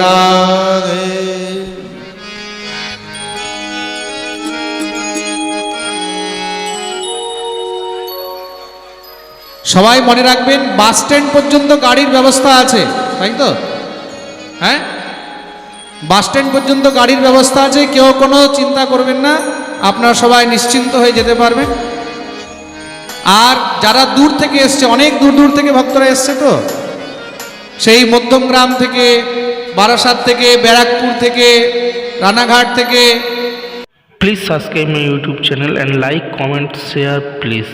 Speaker 1: राधे। সবাই মনে রাখবেন বাস স্ট্যান্ড পর্যন্ত গাড়ির ব্যবস্থা আছে, তাই তো? হ্যাঁ, বাস স্ট্যান্ড পর্যন্ত গাড়ির ব্যবস্থা আছে, কেউ কোনো চিন্তা করবেন না, আপনারা সবাই নিশ্চিন্ত হয়ে যেতে পারবেন। আর যারা দূর থেকে এসছে, অনেক দূর দূর থেকে ভক্তরা এসছে, তো সেই মধ্যমগ্রাম থেকে, বারাসাত থেকে, ব্যারাকপুর থেকে, রানাঘাট থেকে।
Speaker 3: Please subscribe my YouTube channel and like, comment, share please.